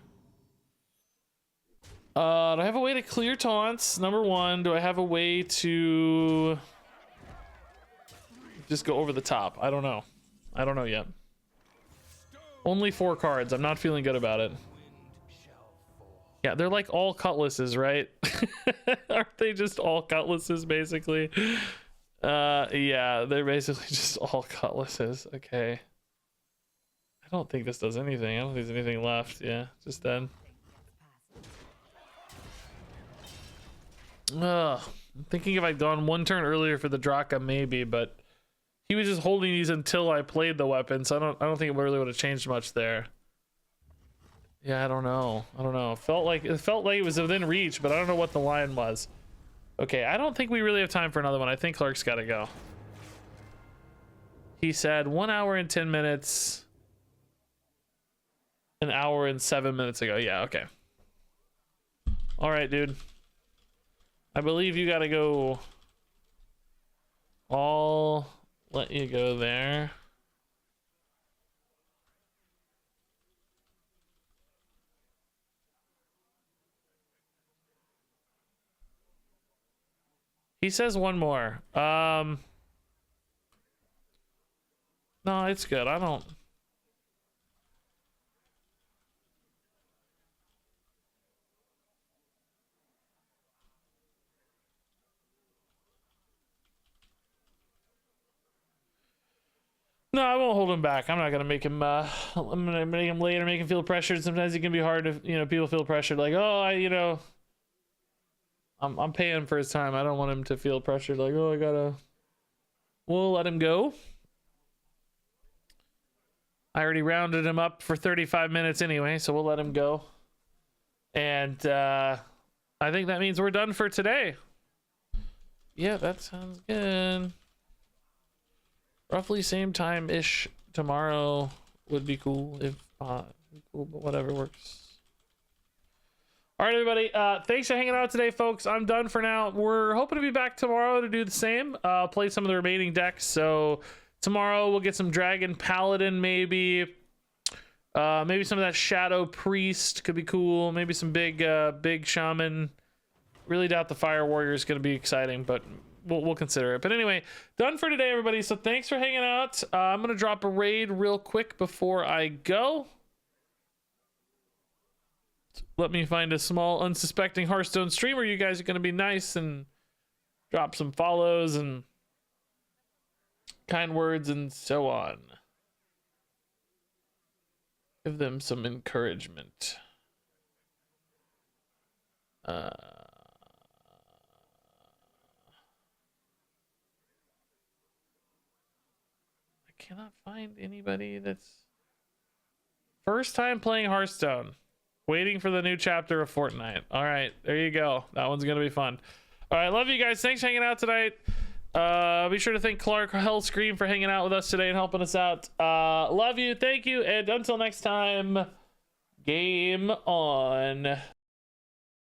Speaker 1: Do I have a way to clear taunts? Number 1. Do I have a way to just go over the top? I don't know. I don't know yet. Only 4 cards. I'm not feeling good about it. Yeah, they're like all cutlasses, right? Aren't they just all cutlasses, basically? Yeah, they're basically just all cutlasses. Okay. I don't think this does anything. I don't think there's anything left. Yeah, just then. I'm thinking if I'd gone 1 turn earlier for the Draka, maybe, but he was just holding these until I played the weapon, so I don't think it really would have changed much there. Yeah, I don't know. It felt like it was within reach, but I don't know what the line was. Okay, I don't think we really have time for another one. I think Clark's got to go. He said 1 hour and 10 minutes. An hour and 7 minutes ago. Yeah, okay. All right, dude. I believe you got to go. I'll let you go there. He says 1 more. No, it's good. I don't. No, I won't hold him back. I'm not gonna make him. I'm gonna make him later, make him feel pressured. Sometimes it can be hard if people feel pressured. Like, oh, I'm paying for his time. I don't want him to feel pressured. Like, oh, I gotta. We'll let him go. I already rounded him up for 35 minutes anyway, so we'll let him go. And I think that means we're done for today. Yeah, that sounds good. Roughly same time-ish tomorrow would be cool if cool, but whatever works. All right, everybody. Thanks for hanging out today, folks. I'm done for now. We're hoping to be back tomorrow to do the same. Play some of the remaining decks. So tomorrow we'll get some Dragon Paladin, maybe. Maybe some of that Shadow Priest could be cool. Maybe some big Shaman. Really doubt the Fire Warrior is going to be exciting, but we'll consider it. But anyway, done for today, everybody. So thanks for hanging out. I'm going to drop a raid real quick before I go. Let me find a small unsuspecting Hearthstone streamer. You guys are going to be nice and drop some follows and kind words and so on. Give them some encouragement. I cannot find anybody that's first time playing Hearthstone. Waiting for the new chapter of Fortnite. All right, there you go. That one's going to be fun. All right, love you guys. Thanks for hanging out tonight. Be sure to thank Clark Hellscream for hanging out with us today and helping us out. Love you. Thank you. And until next time, game on.